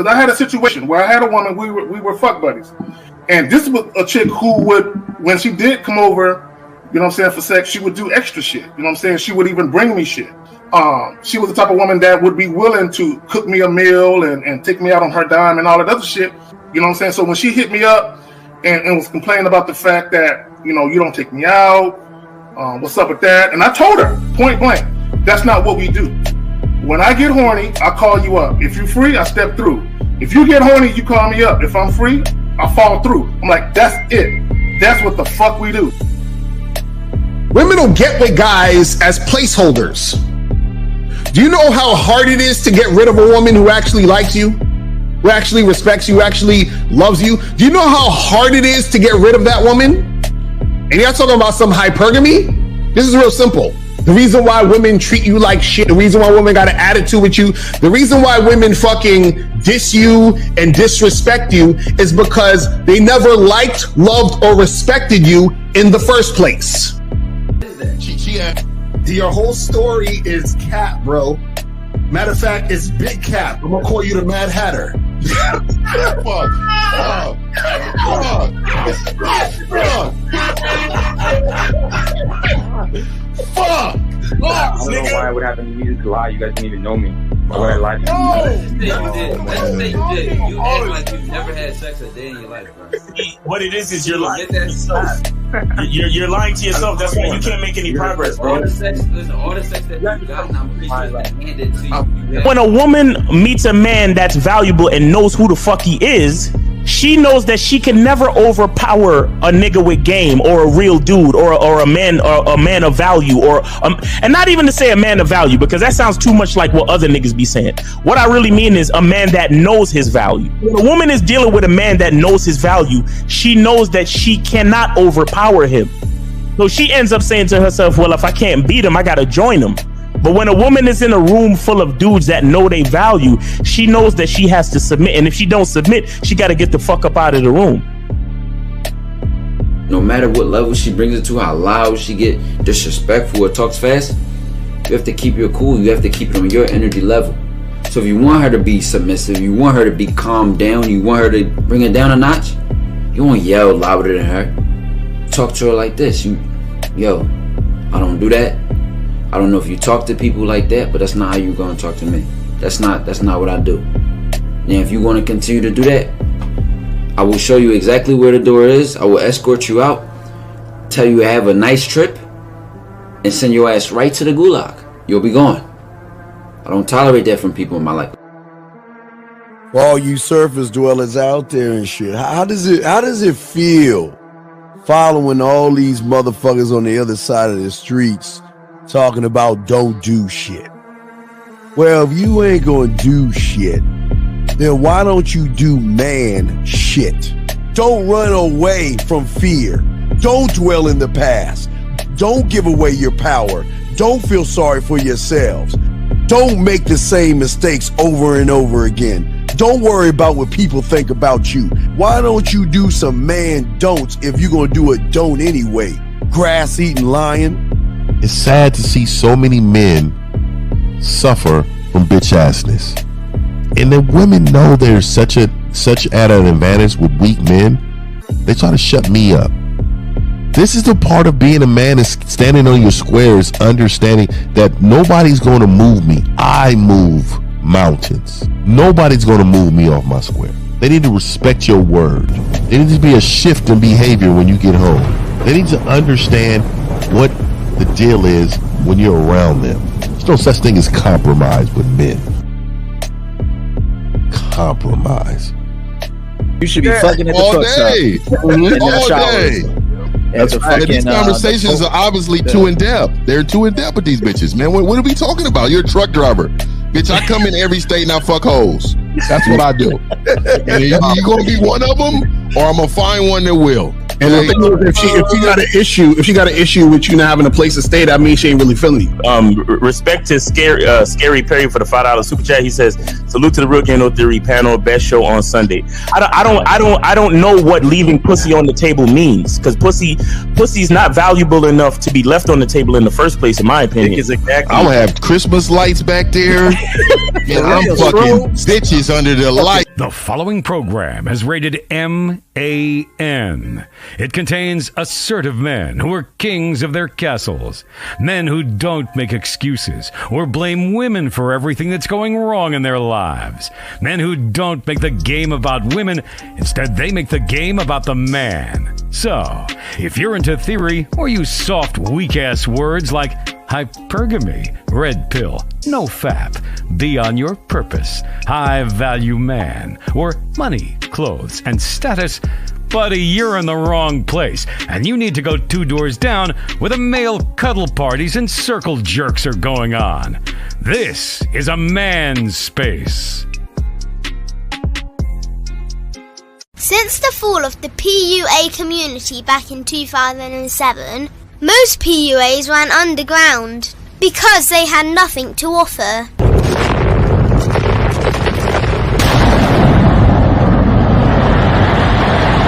Because I had a situation where I had a woman, we were fuck buddies. And this was a chick who would, when she did come over, you know what I'm saying, for sex, she would do extra shit. You know what I'm saying? She would even bring me shit. She was the type of woman that would be willing to cook me a meal and take me out on her dime and all that other shit. You know what I'm saying? So when she hit me up and was complaining about the fact that, you know, you don't take me out, what's up with that? And I told her, point blank, that's not what we do. When I get horny, I call you up. If you're free, I step through. If you get horny, you call me up. If I'm free, I fall through. I'm like, that's it. That's what the fuck we do. Women don't get with guys as placeholders. Do you know how hard it is to get rid of a woman who actually likes you, who actually respects you, who actually loves you? Do you know how hard it is to get rid of that woman? And you're not talking about some hypergamy? This is real simple. The reason why women treat you like shit, the reason why women got an attitude with you, the reason why women fucking diss you and disrespect you is because they never liked, loved, or respected you in the first place. Your whole story is cap, bro. Matter of fact, it's big cap. I'm gonna call you the Mad Hatter. Fuck. I don't know why it would happen to me to lie. You guys didn't even know me. Why would I lie to you? Let's say you did. You act like you've never had sex a day in your life, bro. What it is you're lying to yourself. You're lying to yourself. That's why you can't make any progress, bro. All the sex that you've gotten, I'm pretty sure it's been handed to you. When a woman meets a man that's valuable and knows who the fuck he is, she knows that she can never overpower a nigga with game or a real dude or a man of value and not even to say a man of value, because that sounds too much like what other niggas be saying. What I really mean is a man that knows his value. When a woman is dealing with a man that knows his value, she knows that she cannot overpower him. So she ends up saying to herself, well, if I can't beat him, I gotta join him. But when a woman is in a room full of dudes that know they value, she knows that she has to submit. And if she don't submit, she got to get the fuck up out of the room. No matter what level she brings it to, how loud she get disrespectful or talks fast, you have to keep your cool. You have to keep it on your energy level. So if you want her to be submissive, you want her to be calmed down, you want her to bring it down a notch, you won't yell louder than her. Talk to her like this. Yo, I don't do that. I don't know if you talk to people like that, but that's not how you're gonna talk to me. That's not what I do. Now, if you want to continue to do that, I will show you exactly where the door is. I will escort you out, tell you have a nice trip, and send your ass right to the gulag. You'll be gone. I don't tolerate that from people in my life. For all you surface dwellers out there and shit, how does it feel following all these motherfuckers on the other side of the streets talking about don't do shit? Well, if you ain't gonna do shit, then why don't you do man shit? Don't run away from fear. Don't dwell in the past. Don't give away your power. Don't feel sorry for yourselves. Don't make the same mistakes over and over again. Don't worry about what people think about you. Why don't you do some man don'ts if you're gonna do a don't anyway? Grass eating lion. It's sad to see so many men suffer from bitch assness. And the women know they're such at an advantage with weak men. They try to shut me up. This is the part of being a man, is standing on your squares, understanding that nobody's going to move me. I move mountains. Nobody's going to move me off my square. They need to respect your word. There needs to be a shift in behavior when you get home. They need to understand what the deal is when you're around them. There's no such thing as compromise with men. Compromise. You should be fucking at the all day. All day. These conversations are obviously too in depth. They're too in depth with these bitches, man. What are we talking about? You're a truck driver, bitch. I come in every state and I fuck hoes. That's what I do. And you gonna be one of them, or I'm gonna find one that will. And the thing is, if she got an issue with you not having a place to stay, that means she ain't really feeling you. Respect to Scary Perry for the $5 super chat. He says, "Salute to the Real Game No Theory panel, best show on Sunday." I don't know what leaving pussy on the table means, because pussy's not valuable enough to be left on the table in the first place, in my opinion. Exactly. I'm gonna have Christmas lights back there, and I'm fucking bitches under the light. The following program is rated MAN. It contains assertive men who are kings of their castles. Men who don't make excuses or blame women for everything that's going wrong in their lives. Men who don't make the game about women. Instead, they make the game about the man. So, if you're into theory or use soft, weak-ass words like hypergamy, red pill, no fap, be on your purpose, high value man, or money, clothes, and status, buddy, you're in the wrong place, and you need to go 2 doors down where the male cuddle parties and circle jerks are going on. This is a man's space. Since the fall of the PUA community back in 2007, most PUAs ran underground because they had nothing to offer.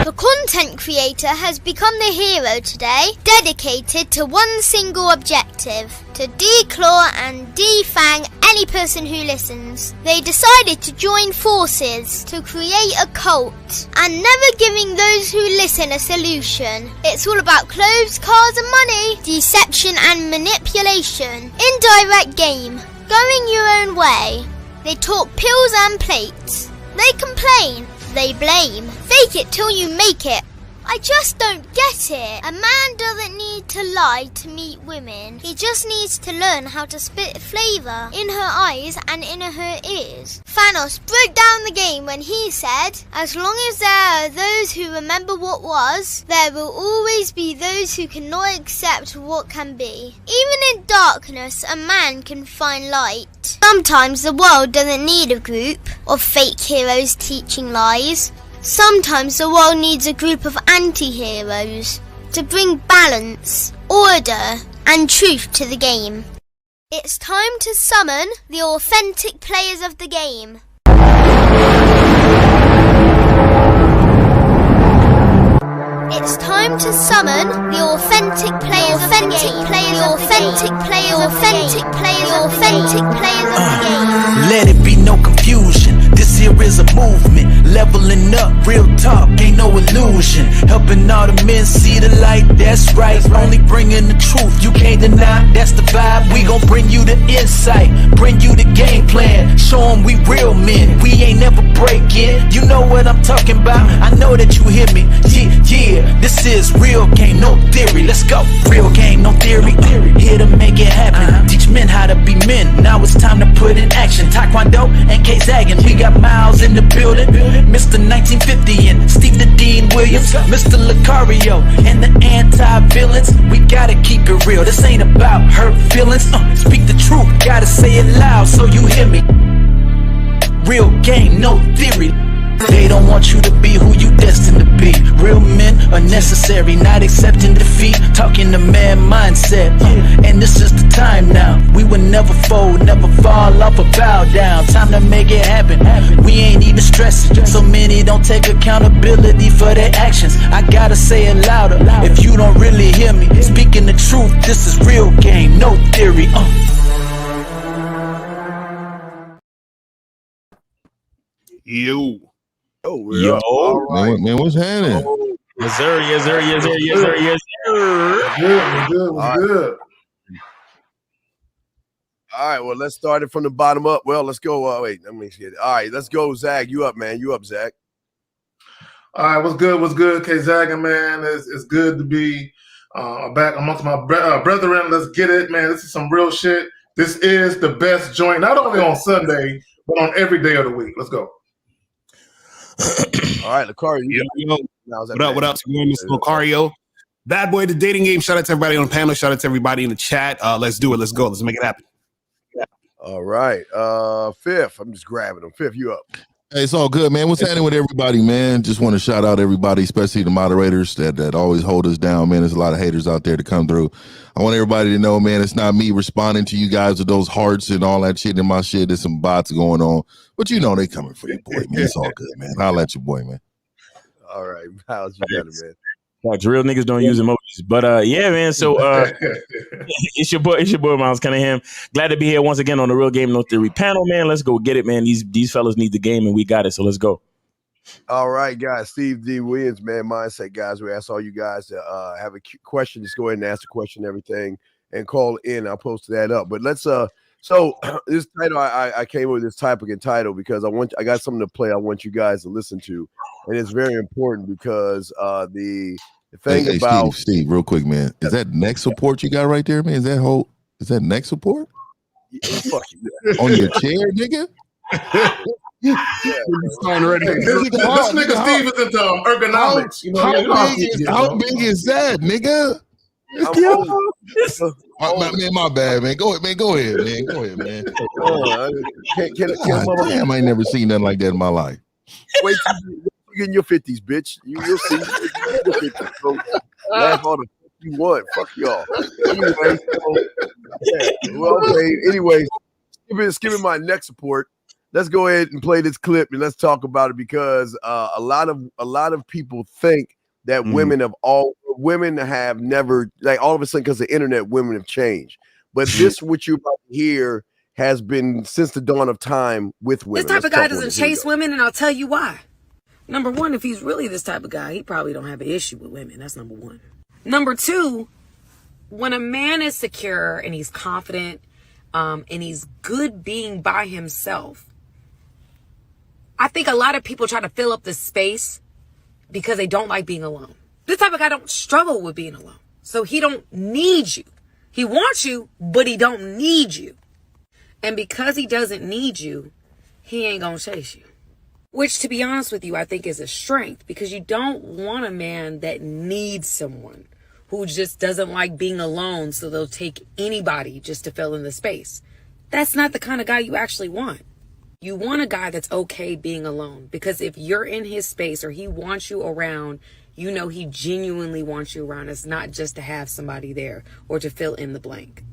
The content creator has become the hero today, dedicated to one single objective: to declaw and defang any person who listens. They decided to join forces to create a cult, and never giving those who listen a solution. It's all about clothes, cars and money, deception and manipulation, indirect game, going your own way. They talk pills and plates. They complain. They blame. Fake it till you make it. I just don't get it. A man doesn't need to lie to meet women. He just needs to learn how to spit flavour in her eyes and in her ears. Thanos broke down the game when he said, as long as there are those who remember what was, there will always be those who cannot accept what can be. Even in darkness, a man can find light. Sometimes the world doesn't need a group of fake heroes teaching lies. Sometimes the world needs a group of anti-heroes to bring balance, order, and truth to the game. It's time to summon the authentic players of the game. It's time to summon the authentic players of the game. The authentic players of the game. Let it be no confusion. This here is a movement. Leveling up, real talk, ain't no illusion. Helping all the men see the light, that's right. Only bringing the truth, you can't deny, that's the vibe. We gon' bring you the insight, bring you the game plan. Show them we real men, we ain't never breaking. You know what I'm talking about, I know that you hear me. Yeah, this is real game, no theory. Let's go, real game, no theory. Here to make it happen, teach men how to be men. Now it's time to put in action. Taekwondo and K-Zagging, we got Miles in the building. Mr. 1950 and Steve the Dean Williams, Mr. Lucario and the anti-villains. We gotta keep it real, this ain't about hurt feelings. Speak the truth, gotta say it loud so you hear me. Real game, no theory. They don't want you to be who you destined to be. Real men are necessary, not accepting defeat. Talking the man mindset, and this is the time now. We will never fold, never fall off or bow down. Time to make it happen. We ain't even stressing. So many don't take accountability for their actions. I gotta say it louder if you don't really hear me. Speaking the truth, this is real game, no theory. Yo. Yo, right. man, what's happening? Yes, sir. Yes, sir. Yes, sir. Yes, sir. Yes, sir. Good. All right, well, let's start it from the bottom up. Well, let's go. Wait, let me see it. All right, let's go, Zach. You up, man? You up, Zach? All right, what's good? What's good, K-Zagging, man? It's good to be back amongst my brethren. Let's get it, man. This is some real shit. This is the best joint, not only on Sunday, but on every day of the week. Let's go. All right, Lucario. What up? What's going on, Mr. Lucario? Bad boy, the dating game. Shout out to everybody on the panel. Shout out to everybody in the chat. Let's do it. Let's go. Let's make it happen. All right. Fifth. I'm just grabbing him. Fifth, you up. Hey, it's all good, man. What's happening with everybody, man? Just want to shout out everybody, especially the moderators that always hold us down, man. There's a lot of haters out there to come through. I want everybody to know, man, it's not me responding to you guys with those hearts and all that shit in my shit. There's some bots going on. But you know they coming for you, boy, man. It's all good, man. Holla at your boy, man. All right. Miles, you got it, man. Like, real niggas don't use emojis. But yeah, man. So it's your boy Miles Cunningham. Glad to be here once again on the Real Game No Theory panel, man. Let's go get it, man. These fellas need the game, and we got it. So let's go. All right, guys. Steve D. Williams, man, Mindset guys. We ask all you guys to have a question. Just go ahead and ask the question, everything, and call in. I'll post that up. But let's so this title, I came up with this topic and title because I got something to play. I want you guys to listen to, and it's very important because the thing about Steve, real quick, man, is that neck support you got right there, man? Is that neck support? Fuck you. On your chair, nigga? This nigga Steve is into ergonomics. How big is that, nigga? My bad, man. Go ahead, man. Damn, I ain't never seen nothing like that in my life. Wait till you get in your 50s, bitch. You'll see. So laugh all the fuck you want. Fuck y'all. Anyway, skipping my neck support. Let's go ahead and play this clip and let's talk about it because a lot of people think that women have never, like, all of a sudden because of the internet, women have changed. But this, what you're about to hear, has been since the dawn of time with women. This type of guy doesn't chase women, and I'll tell you why. Number one, if he's really this type of guy, he probably don't have an issue with women. That's number one. Number two, when a man is secure and he's confident and he's good being by himself, I think a lot of people try to fill up the space because they don't like being alone. This type of guy don't struggle with being alone. So he don't need you. He wants you, but he don't need you. And because he doesn't need you, he ain't gonna chase you. Which, to be honest with you, I think is a strength because you don't want a man that needs someone who just doesn't like being alone, so they'll take anybody just to fill in the space. That's not the kind of guy you actually want. You want a guy that's okay being alone because if you're in his space or he wants you around, you know he genuinely wants you around. It's not just to have somebody there or to fill in the blank.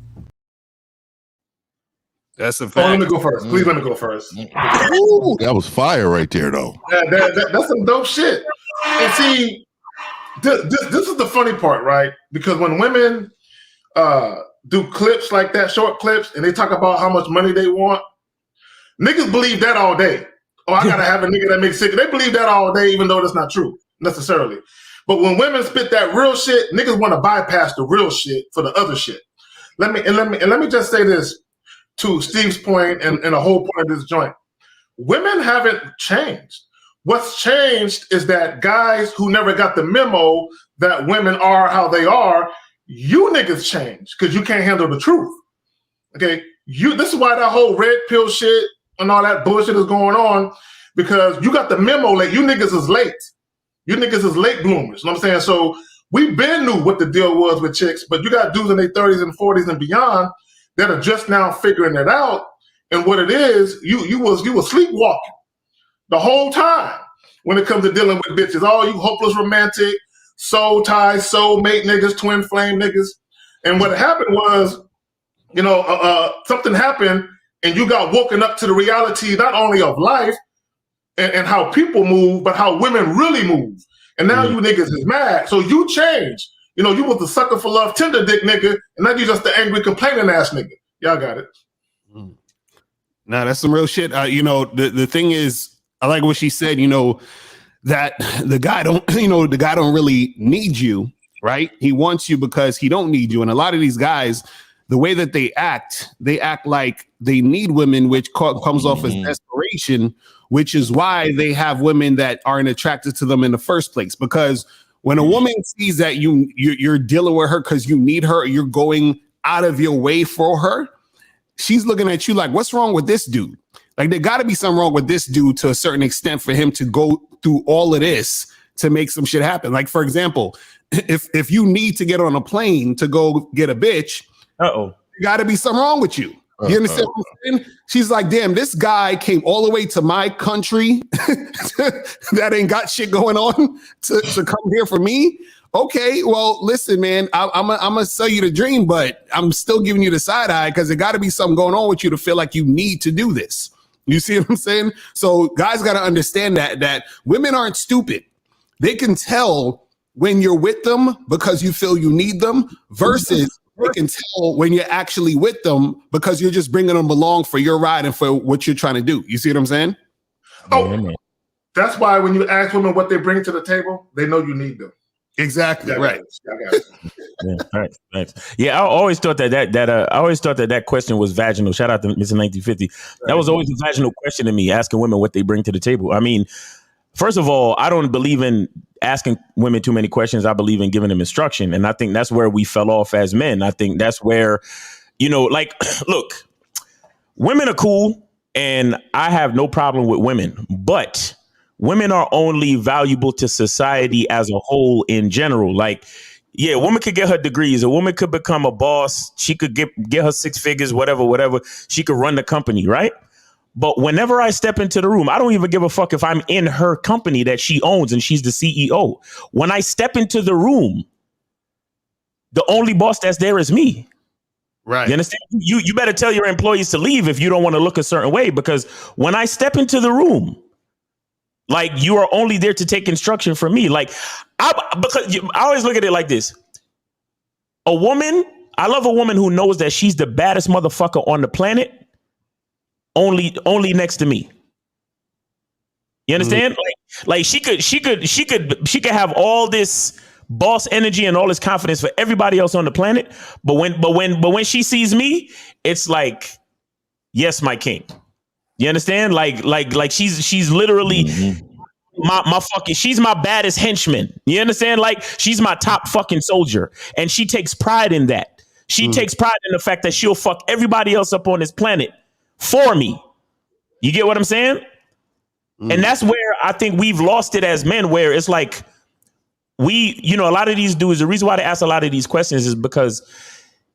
That's a fact. Let me go first. Please let me go first. Ooh, that was fire right there, though. That's some dope shit. And see, this is the funny part, right? Because when women do clips like that, short clips, and they talk about how much money they want, niggas believe that all day. Oh, I gotta have a nigga that makes sick. They believe that all day, even though that's not true necessarily. But when women spit that real shit, niggas want to bypass the real shit for the other shit. Let me just say this to Steve's point and the whole point of this joint. Women haven't changed. What's changed is that guys who never got the memo that women are how they are, you niggas change because you can't handle the truth. Okay, this is why that whole red pill shit and all that bullshit is going on, because you got the memo. Like, you niggas is late. You niggas is late bloomers. You know what I'm saying? So we been knew what the deal was with chicks, but you got dudes in their 30s and 40s and beyond that are just now figuring it out. And what it is, you was sleepwalking the whole time when it comes to dealing with bitches. All you hopeless romantic, soul tie, soulmate niggas, twin flame niggas. And what happened was, something happened and you got woken up to the reality not only of life and how people move, but how women really move. And now you niggas is mad. So you changed. You was the sucker for love, tender dick nigga, and now you just the angry complaining ass nigga. Y'all got it. Nah, that's some real shit. The thing is, I like what she said, that the guy don't really need you, right? He wants you because he don't need you. And a lot of these guys, the way that they act like they need women, which comes off as desperation, which is why they have women that aren't attracted to them in the first place. Because when a woman sees that you're dealing with her because you need her, or you're going out of your way for her, she's looking at you like, what's wrong with this dude? Like, there got to be something wrong with this dude to a certain extent for him to go through all of this to make some shit happen. Like, for example, if you need to get on a plane to go get a bitch, there got to be something wrong with you. You understand what I'm saying? She's like, damn, this guy came all the way to my country that ain't got shit going on to come here for me. Okay, well, listen, man, I'm gonna sell you the dream, but I'm still giving you the side eye because there got to be something going on with you to feel like you need to do this. You see what I'm saying? So guys got to understand that women aren't stupid. They can tell when you're with them because you feel you need them versus they can tell when you're actually with them because you're just bringing them along for your ride and for what you're trying to do. You see what I'm saying? Oh, that's why when you ask women what they bring to the table, they know you need them. Exactly. Right. Thanks. Yeah, I always thought that question was vaginal. Shout out to Mr. 1950. That was always a vaginal question to me, asking women what they bring to the table. I mean, first of all, I don't believe in asking women too many questions. I believe in giving them instruction. And I think that's where we fell off as men. I think that's where, like, look, women are cool and I have no problem with women, but women are only valuable to society as a whole in general. Like, yeah, a woman could get her degrees. A woman could become a boss. She could get her 6 figures, whatever. She could run the company, right? But whenever I step into the room, I don't even give a fuck if I'm in her company that she owns and she's the CEO. When I step into the room, the only boss that's there is me. Right. You understand? You better tell your employees to leave if you don't want to look a certain way, because when I step into the room, like, you are only there to take instruction from me. Like, I always look at it like this. I love a woman who knows that she's the baddest motherfucker on the planet. Only next to me. You understand? Like she could have all this boss energy and all this confidence for everybody else on the planet, but when she sees me, it's like, yes, my king. You understand? Like she's literally my fucking, she's my baddest henchman. You understand? Like, she's my top fucking soldier, and she takes pride in that. She takes pride in the fact that she'll fuck everybody else up on this planet for me. You get what I'm saying? And that's where I think we've lost it as men, where it's like a lot of these dudes, the reason why they ask a lot of these questions is because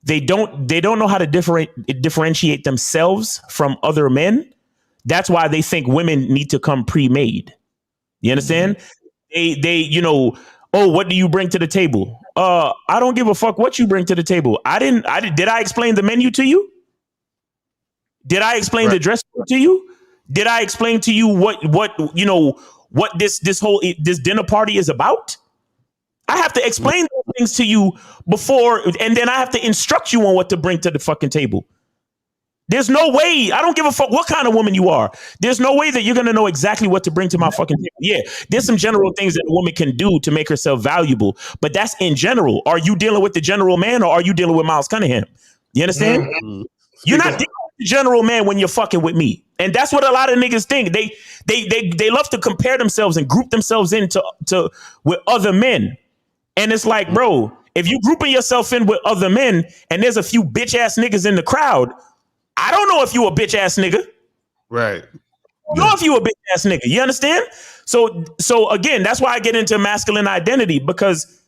they don't know how to differentiate themselves from other men. That's why they think women need to come pre-made. You understand? What do you bring to the table? I don't give a fuck what you bring to the table. Did I explain the menu to you? Did I explain the dress code to you? Did I explain to you what this dinner party is about? I have to explain those things to you before, and then I have to instruct you on what to bring to the fucking table. There's no way. I don't give a fuck what kind of woman you are. There's no way that you're going to know exactly what to bring to my fucking table. Yeah, there's some general things that a woman can do to make herself valuable, but that's in general. Are you dealing with the general man, or are you dealing with Miles Cunningham? You understand? Mm-hmm. You're not dealing with the general man when you're fucking with me. And that's what a lot of niggas think. They love to compare themselves and group themselves into with other men. And it's like, bro, if you grouping yourself in with other men and there's a few bitch ass niggas in the crowd, I don't know if you a bitch ass nigga. Right. You know if you a bitch ass nigga. You understand? So again, that's why I get into masculine identity, because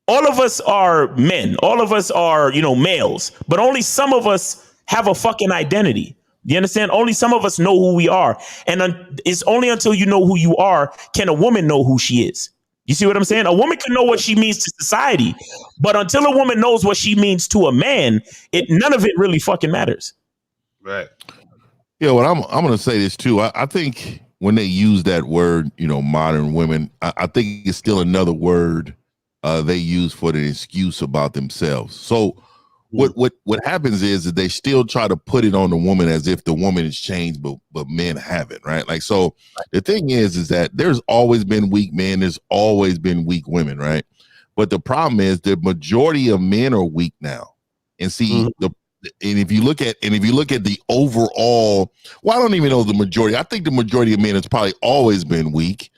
all of us are men. All of us are, males, but only some of us have a fucking identity. You understand? Only some of us know who we are. And it's only until you know who you are can a woman know who she is. You see what I'm saying? A woman can know what she means to society, but until a woman knows what she means to a man, none of it really fucking matters. Right. Yeah, well, I'm going to say this too. I think when they use that word, modern women, I think it's still another word they use for the excuse about themselves. So what happens is that they still try to put it on the woman as if the woman has changed, but men haven't, right? Like, so the thing is that there's always been weak men, there's always been weak women, right? But the problem is the majority of men are weak now. And see, if you look at the overall, well, I don't even know the majority. I think the majority of men has probably always been weak.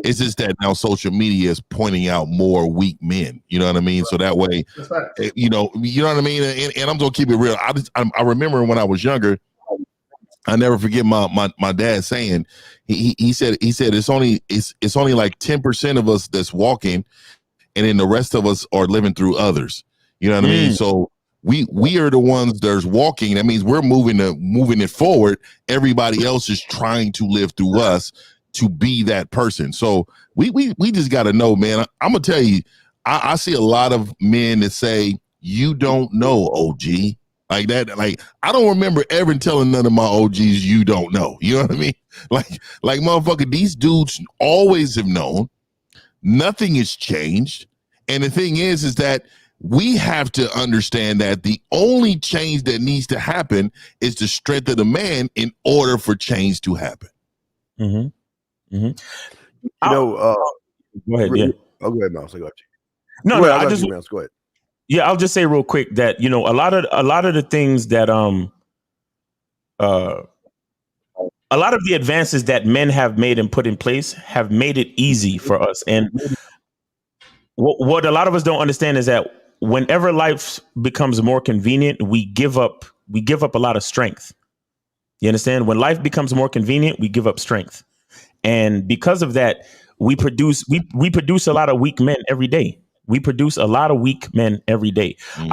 It's just that now social media is pointing out more weak men. You know what I mean? So that way, you know what I mean? And I'm going to keep it real. I remember when I was younger, I never forget my dad saying, he said it's only like 10% of us that's walking, and then the rest of us are living through others. You know what I mean? So we are the ones that's walking. That means we're moving it forward. Everybody else is trying to live through us to be that person. So we just got to know, man. I'm gonna tell you, I see a lot of men that say, you don't know, OG, like that. Like, I don't remember ever telling none of my OGs you don't know. You know what I mean? Like motherfucker, these dudes always have known. Nothing has changed. And the thing is that we have to understand that the only change that needs to happen is the strength of the man in order for change to happen. Mm-hmm. Mm-hmm. Go ahead. Yeah. Oh, go ahead, Mouse. I got you. No, go ahead, I just Mouse. Go ahead. Yeah, I'll just say real quick that a lot of the things that a lot of the advances that men have made and put in place have made it easy for us. And what a lot of us don't understand is that whenever life becomes more convenient, we give up a lot of strength. You understand? When life becomes more convenient, we give up strength. And because of that, we produce a lot of weak men every day. We produce a lot of weak men every day. Mm-hmm.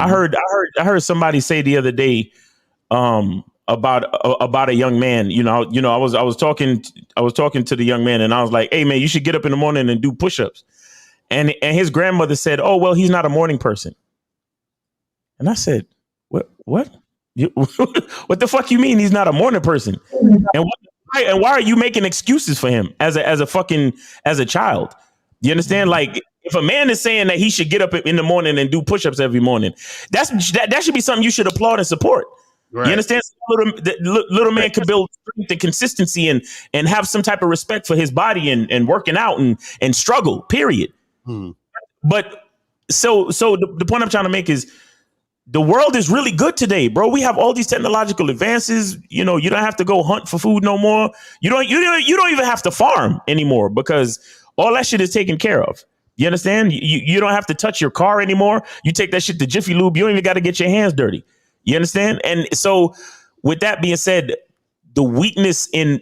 I heard somebody say the other day about a young man. I was talking to the young man, and I was like, "Hey man, you should get up in the morning and do push-ups." And his grandmother said, "Oh well, he's not a morning person." And I said, "What? What the fuck you mean he's not a morning person? And why are you making excuses for him as a child? You understand? Like, if a man is saying that he should get up in the morning and do push-ups every morning, that should be something you should applaud and support. Right. You understand? Little man could build strength and consistency and have some type of respect for his body and working out and struggle, period. But so the point I'm trying to make is the world is really good today, bro. We have all these technological advances. You don't have to go hunt for food no more. You don't even have to farm anymore because all that shit is taken care of. You understand? You don't have to touch your car anymore. You take that shit to Jiffy Lube. You don't even got to get your hands dirty. You understand? And so with that being said, the weakness in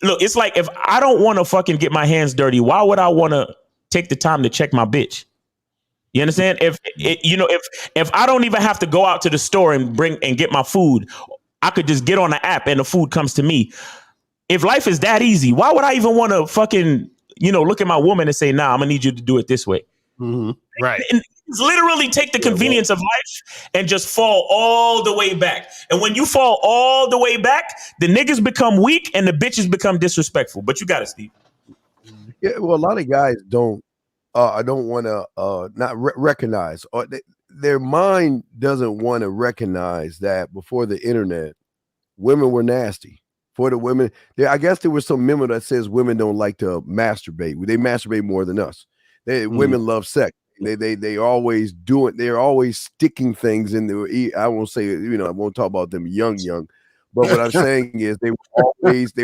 look, it's like if I don't want to fucking get my hands dirty, why would I want to take the time to check my bitch? You understand? If I don't even have to go out to the store and get my food, I could just get on the app and the food comes to me. If life is that easy, why would I even want to fucking, look at my woman and say, nah, I'm gonna need you to do it this way. Mm-hmm. Right. And it's literally take the convenience of life and just fall all the way back. And when you fall all the way back, the niggas become weak and the bitches become disrespectful. But you got it, Steve. Yeah, well, a lot of guys don't want to not recognize, or their mind doesn't want to recognize that before the internet, women were nasty. For the women, I guess there was some memo that says women don't like to masturbate. They masturbate more than us. Women love sex. They always do it. They're always sticking things in their. I won't say, I won't talk about them young, but what I'm saying is they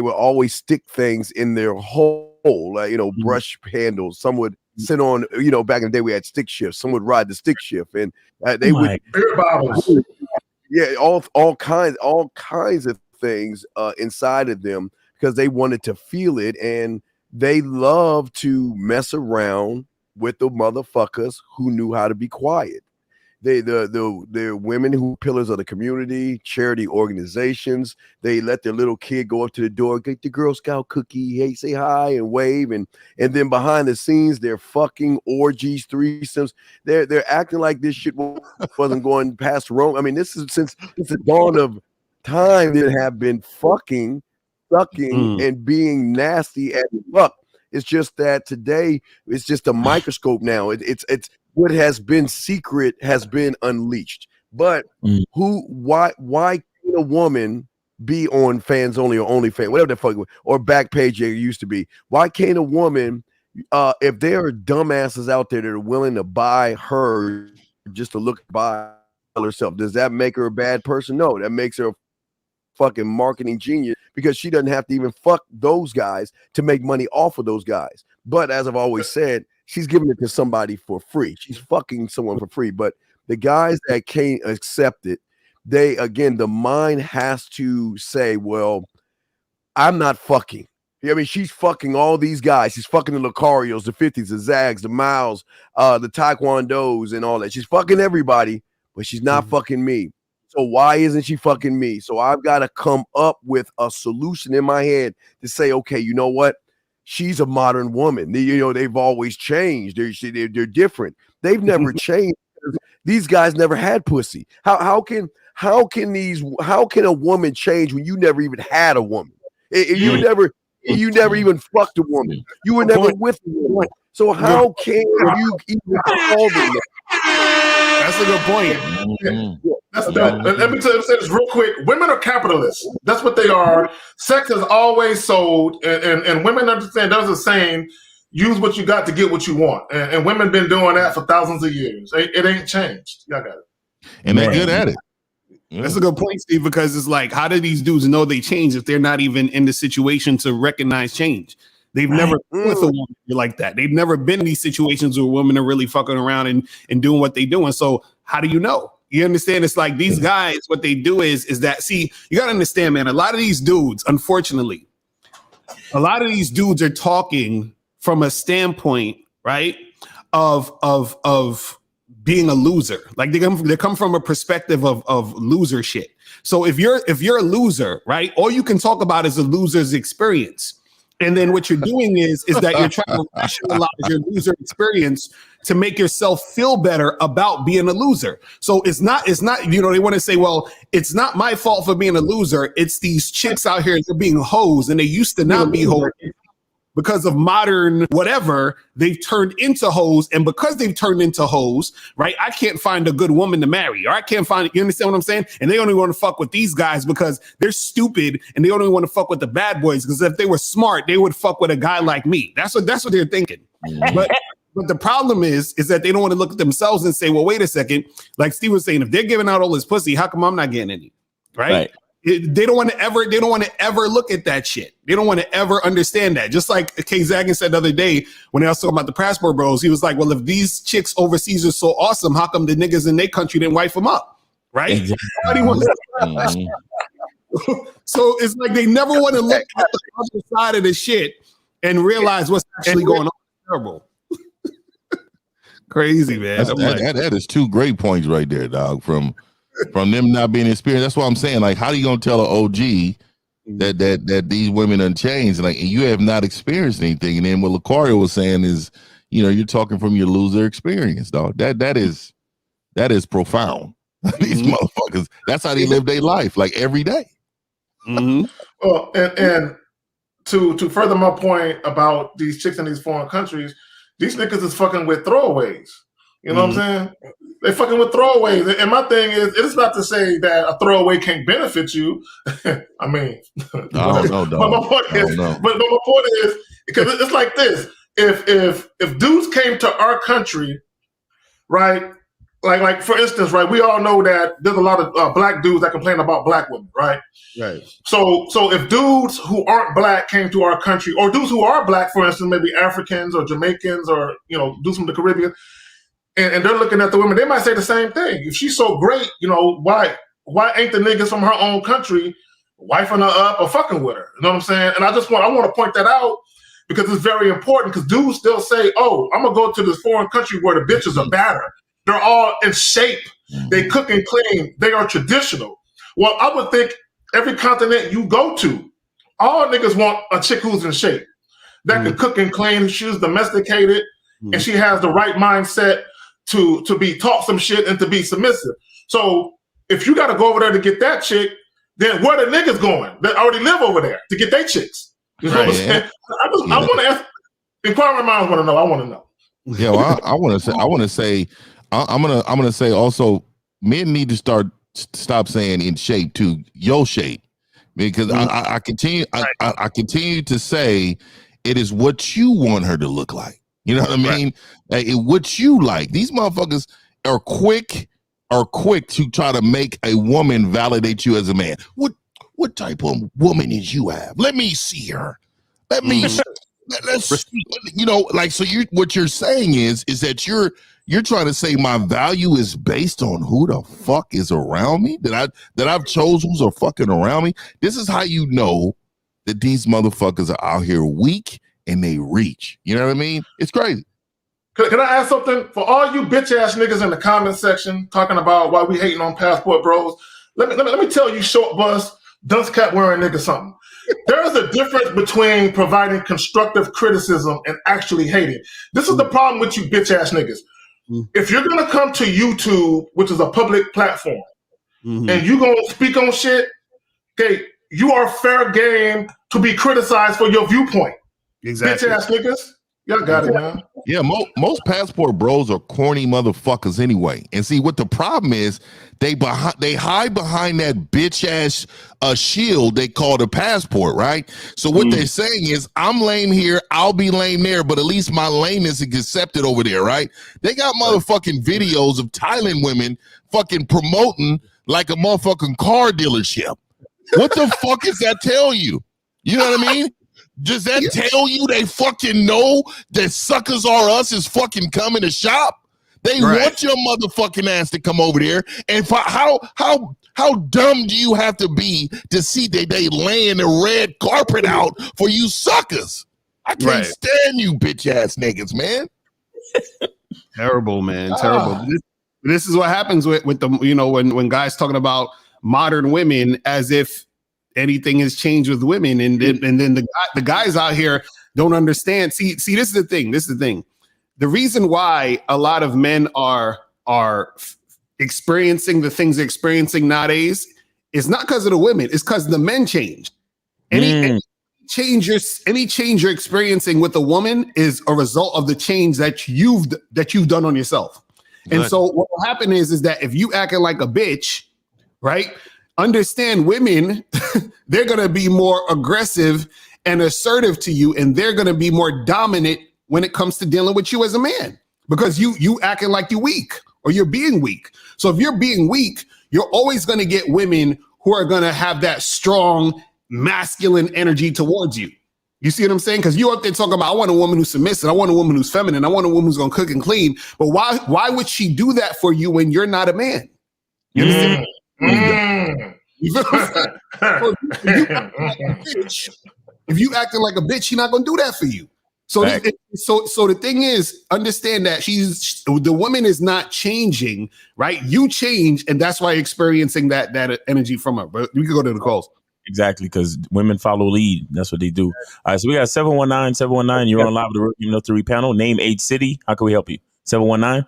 would always stick things in their hole, like brush handles. Some would sit on, back in the day we had stick shifts. Some would ride the stick shift, and they would beer bottles. Yeah, all kinds of things inside of them because they wanted to feel it, and they love to mess around with the motherfuckers who knew how to be quiet. They're women who are pillars of the community, charity organizations. They let their little kid go up to the door, get the Girl Scout cookie, hey, say hi and wave, and then behind the scenes, they're fucking orgies, threesomes. They're acting like this shit wasn't going past Rome. I mean, this is since the dawn of time that have been fucking, sucking, and being nasty as fuck. It's just that today it's just a microscope now. It's what has been secret has been unleashed. But why can a woman be on Fans Only or OnlyFans, whatever the fuck, or Backpage it used to be? Why can't a woman, if there are dumbasses out there that are willing to buy her just to look by herself, does that make her a bad person? No, that makes her a fucking marketing genius because she doesn't have to even fuck those guys to make money off of those guys. But as I've always said, she's giving it to somebody for free. She's fucking someone for free. But the guys that can't accept it, the mind has to say, well, I'm not fucking. I mean, she's fucking all these guys. She's fucking the Lucarios, the 50s, the Zags, the Miles, the Taekwondos and all that. She's fucking everybody, but she's not fucking me. So why isn't she fucking me? So I've got to come up with a solution in my head to say, okay, you know what? She's a modern woman. They've always changed. They're different. They've never changed. These guys never had pussy. How can a woman change when you never even had a woman? You never even fucked a woman. You were never with a woman. So how can you even call them that? That's a good point. That's that. Let me say this real quick. Women are capitalists. That's what they are. Sex is always sold, and women understand. There's a saying: "Use what you got to get what you want." And women been doing that for thousands of years. It ain't changed. Y'all got it. And they're good at it. That's a good point, Steve, because it's like, how do these dudes know they change if they're not even in the situation to recognize change? They've never been with a woman like that. They've never been in these situations where women are really fucking around and doing what they're doing. So how do you know? You understand? It's like these guys, what they do is that, see, you got to understand, man, a lot of these dudes, unfortunately, a lot of these dudes are talking from a standpoint, right, of being a loser. Like they come from a perspective of loser shit. So if you're a loser, right, all you can talk about is a loser's experience. And then what you're doing is that you're trying to rationalize your loser experience to make yourself feel better about being a loser. So it's not, you know, they want to say, well, it's not my fault for being a loser. It's these chicks out here, they're being hoes, and they used to not be hoes. Because of modern whatever, they've turned into hoes. And because they've turned into hoes, right, I can't find a good woman to marry. Or I can't find, you understand what I'm saying? And they only want to fuck with these guys because they're stupid. And they only want to fuck with the bad boys. Because if they were smart, they would fuck with a guy like me. That's what they're thinking. But the problem is that they don't want to look at themselves and say, well, wait a second. Like Steve was saying, if they're giving out all this pussy, how come I'm not getting any? Right? They don't want to ever look at that shit. They don't want to ever understand that. Just like K Zagan said the other day when I was talking about the passport bros, he was like, well, if these chicks overseas are so awesome, how come the niggas in their country didn't wife them up? Right? Exactly. So it's like they never want to look at the other side of the shit and realize what's actually going on. Terrible. Crazy, man. That is two great points right there, dog, from them not being experienced. That's what I'm saying. Like, how do you gonna tell an OG that these women unchanged? Like, and you have not experienced anything. And then what Lucario was saying is, you know, you're talking from your loser experience, dog. That is profound. These motherfuckers, that's how they live their life, like every day. Well, and to further my point about these chicks in these foreign countries, these niggas is fucking with throwaways. You know what I'm saying? They fucking with throwaways. And my thing is, it's not to say that a throwaway can't benefit you. I mean, but my point is, because it's like this. If dudes came to our country, right? Like for instance, right? We all know that there's a lot of black dudes that complain about black women, right? Right. So if dudes who aren't black came to our country, or dudes who are black, for instance, maybe Africans or Jamaicans or, you know, dudes from the Caribbean, and they're looking at the women, they might say the same thing. If she's so great, you know, why ain't the niggas from her own country wifing her up or fucking with her? You know what I'm saying? And I want to point that out because it's very important, because dudes still say, oh, I'm going to go to this foreign country where the bitches are badder. They're all in shape. They cook and clean. They are traditional. Well, I would think every continent you go to, all niggas want a chick who's in shape, that can cook and clean, she's domesticated, and she has the right mindset to be taught some shit and to be submissive. So if you got to go over there to get that chick, then where the niggas going that already live over there to get their chicks? You know what I'm saying? I want to ask. Inquiring minds want to know. I want to know. Yeah, well, I want to say. I'm gonna say also, men need to stop saying in shape to your shape, because I continue to say it is what you want her to look like. You know what I mean? Like, what you like. These motherfuckers are quick to try to make a woman validate you as a man. What type of woman is you have? Let me see her. Let me. Let's. You know, like, so what you're saying is that you're trying to say my value is based on who the fuck is around me, that I've chosen who's are fucking around me. This is how you know that these motherfuckers are out here weak and they reach. You know what I mean? It's crazy. Can I ask something? For all you bitch ass niggas in the comment section talking about why we hating on passport bros, let me tell you, short bus, dunce cap wearing nigga, something. There is a difference between providing constructive criticism and actually hating. This is the problem with you bitch ass niggas. If you're gonna come to YouTube, which is a public platform, and you gonna speak on shit, okay, you are fair game to be criticized for your viewpoint. Exactly. Bitch ass niggas. Y'all got it, man. Yeah, most passport bros are corny motherfuckers anyway. And see what the problem is, they hide behind that bitch ass shield they call the passport, right? So what they're saying is, I'm lame here, I'll be lame there, but at least my lameness is accepted over there, right? They got motherfucking videos of Thailand women fucking promoting like a motherfucking car dealership. What the fuck does that tell you? You know what I mean? Does that tell you they fucking know that suckers are us is fucking coming to shop? They want your motherfucking ass to come over there. And how dumb do you have to be to see that they laying the red carpet out for you suckers? I can't stand you bitch ass niggas, man. Terrible, man. Terrible. This is what happens with the, you know, when guys talking about modern women as if anything has changed with women, and then the guys out here don't understand. See, this is the thing. The reason why a lot of men are experiencing the things they're experiencing nowadays is not because of the women. It's because the men changed. Any change you're experiencing with a woman is a result of the change that you've done on yourself. And so what will happen is that if you acting like a bitch, right? Understand women, they're going to be more aggressive and assertive to you, and they're going to be more dominant when it comes to dealing with you as a man, because you acting like you're weak or you're being weak. So if you're being weak, you're always going to get women who are going to have that strong masculine energy towards you. You see what I'm saying? Because you up there talking about, I want a woman who's submissive, I want a woman who's feminine, I want a woman who's going to cook and clean. But why would she do that for you when you're not a man? You understand? If you acting like a bitch, she's not gonna do that for you. So the thing is, understand that the woman is not changing, right? You change, and that's why you're experiencing that energy from her. But we can go to the calls. Exactly, because women follow lead. That's what they do. All right, so we got 719. You're on live with the Rookie No 3 panel. Name, age, city. How can we help you? 719.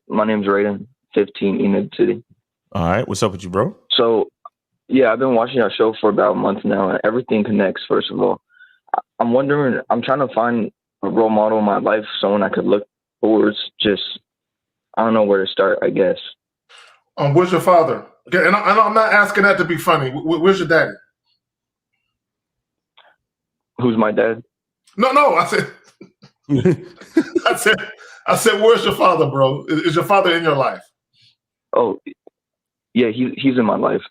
My name's Raiden. 15 Enid City. All right, what's up with you, bro? So, yeah, I've been watching our show for about a month now, and everything connects. First of all, I'm wondering, I'm trying to find a role model in my life, someone I could look towards. Just, I don't know where to start, I guess. Where's your father? Okay, and I'm not asking that to be funny. Where's your daddy? Who's my dad? No, I said, I said, where's your father, bro? Is your father in your life? Oh, yeah, he's in my life.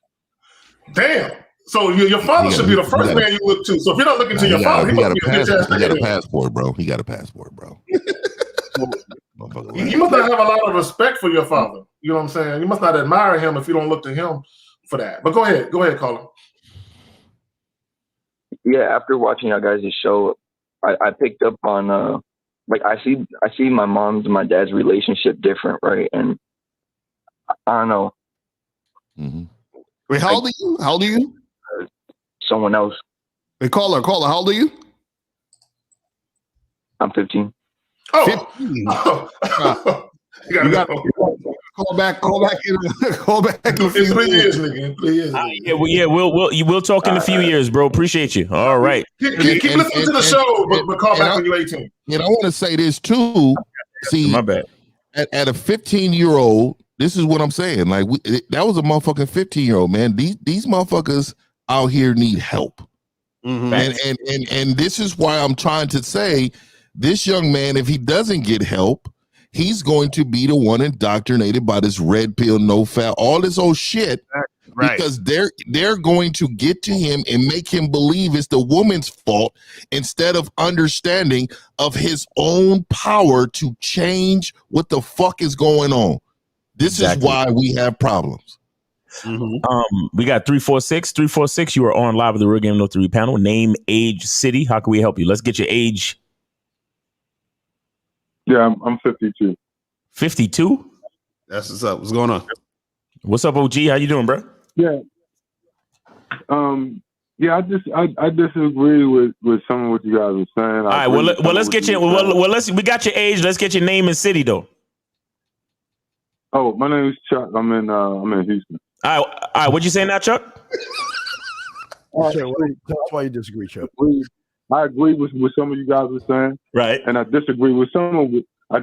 Damn. So your father should be the first man you look to. So if you're not looking to your father, he got a passport, bro. He got a passport, bro. You must not have a lot of respect for your father. You know what I'm saying? You must not admire him if you don't look to him for that. But go ahead, Colin. Yeah, after watching your guys' show, I picked up on like I see my mom's and my dad's relationship different, right? And I don't know. Mm-hmm. Wait, how old are you? Someone else. Wait, caller. How old are you? I'm 15. Oh, 15. You got call back in a few 3 years, nigga. 3 years. We'll talk in a few years, bro. Appreciate you. All right. Keep listening to the show, but call back when you're 18. And I want to say this too. See, my bad. At a 15-year-old, this is what I'm saying. Like that was a motherfucking 15-year-old, man. These motherfuckers out here need help. Mm-hmm. And this is why I'm trying to say this young man, if he doesn't get help, he's going to be the one indoctrinated by this red pill, no fat, all this old shit. Right. Because they're going to get to him and make him believe it's the woman's fault instead of understanding of his own power to change what the fuck is going on. This is why we have problems. Mm-hmm. We got 346. You are on live with the Real Game No 3 panel. Name, age, city. How can we help you? Let's get your age. Yeah, I'm 52. 52? That's what's up. What's going on? What's up, OG? How you doing, bro? Yeah. Yeah, I disagree with some of what you guys are saying. All right, well, let's get you. We got your age. Let's get your name and city, though. Oh, my name is Chuck. I'm in Houston. All right. What you saying now, Chuck? That's why you disagree, Chuck. I agree with some of you guys were saying, right? And I disagree with some of it. I I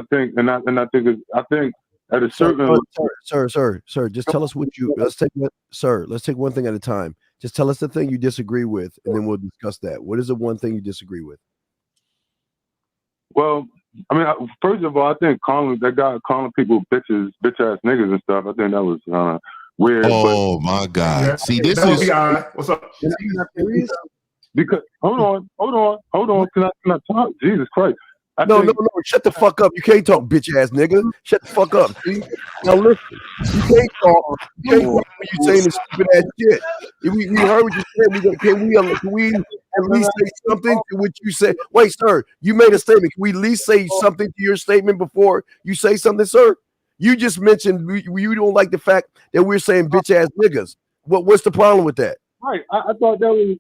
think, I think at a certain Sir, just tell us what you. Let's take one thing at a time. Just tell us the thing you disagree with, and then we'll discuss that. What is the one thing you disagree with? Well, I mean, first of all, I think that guy calling people bitch ass niggas and stuff. I think that was weird. Oh my God! Yeah. See, this That is what's up? Because hold on. Can I talk? Jesus Christ! No. Shut the fuck up. You can't talk, bitch ass nigga. Shut the fuck up. See? Now listen. You can't talk. You can't talk when you saying this stupid ass shit. We heard what you said. Can we at least say something to what you said? Wait, sir. You made a statement. Can we at least say something to your statement before you say something, sir? You just mentioned you don't like the fact that we're saying bitch ass niggas. What's the problem with that? Right. I thought that was.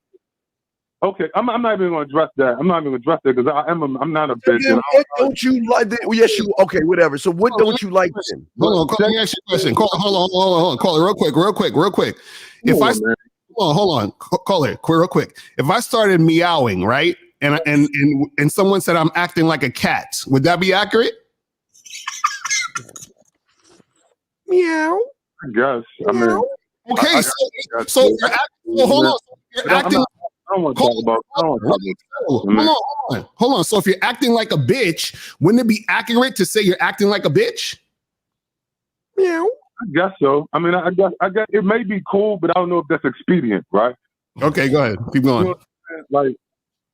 Okay, I'm not even going to address that. I'm not even going to address that because I'm not a bitch. What don't you like? Well, yes, you. Okay, whatever. So what don't you like then? Hold on, let me ask you a question. Hold on. Call it real quick. Hold on, call it real quick. If I started meowing, right, and someone said I'm acting like a cat, would that be accurate? Meow. I guess. I mean. Okay, so you're acting. Hold on. You're acting. I don't want to talk about. Hold on. So if you're acting like a bitch, wouldn't it be accurate to say you're acting like a bitch? Meow. I guess so. I mean, I guess it may be cool, but I don't know if that's expedient, right? Okay, go ahead. Keep going. You know, like,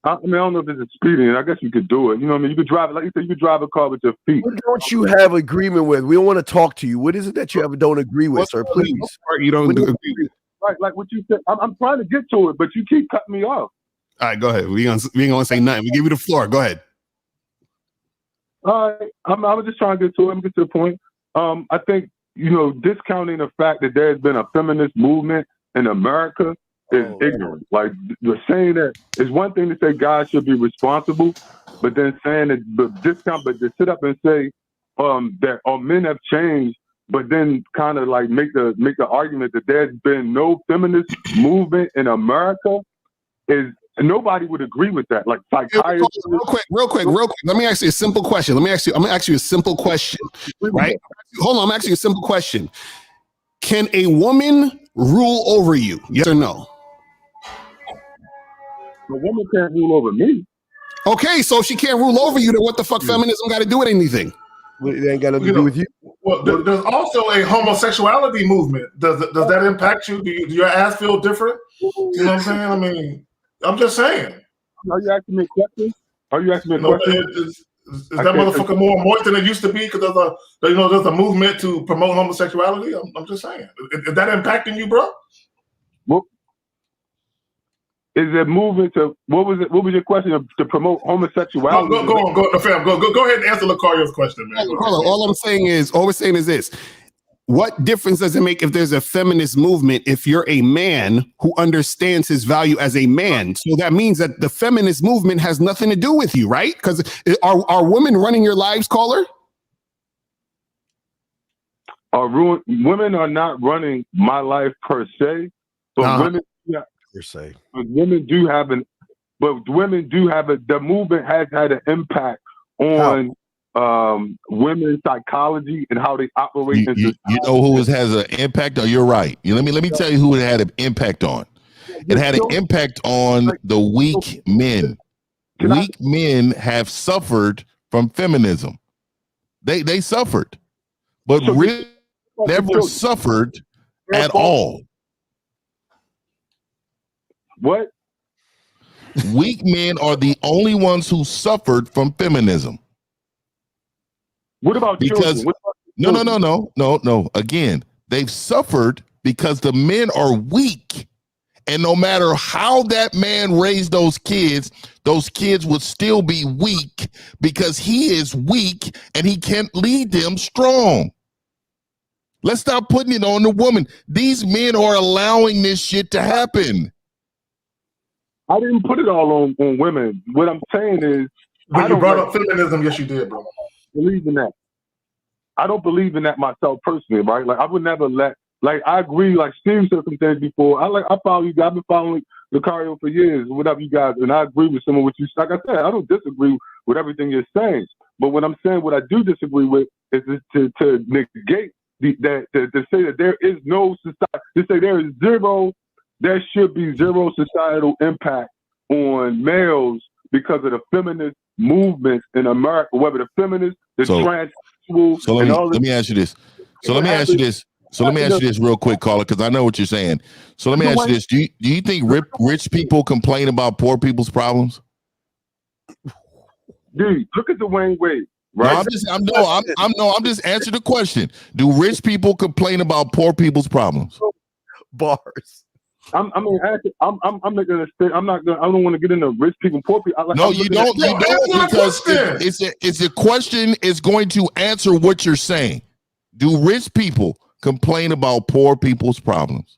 I don't know if it's expedient. I guess you could do it. You know what I mean? You could drive it like you said. You could drive a car with your feet. What don't you have agreement with? We don't want to talk to you. What is it that you don't agree with, sir? Please. You don't agree with. Right, like what you said. I'm trying to get to it, but you keep cutting me off. All right, go ahead. We ain't gonna say nothing. We give you the floor. Go ahead. All right, I was just trying to get to it. Get to the point. I think discounting the fact that there's been a feminist movement in America is ignorant. Like you're saying that it's one thing to say guys should be responsible, but then saying that to sit up and say that men have changed. But then kind of like make the argument that there's been no feminist movement in America is nobody would agree with that. Like psychiatrists. Real quick. Let me ask you a simple question. I'm gonna ask you a simple question. Right? Hold on, I'm asking you a simple question. Can a woman rule over you? Yes or no? A woman can't rule over me. Okay, so if she can't rule over you, then what the fuck feminism got to do with anything? It ain't got nothing to do with you. Well, there's also a homosexuality movement. Does that impact you? Do your ass feel different? You know what I'm saying? I mean, I'm just saying. Are you asking me a question? Is that motherfucker more moist than it used to be because there's a movement to promote homosexuality? I'm just saying. Is that impacting you, bro? Well, is it moving to what was it? What was your question to promote homosexuality? Go ahead and answer Lucario's question, man. All we're saying is this. What difference does it make if there's a feminist movement if you're a man who understands his value as a man? So that means that the feminist movement has nothing to do with you, right? Because are women running your lives, caller? Women are not running my life per se, but women. Yeah. Say. But women do have the movement has had an impact on women's psychology and how they operate. You know who has an impact? You're right. Let me tell you who it had an impact on. It had an impact on the weak men. Weak men have suffered from feminism. They suffered, but really never suffered at all. What? Weak men are the only ones who suffered from feminism. What about because children? No. Again, they've suffered because the men are weak. And no matter how that man raised those kids would still be weak because he is weak and he can't lead them strong. Let's stop putting it on the woman. These men are allowing this shit to happen. I didn't put it all on women. What I'm saying is, when you brought up feminism, yes, you did, bro. Believe in that. I don't believe in that myself personally, right? Like I would never I agree. Like Steve said some things before. I follow you. I've been following Lucario for years, whatever you guys, and I agree with some of what you. Like I said, I don't disagree with everything you're saying, but what I'm saying, what I do disagree with is to negate to say that there is no society. To say there should be zero societal impact on males because of the feminist movement in America, whether the feminists, the transsexual, and all this. Let me ask you this. So let me ask you this real quick, caller, because I know what you're saying. So let me ask you this: Do you think rich people complain about poor people's problems? Dude, look at Dwayne Wade. Right? No, I'm just answering the question. Do rich people complain about poor people's problems? Bars. I'm making a statement. I don't want to get into rich people, poor people. No, you don't. You don't, because it's a question is going to answer what you're saying. Do rich people complain about poor people's problems?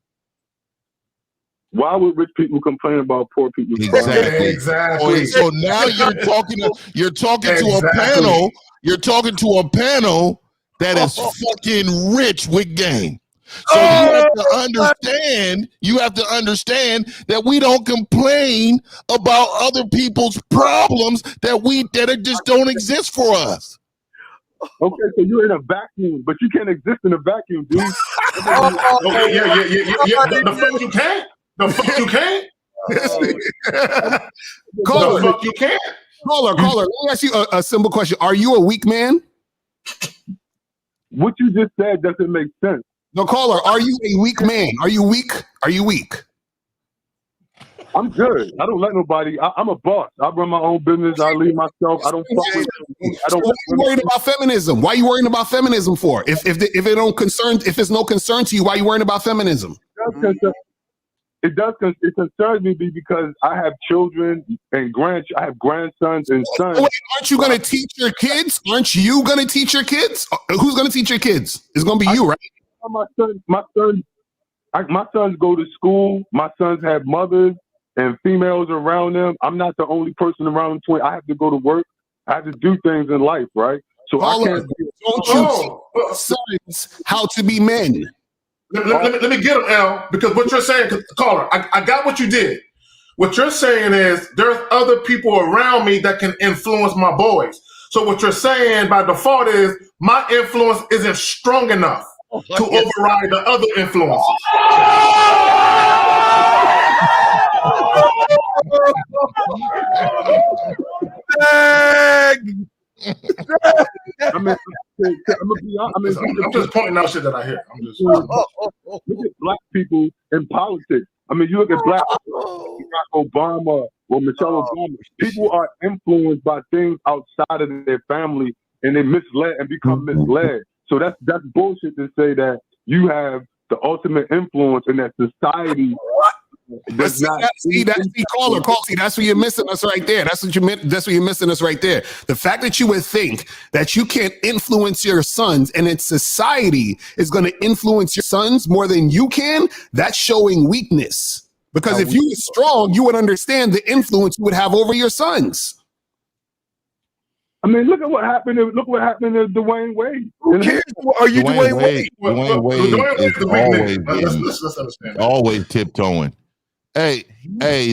Why would rich people complain about poor people's problems? Exactly. So now you're talking to a panel. You're talking to a panel that is fucking rich with game. So you have to understand that we don't complain about other people's problems that just don't exist for us. Okay, so you're in a vacuum, but you can't exist in a vacuum, dude. Yeah. The fuck you can't. The fuck you can't. Caller, the fuck you can't. Caller. Let me ask you a simple question. Are you a weak man? What you just said doesn't make sense. No, caller, are you a weak man? Are you weak? Are you weak? I'm good. I don't let nobody. I'm a boss. I run my own business. I lead myself. I don't. Why are you worried about feminism? Why are you worrying about feminism for? If it's no concern to you, why are you worrying about feminism? It concerns me because I have children and I have grandsons and sons. Wait, aren't you going to teach your kids? Aren't you going to teach your kids? Who's going to teach your kids? It's going to be you, right? My sons go to school. My sons have mothers and females around them. I'm not the only person around them. I have to go to work. I have to do things in life, right? So I can't. Don't you teach sons how to be men? Let me get him, L, because what you're saying, caller, I got what you did. What you're saying is there's other people around me that can influence my boys. So what you're saying by default is my influence isn't strong enough to override the other influences. I'm just pointing out shit that I hear. I'm just look at black people in politics. I mean, you look at black people, Barack Obama or Michelle Obama. People are influenced by things outside of their family, and they misled and become misled. So that's bullshit to say that you have the ultimate influence in that society. That's where you're missing us right there. That's what you're missing us right there. The fact that you would think that you can't influence your sons and that society is going to influence your sons more than you can, that's showing weakness. Because if you were strong, you would understand the influence you would have over your sons. I mean, look at what happened. Look what happened to Dwayne Wade. Who cares? Are you Dwayne Wade? Dwayne Wade is always tiptoeing. Hey,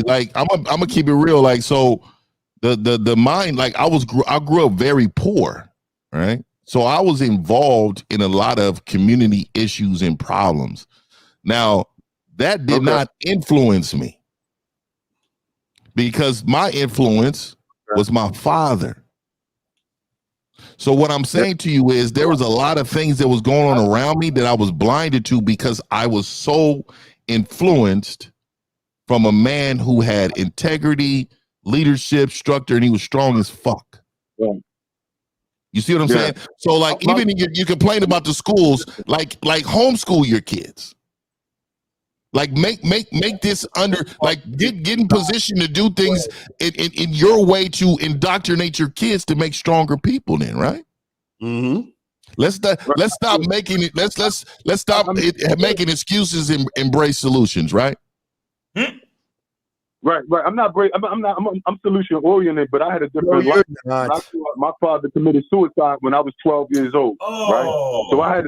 like I'm gonna keep it real. Like, so the mind, like I grew up very poor, right? So I was involved in a lot of community issues and problems. Now, that did not influence me because my influence was my father. So what I'm saying to you is there was a lot of things that was going on around me that I was blinded to because I was so influenced from a man who had integrity, leadership, structure, and he was strong as fuck. Yeah. You see what I'm saying? So like, even you complain about the schools, like homeschool your kids. Like make this get in position to do things in your way to indoctrinate your kids to make stronger people. Then, right? Mm-hmm. Let's stop making it. Let's stop making excuses and embrace solutions. Right? Right. I'm solution oriented, but I had a different life. My father committed suicide when I was 12 years old. Right. So I had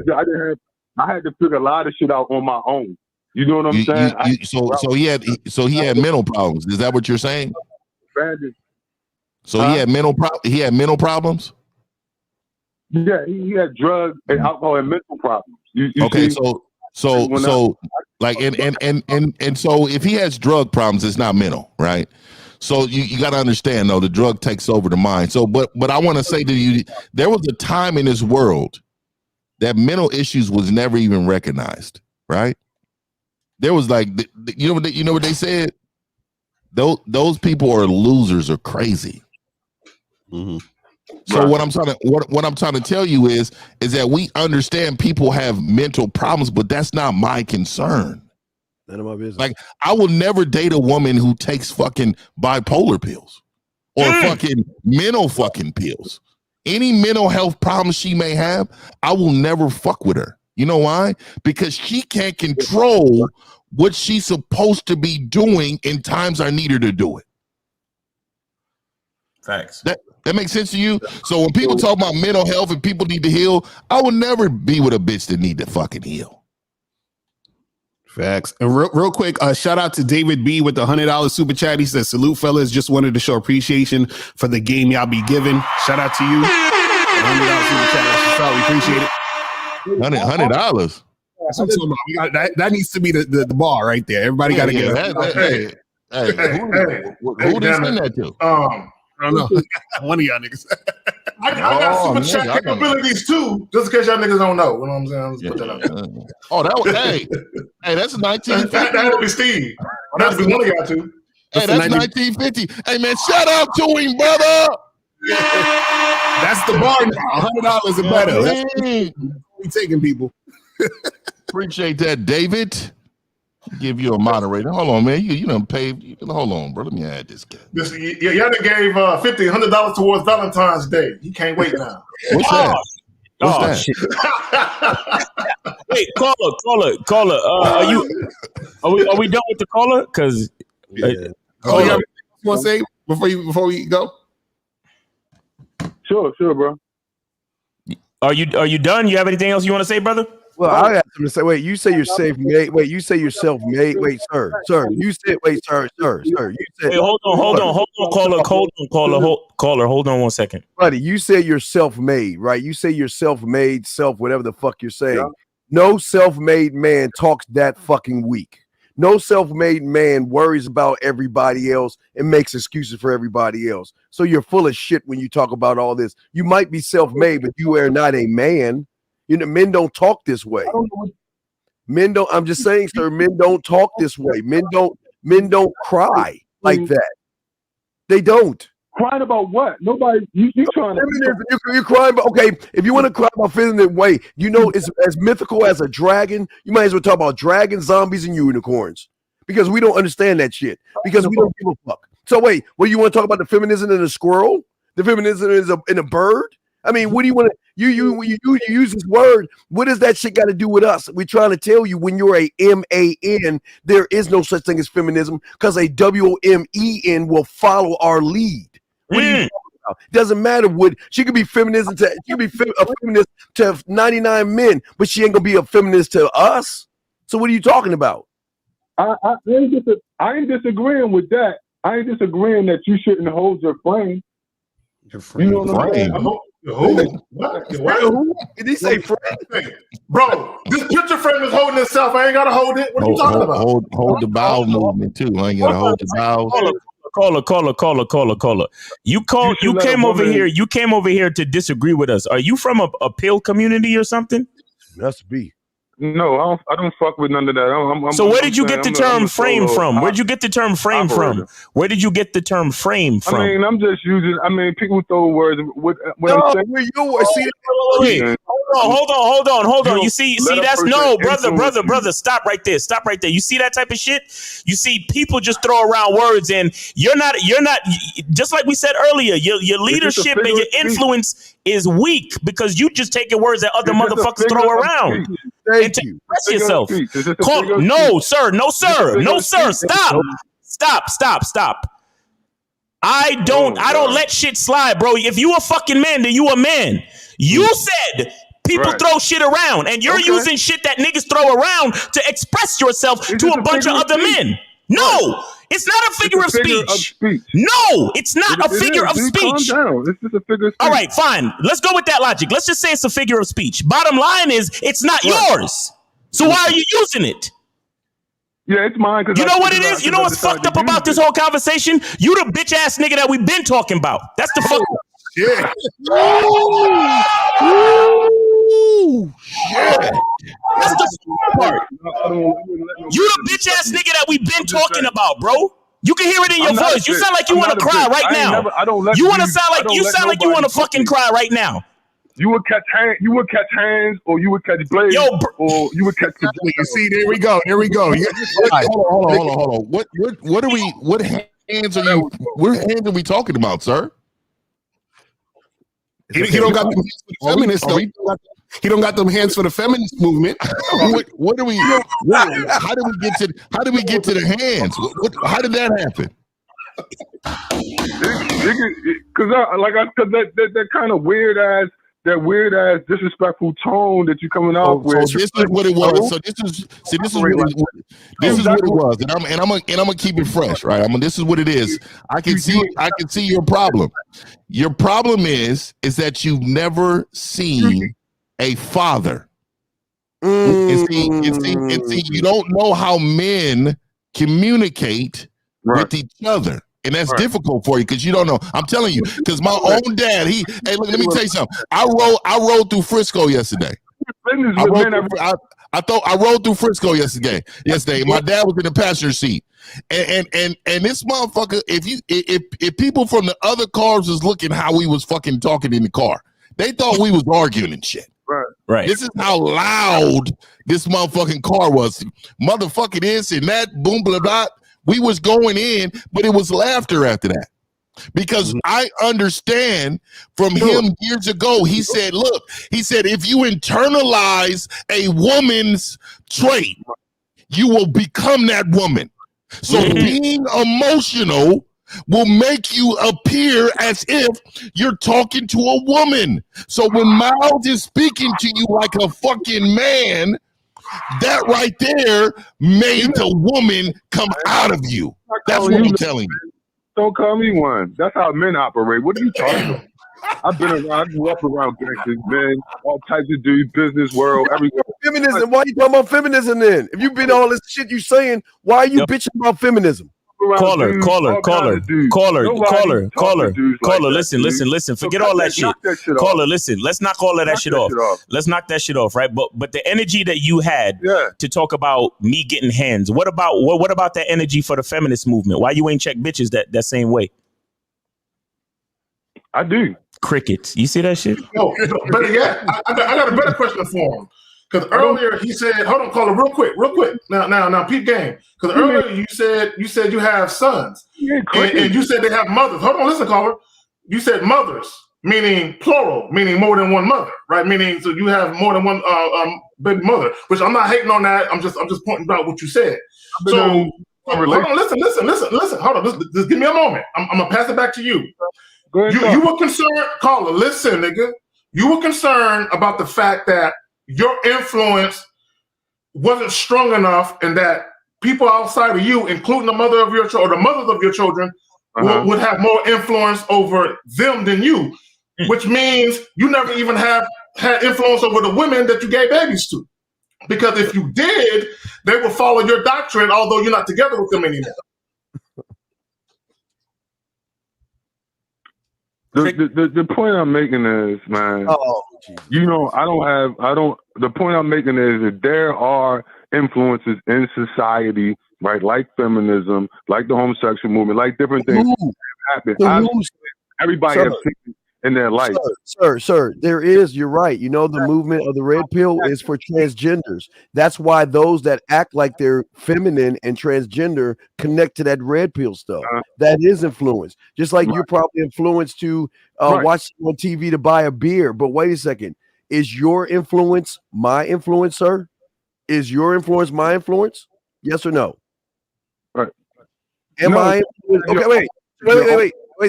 to figure a lot of shit out on my own. You know what I'm saying? So he had mental problems. Is that what you're saying? So he had mental problems. Yeah, he had drugs and alcohol and mental problems. You okay, see? so like and so if he has drug problems, it's not mental, right? So you got to understand though, the drug takes over the mind. So but I want to say to you, there was a time in this world that mental issues was never even recognized, right? There was like, you know what they said? Those people are losers or crazy. Mm-hmm. So what I'm trying to tell you is that we understand people have mental problems, but that's not my concern. None of my business. Like, I will never date a woman who takes fucking bipolar pills or fucking mental fucking pills. Any mental health problems she may have, I will never fuck with her. You know why? Because she can't control what she's supposed to be doing in times I need her to do it. Facts. That makes sense to you? So when people talk about mental health and people need to heal, I will never be with a bitch that need to fucking heal. Facts. And real quick, shout out to David B with the $100 super chat. He says, salute fellas, just wanted to show appreciation for the game y'all be giving. Shout out to you. $100 super chat. We appreciate it. $100. That's what I'm talking about. That needs to be the bar right there. Everybody got to get that. Who did send that to? I don't know. One of y'all niggas. I got super chat capabilities too, just in case y'all niggas don't know. You know what I'm saying? Let's put that out there. Oh, that was hey, that's 1950. That would be Steve. That'd be one of y'all two. Hey, that's 1950. Hey man, shout out to him, brother. That's the bar now. $100 or better. That's we taking people. Appreciate that, David. Give you a moderator. Hold on, man. You done paid. Hold on, bro. Let me add this guy. Y'all done gave $100 towards Valentine's Day. You can't wait now. What's that? What's that? Shit. Wait, caller. Are we done with the caller? Because you want to say before we go? Sure, bro. Are you done? You have anything else you want to say, brother? Well, I got something to say. Wait, you say you're self-made. Wait, you say you're self-made. Wait, sir. You said, wait, sir. You said. Wait, hold on, caller. Hold on 1 second, buddy. You said you're self-made, right? You say you're self-made, whatever the fuck you're saying. Yeah. No self-made man talks that fucking weak. No self-made man worries about everybody else and makes excuses for everybody else. So you're full of shit when you talk about all this. You might be self-made, but you are not a man. You know, men don't talk this way. I'm just saying, sir, men don't talk this way. Men don't cry like that. They don't. Crying about what? Nobody, you trying to. You're crying about, okay, if you want to cry about feeling that way, you know, it's as mythical as a dragon. You might as well talk about dragons, zombies, and unicorns. Because we don't understand that shit. Because we don't give a fuck. So wait, what, you want to talk about the feminism in a squirrel? The feminism in a bird? I mean, what do you want to, you use this word. What does that shit got to do with us? We're trying to tell you, when you're a MAN, there is no such thing as feminism, because a WMEN will follow our lead. What are you talking about? Doesn't matter what, she could be feminism to, she could be a feminist to 99 men, but she ain't gonna be a feminist to us. So what are you talking about? I ain't disagreeing with that. I ain't disagreeing that you shouldn't hold your frame. You know what I'm saying? Who? Did he say frame? Bro, this picture frame is holding itself. I ain't gotta hold it. What are you talking about? Hold the bowel movement too. I ain't gotta hold the bowel. Caller. You came over here. You came over here to disagree with us. Are you from a pill community or something? Must be. No, I don't fuck with none of that. So where did you get the term frame from? Where'd you get the term frame from? Where did you get the term frame from? I mean, I'm just using. I mean, people throw words. When I'm saying, hold on. You see that's no, brother. Stop right there. You see that type of shit? You see people just throw around words, and you're not. Just like we said earlier, your leadership and your influence is weak because you just taking words that other motherfuckers throw around. And to express yourself. No, sir. Stop. I don't let shit slide, bro. If you a fucking man, then you a man. You said People throw shit around, and you're using shit that niggas throw around to express yourself to a bunch of other men. No, it's not a figure of speech. No, it's not a figure of speech. Calm down. It's just a figure of speech. All right, fine. Let's go with that logic. Let's just say it's a figure of speech. Bottom line is, it's not yours. So why are you using it? Yeah, it's mine. You know what it is? You know what's fucked up about this whole conversation? You the bitch ass nigga that we've been talking about. That's the fuck. Yeah. That's the part. You the bitch ass nigga that we've been talking about, bro. You can hear it in your voice. You sound like you want to cry right now. You want to sound like you want to fucking cry right now. You would catch hands, or you would catch blades, or you would catch. You see, there we go. Hold on. What hands are you? What hands are we talking about, sir? He don't got them hands for the feminists, though. He don't got them hands for the feminist movement. What do we? How did we get to the hands? How did that happen? Because that kind of weird ass disrespectful tone that you coming out with. So this is what it was. So this is what it was. And I'm gonna keep it fresh, right? This is what it is. I can see your problem. Your problem is that you've never seen a father. And see, you don't know how men communicate with each other. And that's difficult for you because you don't know. I'm telling you, because my own dad, look, let me tell you something. I rode through Frisco yesterday. I rode through Frisco yesterday. My dad was in the passenger seat. And this motherfucker, if people from the other cars was looking how we was fucking talking in the car, they thought we was arguing and shit. Right. This is how loud this motherfucking car was. Motherfucking this and that, boom, blah, blah. We was going in, but it was laughter after that. Because I understand from him years ago, he said, if you internalize a woman's trait, you will become that woman. So being emotional will make you appear as if you're talking to a woman. So when Miles is speaking to you like a fucking man, that right there made the woman come out of you. That's what I'm telling you. Don't call me one. That's how men operate. What are you talking about? I grew up around gangsters, men, all types of dudes, business world, everything. Feminism. Why are you talking about feminism then? If you've been all this shit you saying, why are you bitching about feminism? Caller. Listen. Forget all that shit. Caller, listen. Let's knock all of that shit off. Let's knock that shit off, right? But the energy that you had to talk about me getting hands. What about that energy for the feminist movement? Why you ain't check bitches that same way? I do. Crickets. You see that shit? No, better yet, I got a better question for him. Because earlier he said, hold on, caller, real quick. Now, peep game. Because earlier you said you have sons. And you said they have mothers. Hold on, listen, caller. You said mothers, meaning plural, meaning more than one mother, right? Meaning so you have more than one baby mother, which I'm not hating on that. I'm just pointing out what you said. So hold on, listen. Hold on, just give me a moment. I'm gonna pass it back to you. You were concerned, caller, listen, nigga. You were concerned about the fact that your influence wasn't strong enough and that people outside of you, including the mother of your children, or the mothers of your children, would have more influence over them than you, which means you never even had influence over the women that you gave babies to. Because if you did, they will follow your doctrine, although you're not together with them anymore. The point I'm making is, man, the point I'm making is that there are influences in society, right? Like feminism, like the homosexual movement, like different things that happen. Everybody has things in their life. Sir, there is, you're right. You know, the movement of the red pill is for transgenders. That's why those that act like they're feminine and transgender connect to that red pill stuff. That is influence. Just like you're probably influenced to watch on TV to buy a beer. But wait a second. Is your influence my influence, sir? Is your influence my influence? Yes or no? Right. Am I? Okay, wait,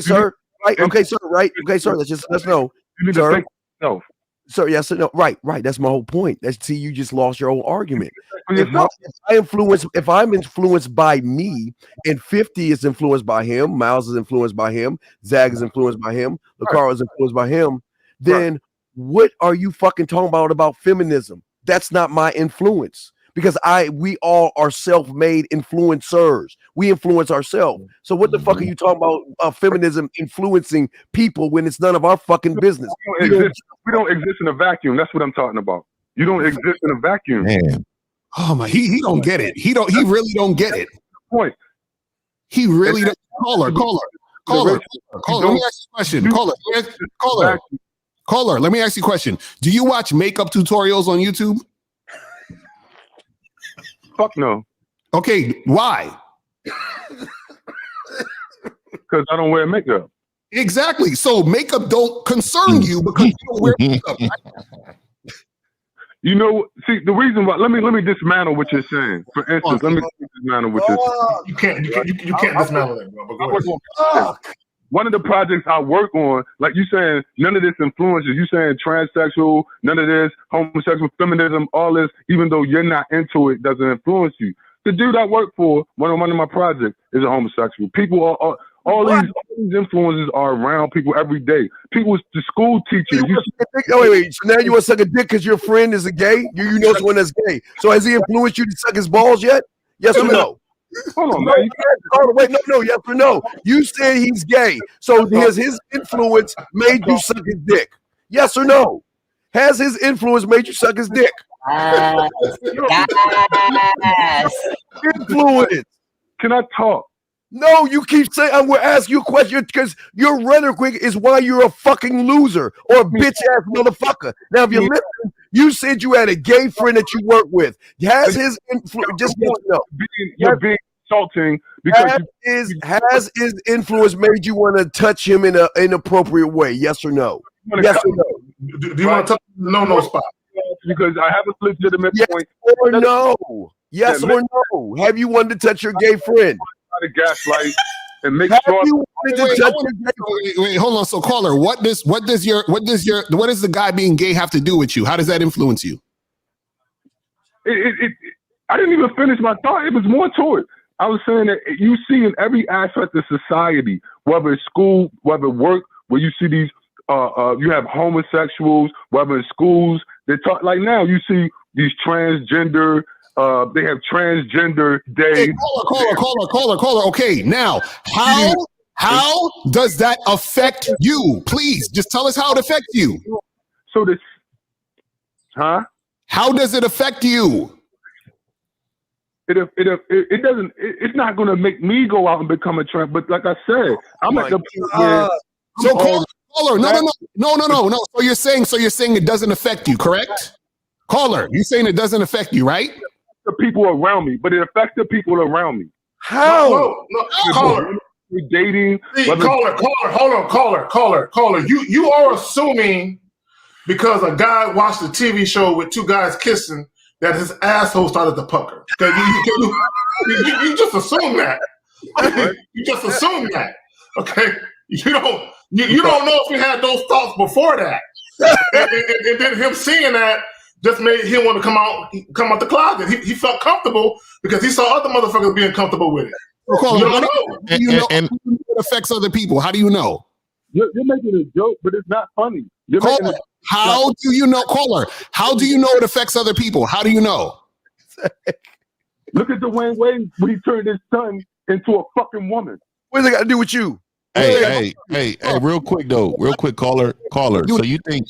sir. Right. Okay, sir. Right. Okay, sir. Let's know. You need to think. No. So yes, no, right. That's my whole point. See, you just lost your whole argument. If I'm influenced by me, and 50 is influenced by him, Miles is influenced by him, Zag is influenced by him, Lakara is influenced by him, then what are you fucking talking about feminism? That's not my influence. Because we all are self-made influencers. We influence ourselves. So what the fuck are you talking about feminism influencing people when it's none of our fucking business? We don't exist in a vacuum. That's what I'm talking about. You don't exist in a vacuum. Man. Oh my, he don't get it. He really don't get it. Point. He really don't. Caller. Let me ask you a question. Caller, let me ask you a question. Do you watch makeup tutorials on YouTube? Fuck no. Okay, why? Because I don't wear makeup. Exactly. So makeup don't concern you because you don't wear makeup. You know, see the reason why. Let me dismantle what you're saying. For instance, let me dismantle what you're saying. You can't dismantle it, bro. But go ahead. One of the projects I work on, like you saying, none of this influences. You saying transsexual, none of this, homosexual, feminism, all this, even though you're not into it, doesn't influence you. The dude I work for, one of my projects, is a homosexual. People are all these influences are around people every day. People, the school teachers. Wait. So now you want to suck a dick because your friend is a gay? You know someone that's gay. So has he influenced you to suck his balls yet? Yes or no? Hold on, man. Wait, no, yes or no? You said he's gay. So has his influence made you suck his dick? Yes or no? Has his influence made you suck his dick? Yes. Influence. Can I talk? No, you keep saying I'm gonna ask you a question because your rhetoric is why you're a fucking loser or a bitch ass motherfucker. Now, if you listen, you said you had a gay friend that you work with. Has his influence? Just no. You're being insulting because has his influence made you want to touch him in an inappropriate way? Yes or no? Yes or no? Do you want to touch no spot? Because I have a legitimate point. Or no? Yes or no? Have you wanted to touch your gay friend? To gaslight and make sure. Wait, hold on. So, caller, what does the guy being gay have to do with you? How does that influence you? I didn't even finish my thought. It was more to it. I was saying that you see in every aspect of society, whether it's school, whether work, where you see these, you have homosexuals, whether in schools, they talk like now. You see these transgender. They have transgender day. Hey, caller. Okay, now how does that affect you? Please, just tell us how it affects you. So this, How does it affect you? It doesn't. It's not going to make me go out and become a trans. But like I said, I'm at the point where. So caller, no. So you're saying it doesn't affect you, correct? Caller, you're saying it doesn't affect you, right? The people around me, but it affects the people around me. How? No, caller. Dating. See, caller. You are assuming because a guy watched a TV show with two guys kissing that his asshole started to pucker. You just assume that. You just assume that. Okay. You don't know if he had those thoughts before that, and then him seeing that just made him want to come out the closet. He felt comfortable because he saw other motherfuckers being comfortable with it. You don't know. And it affects other people. How do you know? You're making a joke, but it's not funny. How do you know, caller? How do you know it affects other people? How do you know? Look at Dwayne Wade when he turned his son into a fucking woman. What does it got to do with you? Hey, real quick, caller. So you think?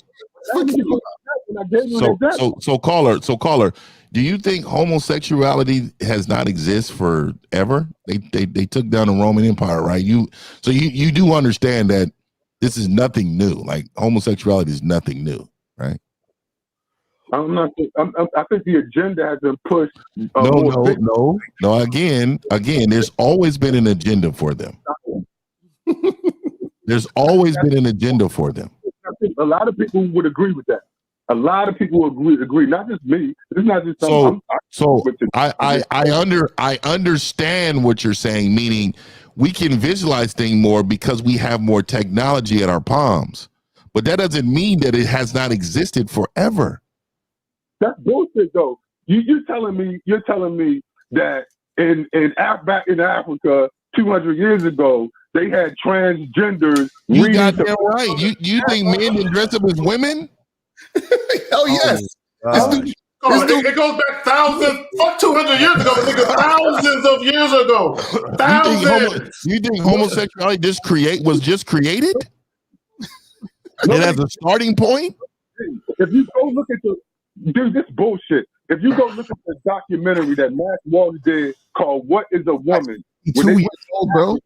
So caller, do you think homosexuality has not exist forever? They took down the Roman Empire, right? You do understand that this is nothing new. Like homosexuality is nothing new, right? I think the agenda has been pushed. No. Again, there's always been an agenda for them. There's always been an agenda for them. I think a lot of people would agree with that. A lot of people agree. Not just me. It's not just I understand what you're saying. Meaning, we can visualize things more because we have more technology at our palms. but that doesn't mean that it has not existed forever. That's bullshit, though. You're telling me that back in Africa 200 years ago they had transgenders. You got that right. You think men didn't dress up as women? Hell yes. It goes back thousands, 200 years ago, nigga, thousands of years ago. Thousands. You think homosexuality was just created? It has a starting point? If you go look at this bullshit. If you go look at the documentary that Matt Waller did called "What Is a Woman," 2 years old, bro.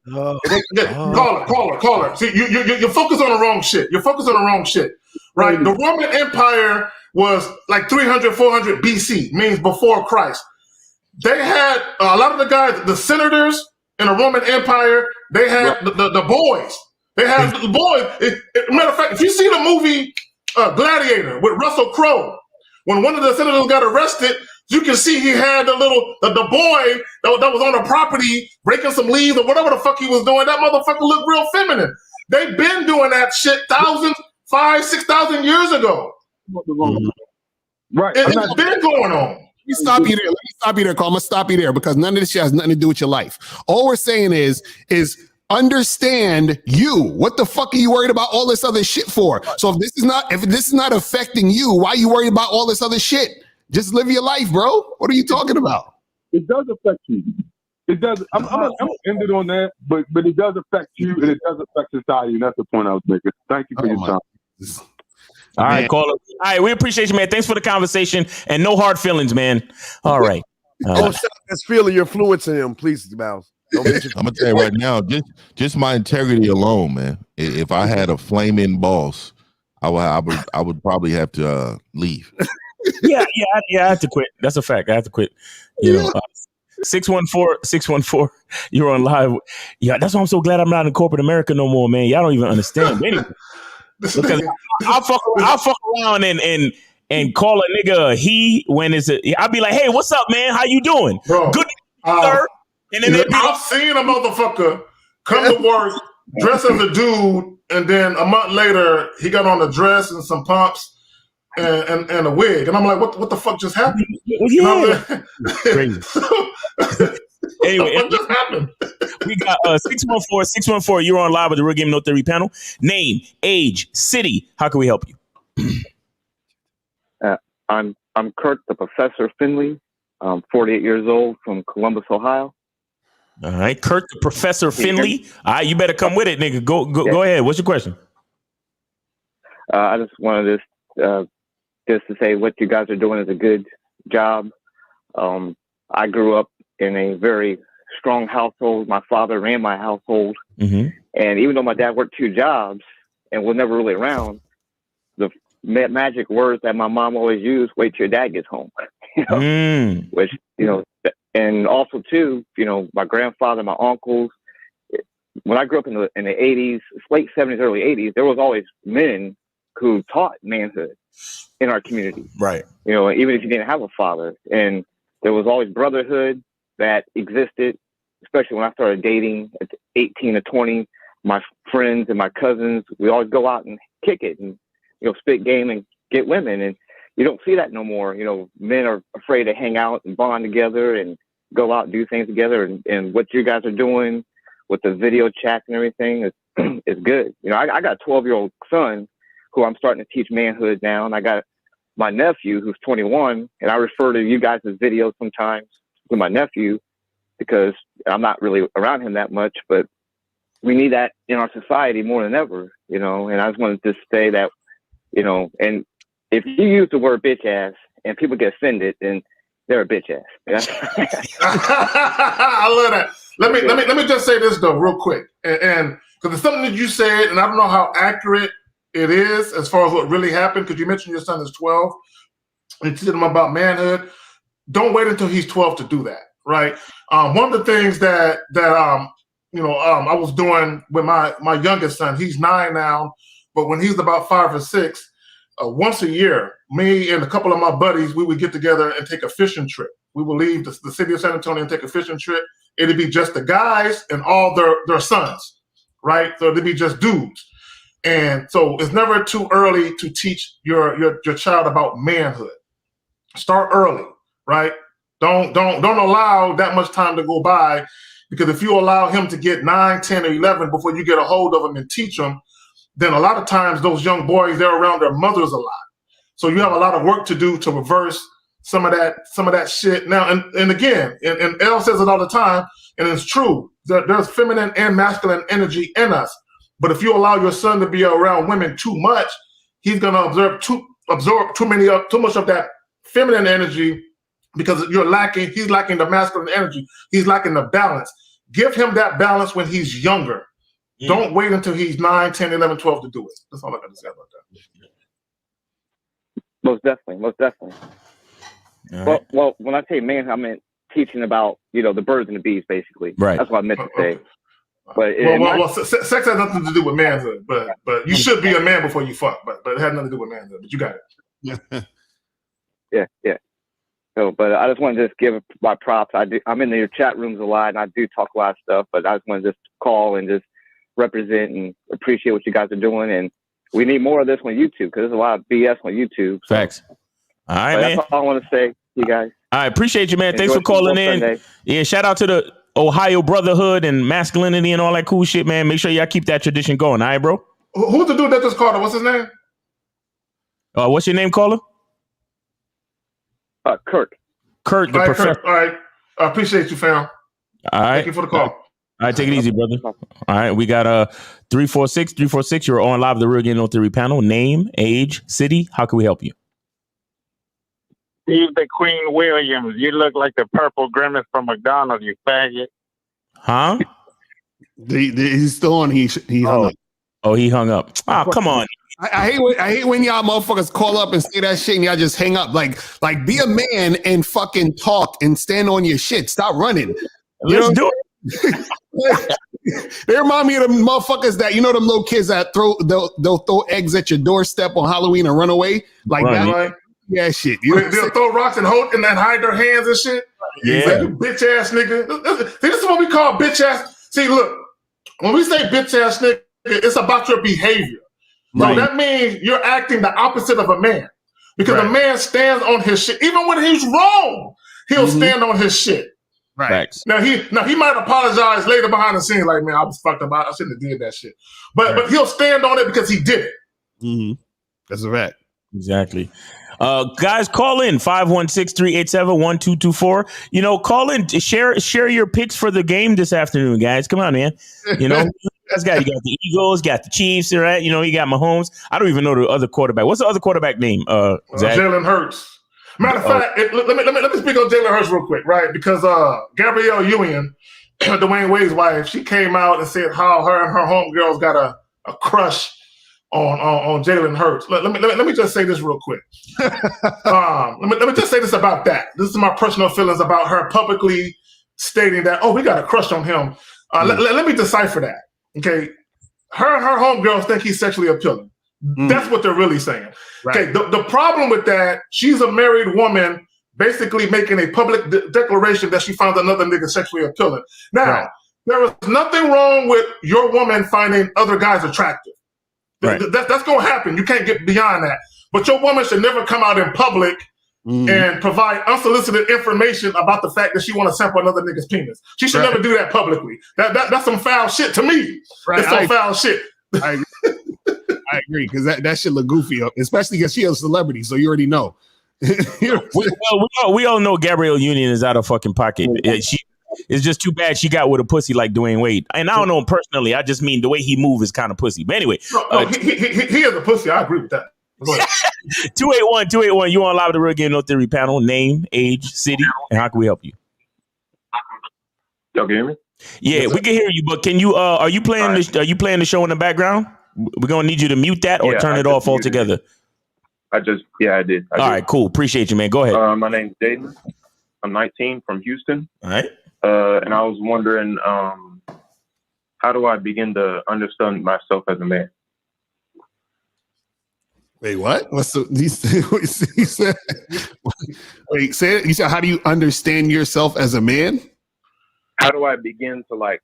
Caller. See, you focus on the wrong shit. You're focused on the wrong shit, right? The Roman Empire was like 300, 400 BC, means before Christ. They had a lot of the guys, the senators in the Roman Empire. They had the boys. They had the boys. Matter of fact, if you see the movie Gladiator with Russell Crowe, when one of the senators got arrested, you can see he had the boy that was on the property breaking some leaves or whatever the fuck he was doing. That motherfucker looked real feminine. They've been doing that shit 5,000, 6,000 years ago. Right. It's been going on. Let me stop you there, Carl. I'm gonna stop you there because none of this shit has nothing to do with your life. All we're saying is understand you. What the fuck are you worried about all this other shit for? So if this is not affecting you, why are you worried about all this other shit? Just live your life, bro. What are you talking about? It does affect you. It does. I'm gonna end it on that, but it does affect you and it does affect society, and that's the point I was making. Thank you for your time. All right, caller. All right, we appreciate you, man. Thanks for the conversation and no hard feelings, man. All right. Let's feel your influence in him, please, Mouse. I'm gonna tell you right now, just my integrity alone, man. If I had a flaming boss, I would probably have to leave. Yeah, I have to quit. That's a fact. I have to quit. 614, you're on live. Yeah, that's why I'm so glad I'm not in corporate America no more, man. Y'all don't even understand. Anyway, because I'll fuck around and call a nigga a he when it's I'll be like, hey, what's up, man? How you doing? Bro, good, sir. And then I've seen a motherfucker come to work dressed as a dude, and then a month later he got on a dress and some pumps and a wig, and I'm like, what the fuck just happened? Yeah. Crazy. Anyway, what just happened? We got 614. You're on live with the Real Game No Theory panel. Name, age, city. How can we help you? I'm Kurt, the Professor Finley. I'm 48 years old from Columbus, Ohio. All right, Kurt, the Professor Finley. All right, you better come with it, nigga. Go ahead. What's your question? I just wanted just to say what you guys are doing is a good job. I grew up in a very strong household. My father ran my household. Mm-hmm. And even though my dad worked 2 jobs and was never really around, the magic words that my mom always used, wait till your dad gets home. Which, and also too, my grandfather, my uncles, when I grew up in the 80s, late 70s, early 80s, there was always men who taught manhood in our community. Right. Even if you didn't have a father. And there was always brotherhood that existed, especially when I started dating at 18 to 20. My friends and my cousins, we always go out and kick it and, spit game and get women. And you don't see that no more. Men are afraid to hang out and bond together and go out and do things together. And what you guys are doing with the video chats and everything is good. I got a 12-year-old son who I'm starting to teach manhood now. And I got my nephew who's 21. And I refer to you guys' videos sometimes to my nephew because I'm not really around him that much, but we need that in our society more than ever, and I just wanted to say that, and if you use the word bitch ass and people get offended, then they're a bitch ass. I love that. Let me just say this though, real quick, and because it's something that you said, and I don't know how accurate it is as far as what really happened. Because you mentioned your son is 12, and you teach him about manhood. Don't wait until he's 12 to do that, right? One of the things that I was doing with my youngest son. He's 9 now, but when he's about 5 or 6, once a year, me and a couple of my buddies, we would get together and take a fishing trip. We would leave the city of San Antonio and take a fishing trip. It'd be just the guys and all their sons, right? So it'd be just dudes. And so it's never too early to teach your child about manhood. Start early, right? Don't allow that much time to go by, because if you allow him to get 9, 10, or 11 before you get a hold of him and teach him, then a lot of times those young boys, they're around their mothers a lot. So you have a lot of work to do to reverse some of that shit. Now, and again, and Elle says it all the time, and it's true, there's feminine and masculine energy in us. But if you allow your son to be around women too much, he's gonna absorb too much of that feminine energy, because he's lacking the masculine energy. He's lacking the balance. Give him that balance when he's younger. Don't wait until he's 9, 10, 11, 12 to do it. That's all I got to say about that. Most definitely. Right. Well, when I say man, I meant teaching about, the birds and the bees, basically. Right. That's what I meant to say. But sex has nothing to do with manhood, but you should be a man before you fuck, but it has nothing to do with manhood. But you got it. Yeah. So, but I just want to just give my props. I'm in your chat rooms a lot, and I do talk a lot of stuff. But I just want to just call and just represent and appreciate what you guys are doing. And we need more of this on YouTube, because there's a lot of BS on YouTube. So. Facts. All right, man. That's all I want to say, you guys. I appreciate you, man. Thanks for calling in. Sunday. Yeah, shout out to the Ohio Brotherhood and masculinity and all that cool shit, man. Make sure y'all keep that tradition going. All right, bro? Who's the dude that just called? What's his name? What's your name, caller? Kurt. Kurt, the professor. Kurt. All right. I appreciate you, fam. All right. Thank you for the call. All right, take it easy, brother. All right, we got 346. You're on live the Real Game No Theory panel. Name, age, city. How can we help you? He's the Queen Williams. You look like the purple grimace from McDonald's, you faggot. Huh? He's still on. He hung up. Oh, he hung up. Oh, come on. I hate when y'all motherfuckers call up and say that shit and y'all just hang up. Like be a man and fucking talk and stand on your shit. Stop running. Let's do it. They remind me of the motherfuckers that, them little kids that they'll throw eggs at your doorstep on Halloween and run away like that. Right? Yeah, shit. They'll throw rocks and hide their hands and shit. Yeah, like, you bitch ass nigga. See, this is what we call bitch ass. See, look, when we say bitch ass nigga, it's about your behavior. Right. So that means you're acting the opposite of a man, because a man stands on his shit. Even when he's wrong, he'll stand on his shit. Right. Facts. Now he might apologize later behind the scenes, like, man, I was fucked up. I shouldn't have did that shit. But he'll stand on it because he did it. Mm-hmm. That's a fact. Exactly. Guys, call in 516-387-1224. Call in, share your picks for the game this afternoon, guys. Come on, man. You got the Eagles, got the Chiefs, right? You got Mahomes. I don't even know the other quarterback. What's the other quarterback name? Jalen Hurts. Matter of fact, let me speak on Jalen Hurts real quick, right? Because Gabrielle Union, Dwayne Wade's wife, she came out and said how her and her homegirls got a crush on Jalen Hurts. Let me just say this real quick. Let me just say this about that. This is my personal feelings about her publicly stating that, we got a crush on him. Let me decipher that. Okay, her and her homegirls think he's sexually appealing. That's what they're really saying. Right. Okay, the problem with that, she's a married woman basically making a public declaration that she found another nigga sexually appealing. Now, there is nothing wrong with your woman finding other guys attractive. Right. That's going to happen. You can't get beyond that. But your woman should never come out in public and provide unsolicited information about the fact that she want to sample another nigga's penis. She should never do that publicly. That's some foul shit to me. Right. It's some foul shit. I agree, because that shit look goofy, especially because she's a celebrity, so you already know. we all know Gabrielle Union is out of fucking pocket. It's just too bad she got with a pussy like Dwayne Wade. And I don't know him personally. I just mean the way he moves is kind of pussy. But anyway. He is a pussy. I agree with that. 281. You on live with the Real Game No Theory panel. Name, age, city, and how can we help you? Y'all can hear me? Yeah, we can hear you. But can you? Are you playing the show in the background? We're gonna need you to mute that or turn it off altogether. I did. All right, cool. Appreciate you, man. Go ahead. My name's Jaden. I'm 19 from Houston. All right. And I was wondering, how do I begin to understand myself as a man? Wait, what? He said? Wait, say it. You said, how do you understand yourself as a man? How do I begin to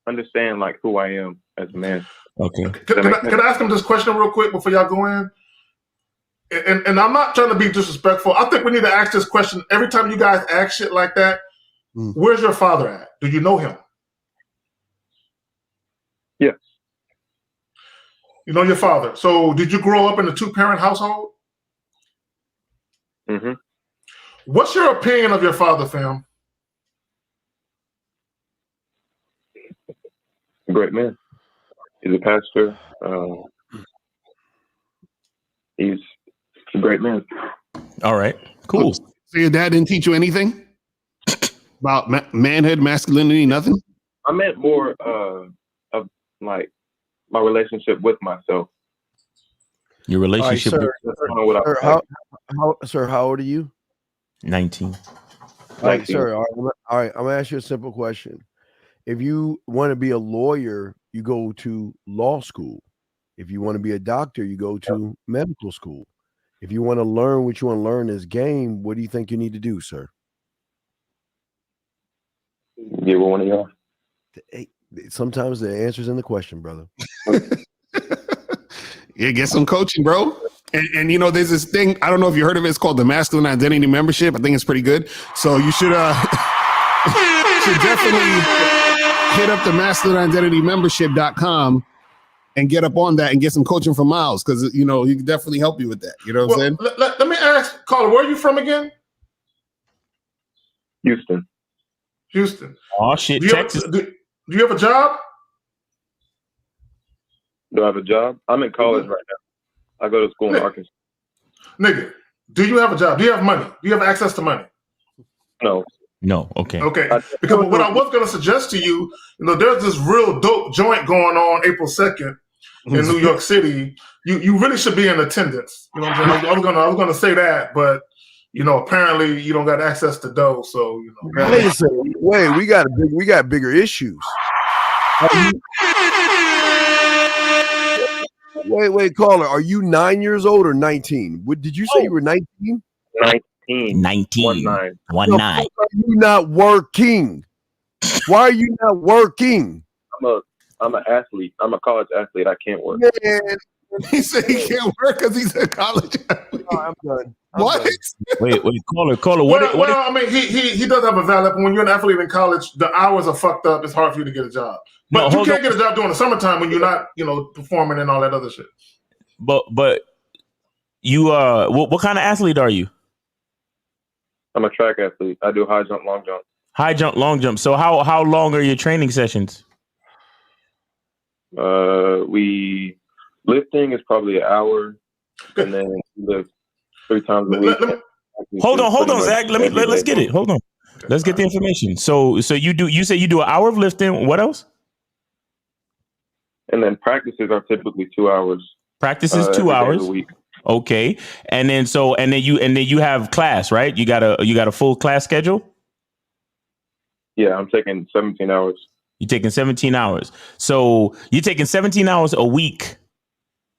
understand who I am as a man? Okay. Can I ask him this question real quick before y'all go in? And I'm not trying to be disrespectful. I think we need to ask this question every time you guys ask shit like that. Where's your father at? Do you know him? Yes. You know your father. So did you grow up in a 2-parent household? Mm-hmm. What's your opinion of your father, fam? Great man. He's a pastor. He's a great man. All right. Cool. So your dad didn't teach you anything about manhood, masculinity, nothing? I meant more of like my relationship with myself. Your relationship Sir, how old are you? 19. All right, sir. All right, I'm gonna ask you a simple question. If you want to be a lawyer, you go to law school. If you want to be a doctor, you go to medical school. If you want to learn what you want to learn in this game, what do you think you need to do, sir? Get with one of y'all. Hey, sometimes the answer's in the question, brother. Yeah, get some coaching, bro. And you know, there's this thing, I don't know if you heard of it, it's called the Masculine Identity Membership. I think it's pretty good. So you should should definitely hit up the masculineidentitymembership.com and get up on that and get some coaching from Miles, because you know he can definitely help you with that. You know what I'm saying? Let me ask, caller, where are you from again? Houston. Oh shit, Texas. Do you have a job? Do I have a job? I'm in college right now. I go to school in Arkansas. Nigga, do you have a job? Do you have money? Do you have access to money? No. No. Okay. Okay. Because what I was going to suggest to you, there's this real dope joint going on April 2nd in New York City. You really should be in attendance. You know what I'm saying? I was gonna say that, but apparently you don't got access to dough. So Wait a second. Wait, we got bigger issues. Wait, caller. Are you 9 years old or 19? What did you say? You were 19? 19. 1-9. Are you not working? Why are you not working? I'm an athlete. I'm a college athlete. I can't work. Man. He said he can't work because he's a college athlete. Oh, I'm done. What? Wait, caller. Well, I mean, he does have a valid. When you're an athlete in college, the hours are fucked up. It's hard for you to get a job. But you can't get a job during the summertime when you're not, performing and all that other shit. But you what kind of athlete are you? I'm a track athlete. I do high jump, long jump. High jump, long jump. So how long are your training sessions? Lifting is probably an hour, and then lift 3 times a week. Hold on, Zach. Let's get it. Hold on. Let's get the information. So you say you do an hour of lifting. What else? And then practices are typically 2 hours. Practices 2 hours a week. Okay, and then you have class, right? You got a full class schedule. Yeah, I'm taking 17 hours. You're taking 17 hours. So you're taking 17 hours a week.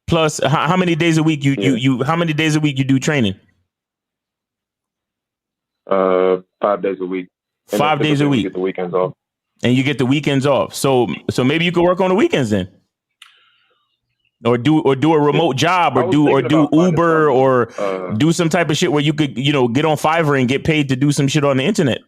Plus, how many days a week how many days a week you do training? 5 days a week. And 5 days a week. Get the weekends off. And you get the weekends off. So maybe you could work on the weekends then. Or do a remote job, or do Uber, or do some type of shit where you could get on Fiverr and get paid to do some shit on the internet.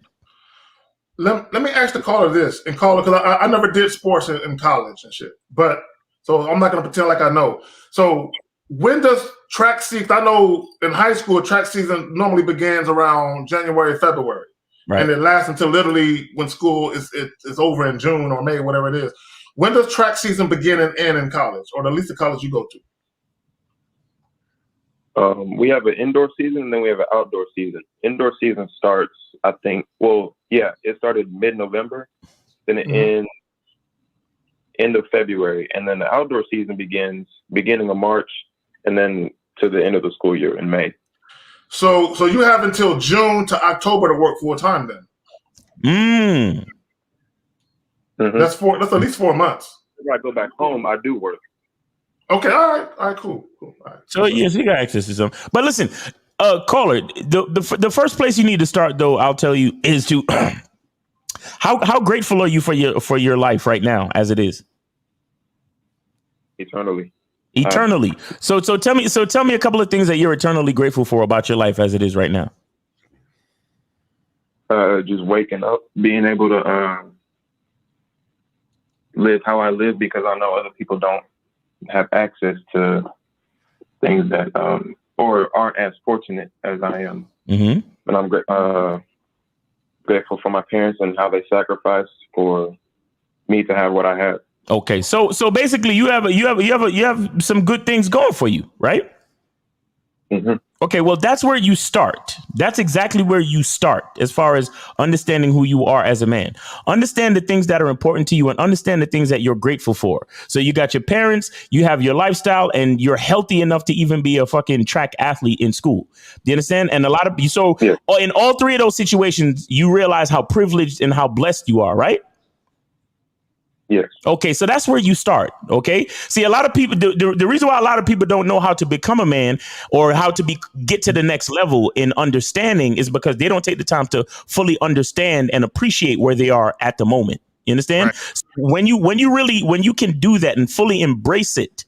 Let me ask the caller this, and caller, because I never did sports in college and shit, but so I'm not gonna pretend like I know. So when does track season? I know in high school track season normally begins around January, February, right, and it lasts until literally when school is over in June or May, whatever it is. When does track season begin and end in college, or at least the college you go to? We have an indoor season, and then we have an outdoor season. Indoor season starts, I think, it started mid-November, then it ends end of February, and then the outdoor season begins beginning of March, and then to the end of the school year in May. So you have until June to October to work full time then. Mm-hmm. That's at least 4 months. When I go back home, I do work. Okay, all right, cool. All right. So yes, you got access to some. But listen, caller, the first place you need to start, though, I'll tell you, is to how grateful are you for your life right now as it is? eternally. Eternally. So tell me a couple of things that you're eternally grateful for about your life as it is right now. Just waking up, being able to live how I live, because I know other people don't have access to things that or aren't as fortunate as I am. Mm-hmm. And I'm grateful for my parents and how they sacrificed for me to have what I have. Okay, so basically you have some good things going for you, right? Mm-hmm. Okay, well, that's where you start. That's exactly where you start as far as understanding who you are as a man. Understand the things that are important to you and understand the things that you're grateful for. So you got your parents, you have your lifestyle, and you're healthy enough to even be a fucking track athlete in school. Do you understand? And a lot of you, so in all three of those situations, you realize how privileged and how blessed you are, right? Yes. Okay, so that's where you start. Okay. See, a lot of people, the reason why a lot of people don't know how to become a man or how to get to the next level in understanding is because they don't take the time to fully understand and appreciate where they are at the moment. You understand? Right. So when you can do that and fully embrace it,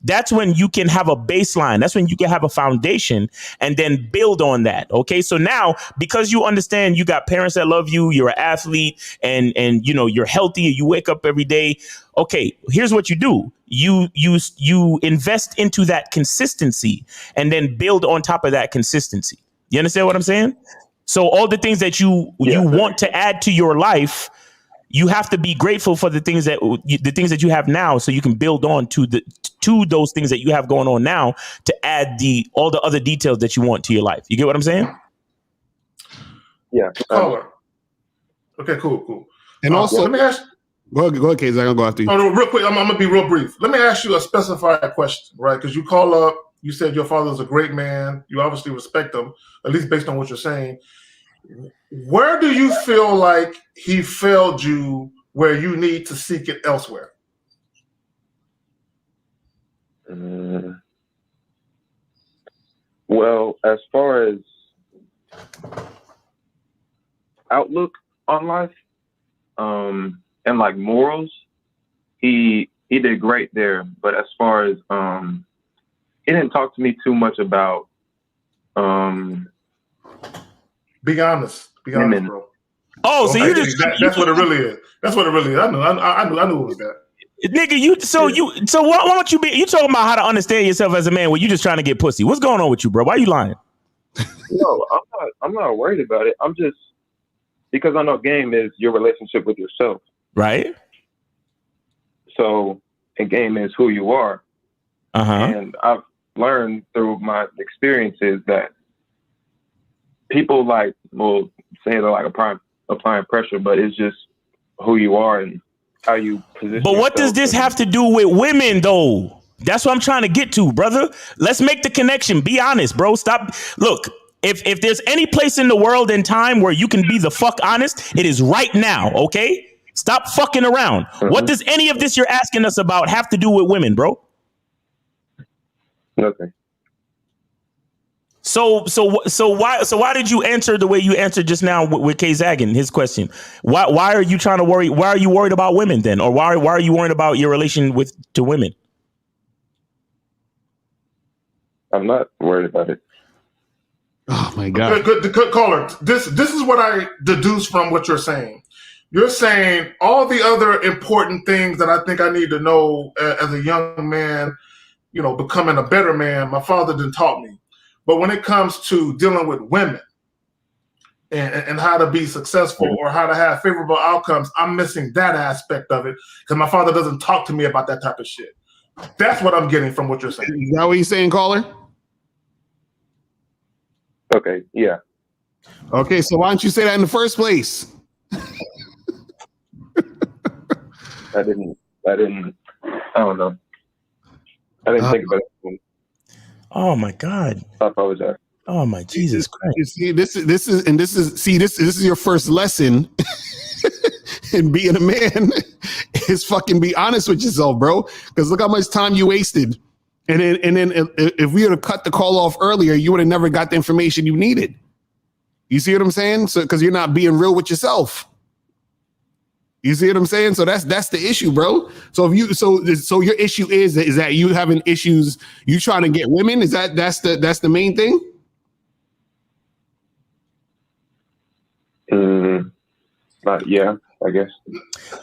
that's when you can have a baseline. That's when you can have a foundation and then build on that. OK, so now because you understand you got parents that love you, you're an athlete and you know, you're healthy, you wake up every day. OK, here's what you do. You invest into that consistency and then build on top of that consistency. You understand what I'm saying? So all the things that you want to add to your life, you have to be grateful for the things that you have now, so you can build on to those things that you have going on now to add all the other details that you want to your life. You get what I'm saying? Yeah. Okay, cool. And also, let me ask. Go ahead, Case. I'm gonna go after you. Oh, no, real quick. I'm gonna be real brief. Let me ask you a specified question, right? Because you call up, you said your father's a great man. You obviously respect him, at least based on what you're saying. Where do you feel like he failed you where you need to seek it elsewhere? Well, as far as outlook on life, and like morals, he did great there. But as far as he didn't talk to me too much about Be honest, bro. Oh, so you just that's what it really is. That's what it really is. I knew it was that. Nigga, so why don't you be? You talking about how to understand yourself as a man? Well, you just trying to get pussy. What's going on with you, bro? Why are you lying? No, I'm not worried about it. I'm just, because I know game is your relationship with yourself, right? So a game is who you are, and I've learned through my experiences that people will say they're like applying pressure, but it's just who you are and how you position. But what does this have to do with women, though? That's what I'm trying to get to, brother. Let's make the connection. Be honest, bro. Stop. Look, if there's any place in the world and time where you can be the fuck honest, it is right now. OK, stop fucking around. What does any of this you're asking us about have to do with women, bro? Nothing. So why did you answer the way you answered just now with K Zaggin, his question? Why are you trying to worry? Why are you worried about women then? Or why are you worried about your relation to women? I'm not worried about it. Oh my God. Good caller. This is what I deduce from what you're saying. You're saying all the other important things that I think I need to know as a young man, you know, becoming a better man, my father didn't taught me. But when it comes to dealing with women and how to be successful or how to have favorable outcomes, I'm missing that aspect of it because my father doesn't talk to me about that type of shit. That's what I'm getting from what you're saying. Is that what you're saying, caller? Okay, yeah. Okay, so why don't you say that in the first place? I didn't. I don't know. I didn't think about it. Oh my God. I apologize. Oh my Jesus Christ. You see, this is your first lesson in being a man is fucking be honest with yourself, bro. Because look how much time you wasted. And then if we would have cut the call off earlier, you would have never got the information you needed. You see what I'm saying? So because you're not being real with yourself. You see what I'm saying? So that's the issue, bro. So if you so your issue is that you having issues, you trying to get women? Is that's the main thing? Yeah, I guess.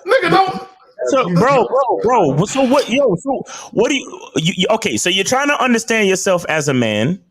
Nigga, don't. So, bro. So what? Yo, so what do you okay? So you're trying to understand yourself as a man,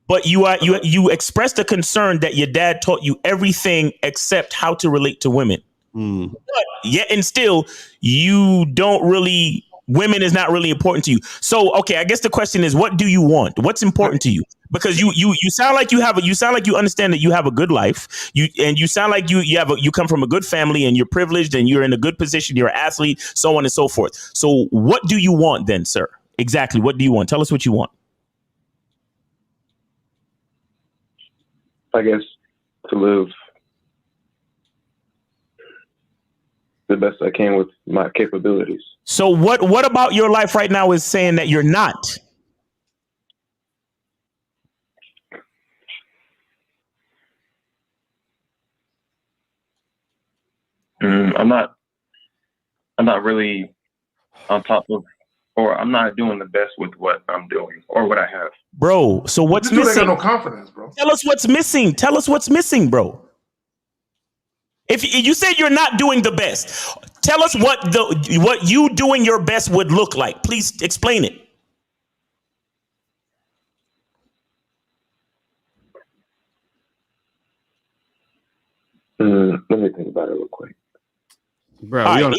but you expressed a concern that your dad taught you everything except how to relate to women. But yet and still, you don't really. Women is not really important to you. So, okay, I guess the question is, what do you want? What's important to you? Because you sound like you sound like you understand that you have a good life. You sound like you come from a good family and you're privileged and you're in a good position. You're an athlete, so on and so forth. So, what do you want then, sir? Exactly. What do you want? Tell us what you want. I guess to live the best I can with my capabilities. So what about your life right now is saying that you're not? I'm not really on top of, or I'm not doing the best with what I'm doing or what I have. Bro, so what's missing? Got no confidence, bro. Tell us what's missing. Tell us what's missing, bro. If you said you're not doing the best, tell us what you doing your best would look like. Please explain it. Let me think about it real quick. Bro, Caller.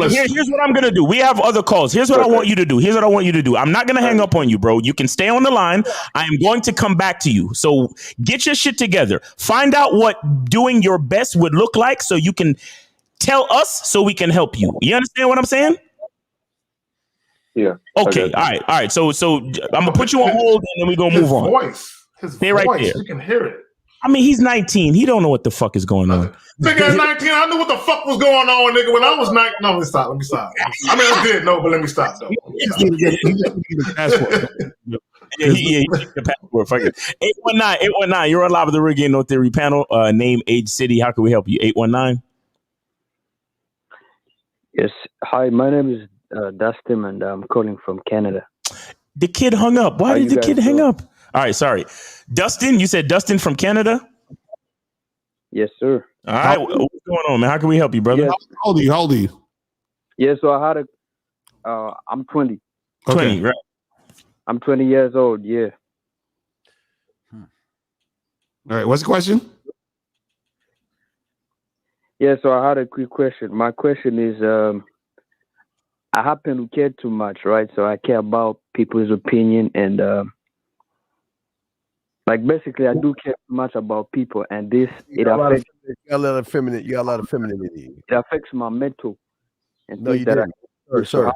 Here's what I'm gonna do. We have other calls. Here's what I want you to do. I'm not gonna hang up on you, bro. You can stay on the line. I am going to come back to you. So get your shit together. Find out what doing your best would look like, so you can tell us, so we can help you. You understand what I'm saying? Yeah. Okay. All right. So I'm gonna put you on hold, and then we're gonna move on. Stay right there. You can hear it. I mean, he's 19. He don't know what the fuck is going on. Nigga, at 19, I knew what the fuck was going on, nigga. When I was 19, no, let me stop. I mean, I did know, but let me stop, though. Yeah, he the passport. Fuck it. 819. You're on live with the Rig No Theory panel. Name, age, city. How can we help you? 819. Yes. Hi, my name is Dustin, and I'm calling from Canada. The kid hung up. Why did the kid hang up? All right, sorry. Dustin, you said Dustin from Canada? Yes, sir. All right, what's going on, man? How can we help you, brother? Yes. How old are you? Yeah, so I had I'm 20. 20, right? I'm 20 years old, yeah. All right, what's the question? Yeah, so I had a quick question. My question is, I happen to care too much, right? So I care about people's opinion and like basically I do care too much about people, and this you got a lot of femininity. It affects my mental. And no, you didn't. Sir.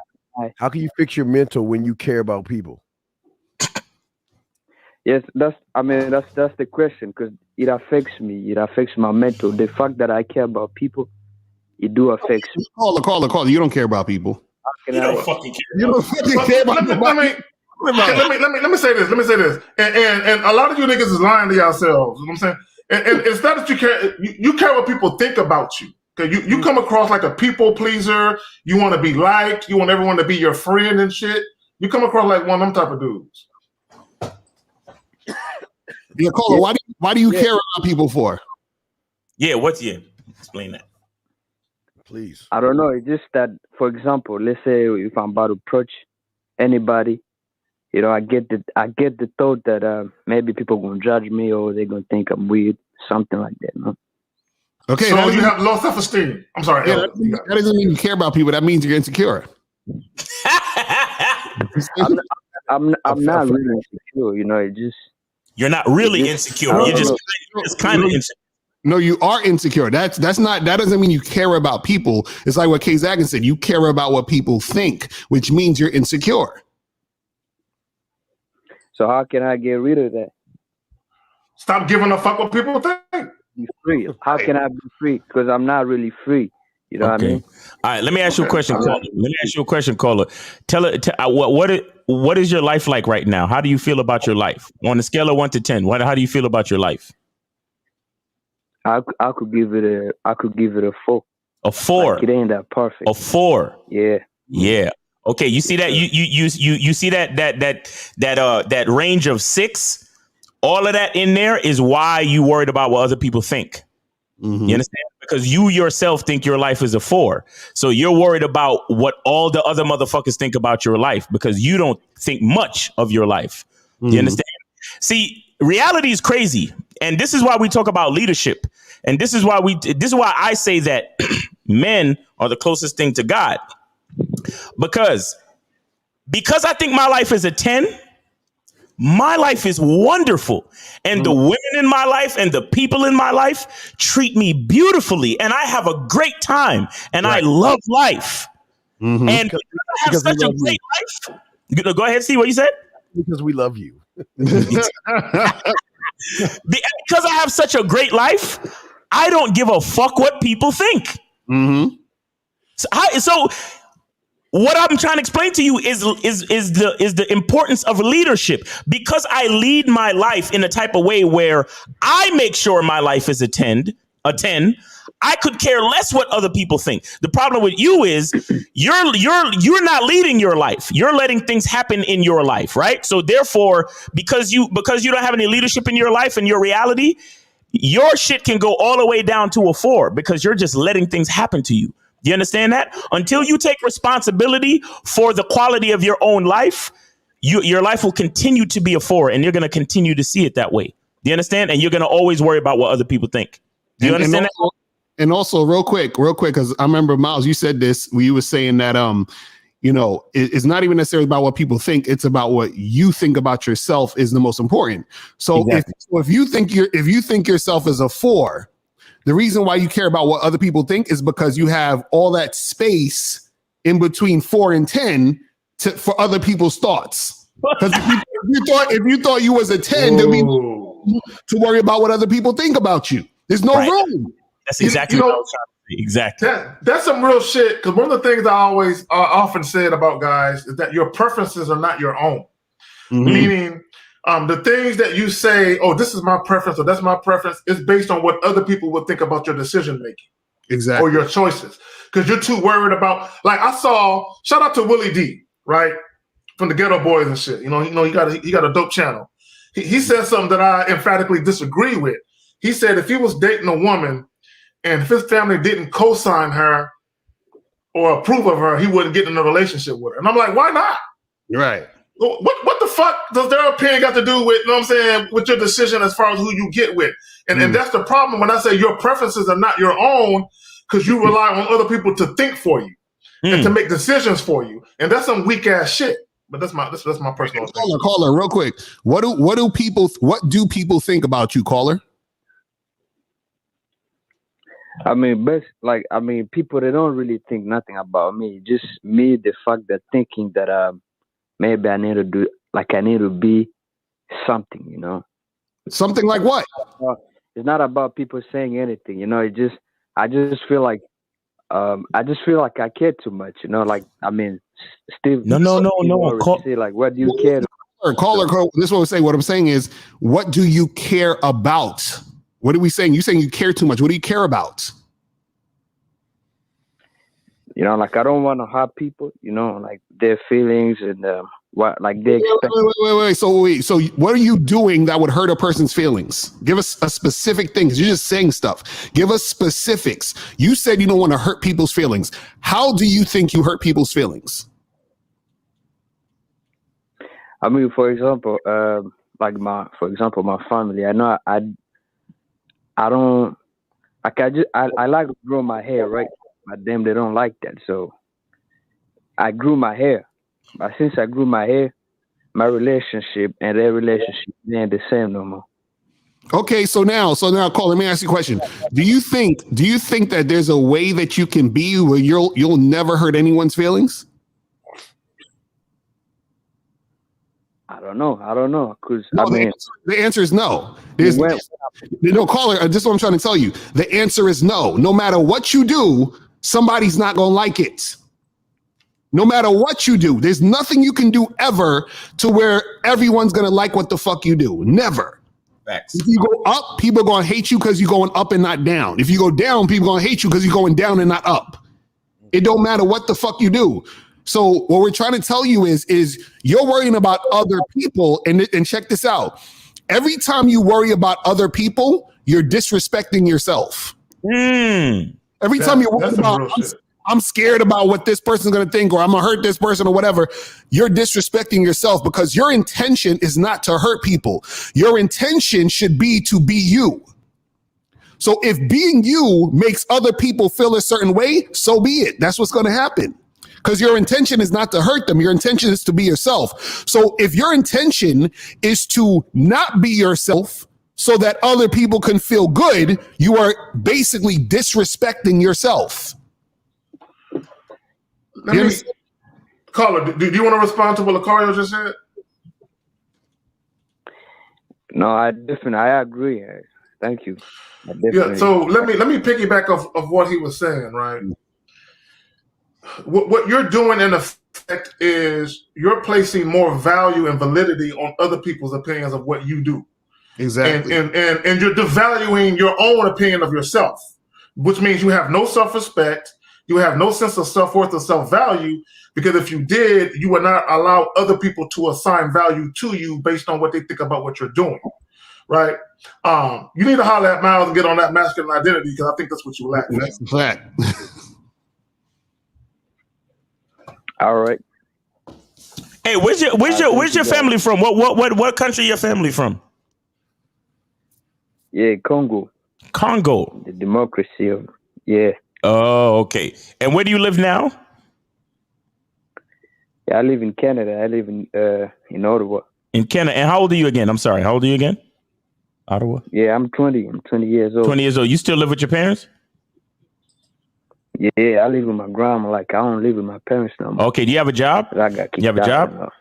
How can you fix your mental when you care about people? Yes, that's the question, because it affects me. It affects my mental. The fact that I care about people, it do affects me. Caller. You don't care about people. You don't fucking care. You don't fucking care about people. Let me say this. And a lot of you niggas is lying to yourselves. You know what I'm saying? And it's not that you care. You care what people think about you. Okay, you come across like a people pleaser. You want to be liked. You want everyone to be your friend and shit. You come across like one of them type of dudes. Yeah, caller. Why do you care about people for? Yeah, explain that. Please. I don't know. It's just that, for example, let's say if I'm about to approach anybody, you know, I get the thought that maybe people gonna judge me or they're gonna think I'm weird, something like that. No? Okay, so you have low self-esteem. I'm sorry. Yeah, that doesn't mean you care about people. That means you're insecure. I'm not really insecure. You know, it just you're not really insecure. You're just kind of insecure. No, you are insecure. That doesn't mean you care about people. It's like what K. Zagan said. You care about what people think, which means you're insecure. So how can I get rid of that? Stop giving a fuck what people think. Be free. How can I be free? Because I'm not really free. You know what I mean? All right, let me ask you a question, caller. What is your life like right now? How do you feel about your life? On a scale of 1 to 10, how do you feel about your life? I could give it a 4. A 4. Like, it ain't that perfect. A 4. Yeah. Yeah. Okay. You see that? You see that range of 6. All of that in there is why you worried about what other people think. Mm-hmm. You understand? Because you yourself think your life is a 4. So you're worried about what all the other motherfuckers think about your life because you don't think much of your life. Mm-hmm. You understand? See, reality is crazy. And this is why we talk about leadership. And this is why I say that men are the closest thing to God. Because I think my life is a 10. My life is wonderful. And the women in my life and the people in my life treat me beautifully. And I have a great time. And I love life. Mm-hmm. And because I have such a great life. Go ahead, see what you said? Because we love you. Because I have such a great life, I don't give a fuck what people think. Mm-hmm. So what I'm trying to explain to you is the importance of leadership. Because I lead my life in a type of way where I make sure my life is a 10, I could care less what other people think. The problem with you is you're not leading your life. You're letting things happen in your life, right? So therefore, because you don't have any leadership in your life and your reality, your shit can go all the way down to a 4 because you're just letting things happen to you. Do you understand that? Until you take responsibility for the quality of your own life, your life will continue to be a 4, and you're going to continue to see it that way. Do you understand? And you're going to always worry about what other people think. Do you understand that? And also, real quick, because I remember, Miles, you said this when you were saying that, it's not even necessarily about what people think. It's about what you think about yourself is the most important. So exactly. if you think yourself as a 4, the reason why you care about what other people think is because you have all that space in between 4 and 10 for other people's thoughts. Because if you thought you was a 10, there'd be to worry about what other people think about you. There's no room. That's exactly what I was trying to say. Exactly. That's some real shit. Because one of the things I always often said about guys is that your preferences are not your own. Mm-hmm. Meaning, the things that you say, oh, this is my preference or that's my preference, is based on what other people would think about your decision making. Exactly. Or your choices. Because you're too worried about, like I saw, shout out to Willie D, right? From the Ghetto Boys and shit. He got a dope channel. He said something that I emphatically disagree with. He said if he was dating a woman and if his family didn't co-sign her or approve of her, he wouldn't get in a relationship with her. And I'm like, why not? Right. What the fuck does their opinion got to do with, with your decision as far as who you get with? And that's the problem when I say your preferences are not your own because you rely on other people to think for you and to make decisions for you. And that's some weak ass shit. But that's my personal opinion. Caller, real quick. What do people think about you, caller? People, they don't really think nothing about me. Just me, the fact that thinking that maybe I need to be something, Something like what? It's not about people saying anything, I just feel like I care too much, Steve. No. Say, like, what do you care? Caller, this is what I'm saying. What I'm saying is, what do you care about? What are we saying? You're saying you care too much. What do you care about? I don't want to hurt people, their feelings and what, like they expect. Wait. So what are you doing that would hurt a person's feelings? Give us a specific thing. You're just saying stuff. Give us specifics. You said you don't want to hurt people's feelings. How do you think you hurt people's feelings? For example, my family. I know I don't like. I like to grow my hair, right? But them, they don't like that. So I grew my hair. But since I grew my hair, my relationship and their relationship ain't the same no more. Okay, so now, Cole, let me ask you a question. Do you think that there's a way that you can be where you'll never hurt anyone's feelings? I don't know. Because the answer is no. Caller, this is what I'm trying to tell you. The answer is no. No matter what you do, somebody's not gonna like it. No matter what you do, there's nothing you can do ever to where everyone's gonna like what the fuck you do. Never. If you go up, people are gonna hate you because you're going up and not down. If you go down, people are gonna hate you because you're going down and not up. It don't matter what the fuck you do. So what we're trying to tell you is you're worrying about other people, and check this out. Every time you worry about other people, you're disrespecting yourself. Every time you worry about, I'm scared about what this person's going to think, or I'm going to hurt this person or whatever, you're disrespecting yourself, because your intention is not to hurt people. Your intention should be to be you. So if being you makes other people feel a certain way, so be it. That's what's going to happen. Because your intention is not to hurt them. Your intention is to be yourself. So if your intention is to not be yourself so that other people can feel good, you are basically disrespecting yourself. Caller, do you want to respond to what Lucario just said? No, I agree. Thank you. Yeah, so let me piggyback of what he was saying, right? What you're doing in effect is you're placing more value and validity on other people's opinions of what you do. Exactly. And you're devaluing your own opinion of yourself, which means you have no self-respect, you have no sense of self-worth or self-value, because if you did, you would not allow other people to assign value to you based on what they think about what you're doing. Right? You need to holler at Miles and get on that masculine identity, because I think that's what you lack. That's the fact. All right. Hey, where's your family from? What country your family from? Yeah, Congo. Congo. The democracy of Oh, okay. And where do you live now? Yeah, I live in Canada. I live in Ottawa. In Canada. And how old are you again? I'm sorry. How old are you again? Ottawa. Yeah, I'm 20. I'm 20 years old. 20 years old. You still live with your parents? Yeah, I live with my grandma. Like, I don't live with my parents no more. Okay. Do you have a job? I got you have a job? Now.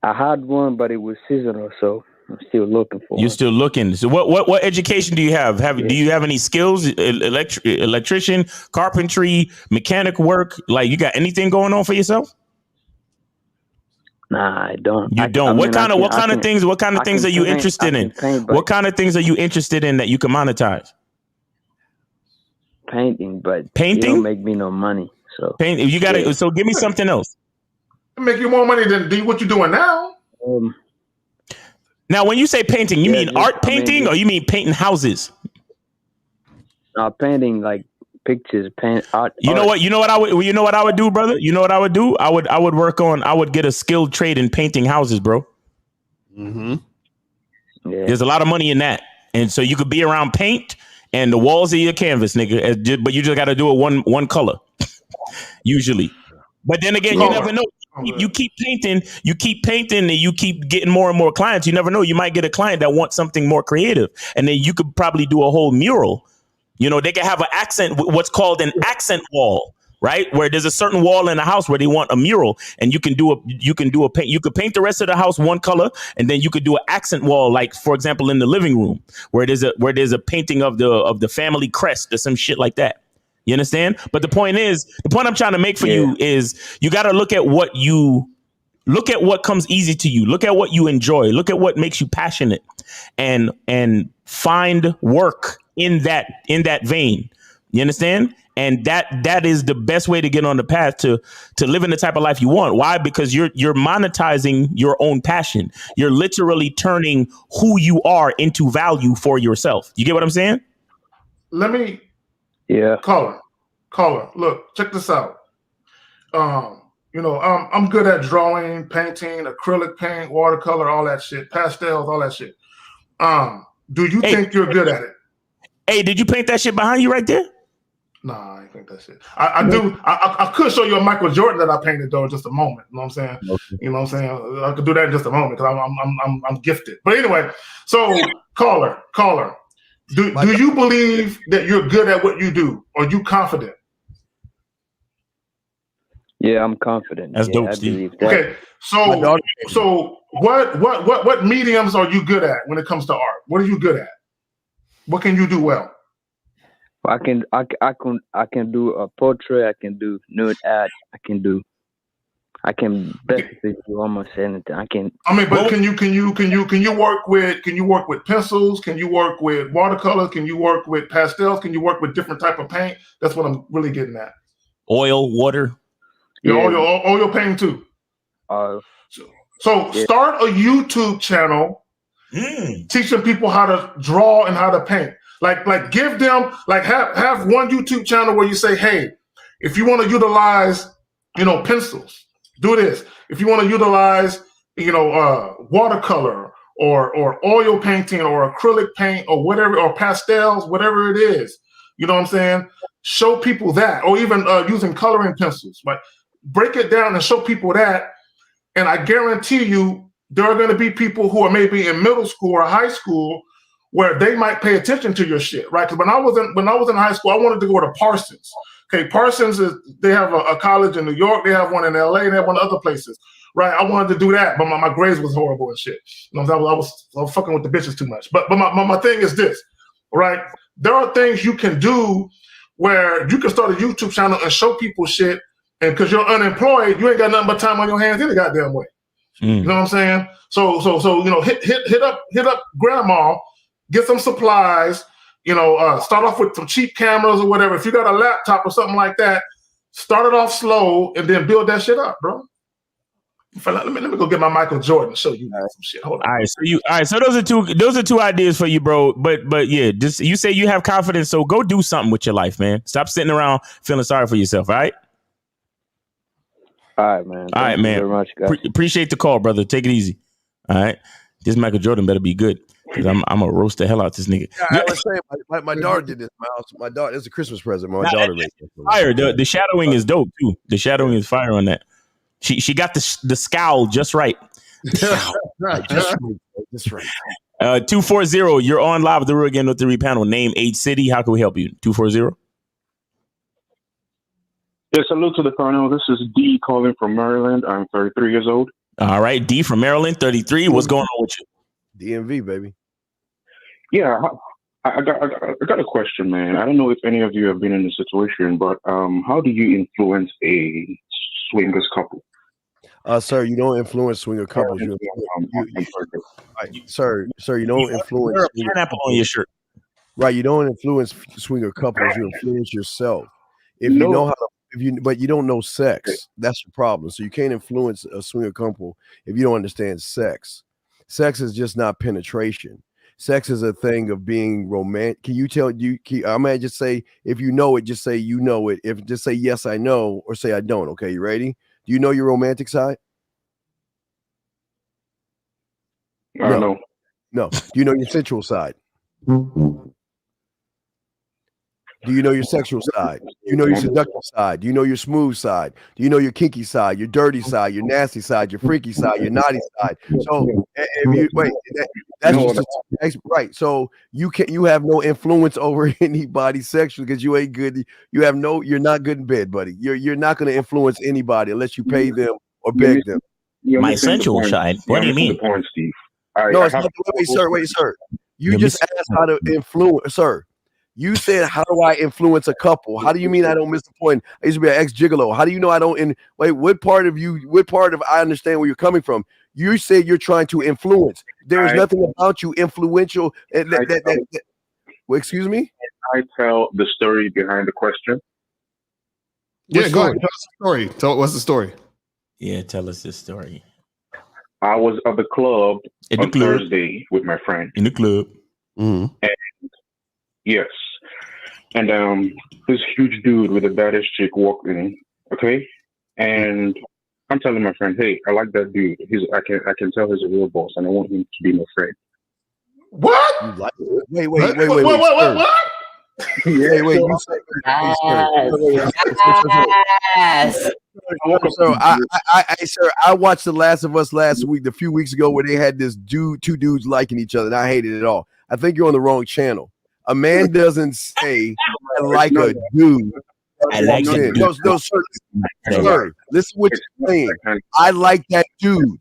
I had one, but it was seasonal, so I'm still looking for You're one. still looking. So what education do you have? Do you have any skills? Electrician, carpentry, mechanic work? Like, you got anything going on for yourself? Nah, I don't. You don't. What kind of things are you interested in? What kind of things are you interested in that you can monetize? Painting, but painting it don't make me no money. So you got to. So give me something else. Make you more money than what you're doing now. Now, when you say painting, you mean art painting, or you mean painting houses? No, painting like pictures, paint art. You know what I would do, brother? You know what I would do? I would get a skilled trade in painting houses, bro. Mm-hmm. Yeah. There's a lot of money in that, and so you could be around paint and the walls of your canvas, nigga. But you just got to do it one color, usually. But then again, you never know. You keep painting, and you keep getting more and more clients. You never know. You might get a client that wants something more creative, and then you could probably do a whole mural. You know, they can have an accent, what's called an accent wall, right? Where there's a certain wall in the house where they want a mural, and you can paint the rest of the house one color, and then you could do an accent wall, like, for example, in the living room, where there's a painting of the family crest or some shit like that. You understand? But the point I'm trying to make for you is you got to look at what comes easy to you. Look at what you enjoy. Look at what makes you passionate, and find work in that vein. You understand? And that is the best way to get on the path to living the type of life you want. Why? Because you're monetizing your own passion. You're literally turning who you are into value for yourself. You get what I'm saying? Caller, look, check this out. I'm good at drawing, painting, acrylic paint, watercolor, all that shit, pastels, all that shit. Do you think you're good at it? Hey, did you paint that shit behind you right there? Nah, I ain't paint that shit. I do. I could show you a Michael Jordan that I painted though in just a moment. You know what I'm saying? Okay. You know what I'm saying? I could do that in just a moment because I'm gifted. But anyway, so caller, do you believe that you're good at what you do? Are you confident? Yeah, I'm confident. That's dope, I Steve. believe that. Okay, so what mediums are you good at when it comes to art? What are you good at? What can you do well? I can do a portrait. I can do nude art. I can basically do almost anything. I can. I mean, but can you work with pencils? Can you work with watercolor? Can you work with pastels? Can you work with different type of paint? That's what I'm really getting at. Oil, water. Yeah, oil painting too. So start a YouTube channel teaching people how to draw and how to paint. Like give them have one YouTube channel where you say, hey, if you want to utilize, pencils, do this. If you want to utilize, watercolor or oil painting or acrylic paint or whatever, or pastels, whatever it is, you know what I'm saying? Show people that, or even using coloring pencils. Like break it down and show people that. And I guarantee you, there are going to be people who are maybe in middle school or high school where they might pay attention to your shit, right? Because when I was in high school, I wanted to go to Parsons. Okay, Parsons they have a college in New York, they have one in LA, and they have one in other places, right? I wanted to do that, but my grades was horrible and shit. I was fucking with the bitches too much. But my thing is this, right? There are things you can do where you can start a YouTube channel and show people shit, and because you're unemployed, you ain't got nothing but time on your hands any goddamn way. You know what I'm saying? So hit up grandma, get some supplies, start off with some cheap cameras or whatever. If you got a laptop or something like that, start it off slow and then build that shit up, bro. Let me go get my Michael Jordan and show you some shit. Hold on. All right. So those are two ideas for you, bro. But yeah, just you say you have confidence, so go do something with your life, man. Stop sitting around feeling sorry for yourself. All right. All right, man. All right, man. Very much, guys. Appreciate the call, brother. Take it easy. All right. This Michael Jordan better be good, because I'm gonna roast the hell out this nigga. Yeah, I was saying, my daughter did this, Miles. My daughter, it's a Christmas present. My daughter made it. Fire. The shadowing is dope too. The shadowing is fire on that. She got the scowl just right. Right, just right. 240. You're on live with the Real Again with the Re panel. Name, age, city. How can we help you? 240. Yes, salute to the panel. This is D calling from Maryland. I'm 33 years old. All right, D from Maryland, 33. What's going on with you? DMV, baby. Yeah, I got a question, man. I don't know if any of you have been in this situation, but how do you influence a swingers couple? Sir, you don't influence swinger couples. Sir, you don't influence. Pineapple on your shirt. Right, you don't influence swinger couples. You influence yourself. If you know how to. But you don't know sex. That's your problem. So you can't influence a swinger couple if you don't understand sex. Sex is just not penetration. Sex is a thing of being romantic. Can you tell I might just say, if you know it, just say you know it. If just say yes, I know, or say I don't. Okay, you ready? Do you know your romantic side? I don't know. No. Do you know your sensual side? Do you know your sexual side? Do you know your seductive side? Do you know your smooth side? Do you know your kinky side, your dirty side, your nasty side, your freaky side, your naughty side? So if you that's just right. So you have no influence over anybody sexually because you ain't good. You're not good in bed, buddy. You're not going to influence anybody unless you pay them or beg them. My sensual side. What do you mean? Point, Steve. No, it's not. Wait, sir. You just asked how to influence, sir. You said, how do I influence a couple? How do you mean I don't miss the point? I used to be an ex-gigolo. How do you know I don't? What part of I understand where you're coming from? You said you're trying to influence. There is nothing about you influential. Well, excuse me? Can I tell the story behind the question? Yeah, go ahead. Tell us the story. What's the story? Yeah, tell us this story. I was at the club on Thursday with my friend. In the club. Mm-hmm. And yes. And this huge dude with the baddest chick walked in, okay? And I'm telling my friend, hey, I like that dude. I can tell he's a real boss, and I want him to be my friend. What? You like it? Wait. What? Wait. You said, sir, I watched The Last of Us last week, a few weeks ago, where they had this two dudes liking each other, and I hated it all. I think you're on the wrong channel. A man doesn't say I like a dude. I like a dude. No, sir. Listen what you're saying. I like that dude.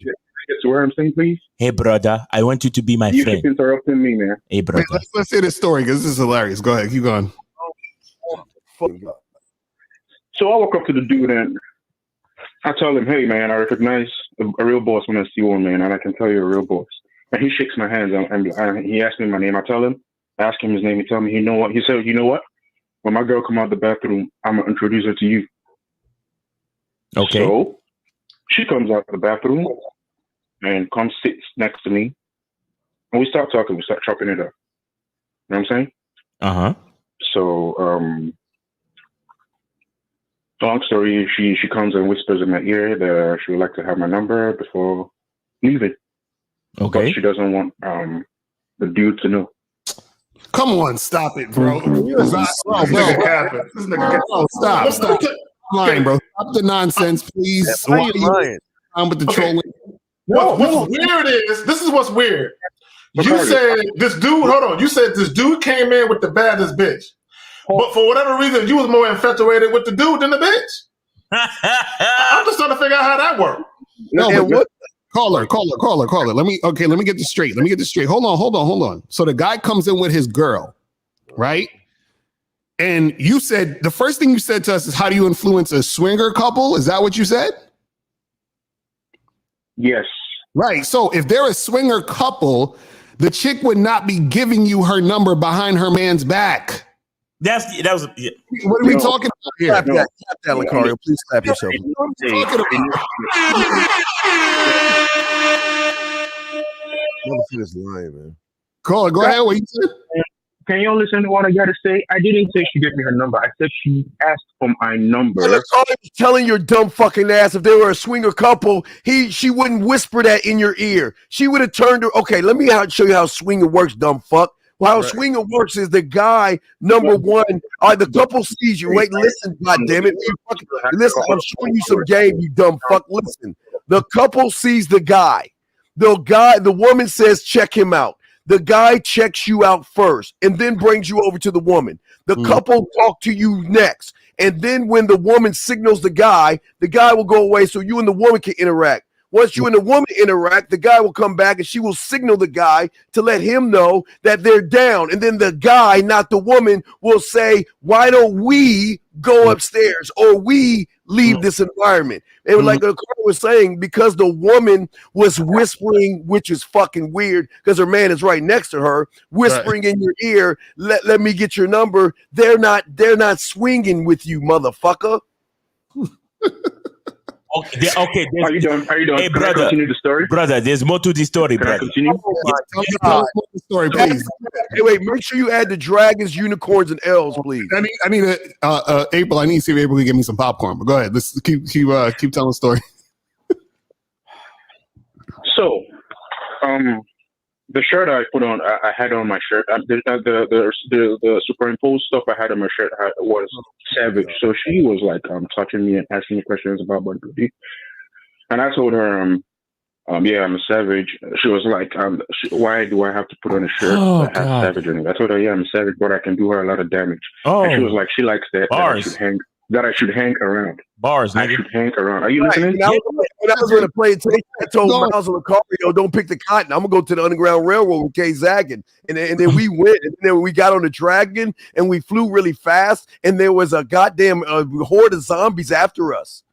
So where I'm saying, please. Hey, brother, I want you to be my you friend. You keep interrupting me, man. Hey, brother. Wait, let's hear this story because this is hilarious. Go ahead, keep going. So I walk up to the dude and I tell him, hey man, I recognize a real boss when I see one, man, and I can tell you're a real boss. And he shakes my hands and he asks me my name. I tell him, I ask him his name. He tell me, you know what? He said, you know what? When my girl come out the bathroom, I'm gonna introduce her to you. Okay. So she comes out of the bathroom and comes sits next to me, and we start talking. We start chopping it up. You know what I'm saying? Uh-huh. So, long story, she comes and whispers in my ear that she would like to have my number before leaving. Okay. But she doesn't want the dude to know. Come on, stop it, bro. This nigga capping. This nigga capping. Stop. Lying, bro. Stop the nonsense, please. Why are you lying? I'm with the trolling. What's weird is, this is what's weird. You said this dude, hold on. You said this dude came in with the baddest bitch. But for whatever reason, you was more infatuated with the dude than the bitch. I'm just trying to figure out how that worked. No, but caller. Let me get this straight. Hold on. So the guy comes in with his girl, right? And you said, the first thing you said to us is, how do you influence a swinger couple? Is that what you said? Yes. Right. So if they're a swinger couple, the chick would not be giving you her number behind her man's back. That was. Yeah. What are we talking about here? Clap that, Lucario. Please clap yourself. Motherfucker's lying, man. Go ahead. What you said? Can you listen to what I gotta say? I didn't say she gave me her number. I said she asked for my number. Lucario was telling your dumb fucking ass if they were a swinger couple, she wouldn't whisper that in your ear. She would have turned her. Okay, let me show you how swinger works, dumb fuck. Well, how swinger works is the guy, number one, the couple sees you. Wait, listen, goddammit. Listen, I'm showing you some game, you dumb fuck. Listen, the couple sees the guy. The woman says, check him out. The guy checks you out first and then brings you over to the woman. The couple talk to you next. And then when the woman signals the guy will go away so you and the woman can interact. Once you and the woman interact, the guy will come back and she will signal the guy to let him know that they're down. And then the guy, not the woman, will say, why don't we go upstairs or we leave this environment? And like the Carl was saying, because the woman was whispering, which is fucking weird because her man is right next to her, whispering in your ear, let me get your number. They're not swinging with you, motherfucker. Okay. Are you done? Hey, Can I continue the story? Brother, there's more to the story, Can I brother. continue? Story, please. Hey, wait, make sure you add the dragons, unicorns, and elves, please. I need April. I need to see if April can give me some popcorn. But go ahead. Let's keep telling the story. So, the shirt I put on, I had on my shirt. The superimposed stuff I had on my shirt was savage. So she was like touching me and asking me questions about body beauty. And I told her, yeah, I'm a savage. She was like, why do I have to put on a shirt that has savage in it? I told her, yeah, I'm a savage, but I can do her a lot of damage. And she was like, she likes that. That I should hang around. Bars, I should hang around. Are you listening? When I was going to play it, I told Miles and Lucario, don't pick the cotton. I'm going to go to the Underground Railroad with Kay Zaggin. And then we went. And then we got on the dragon and we flew really fast. And there was a goddamn horde of zombies after us.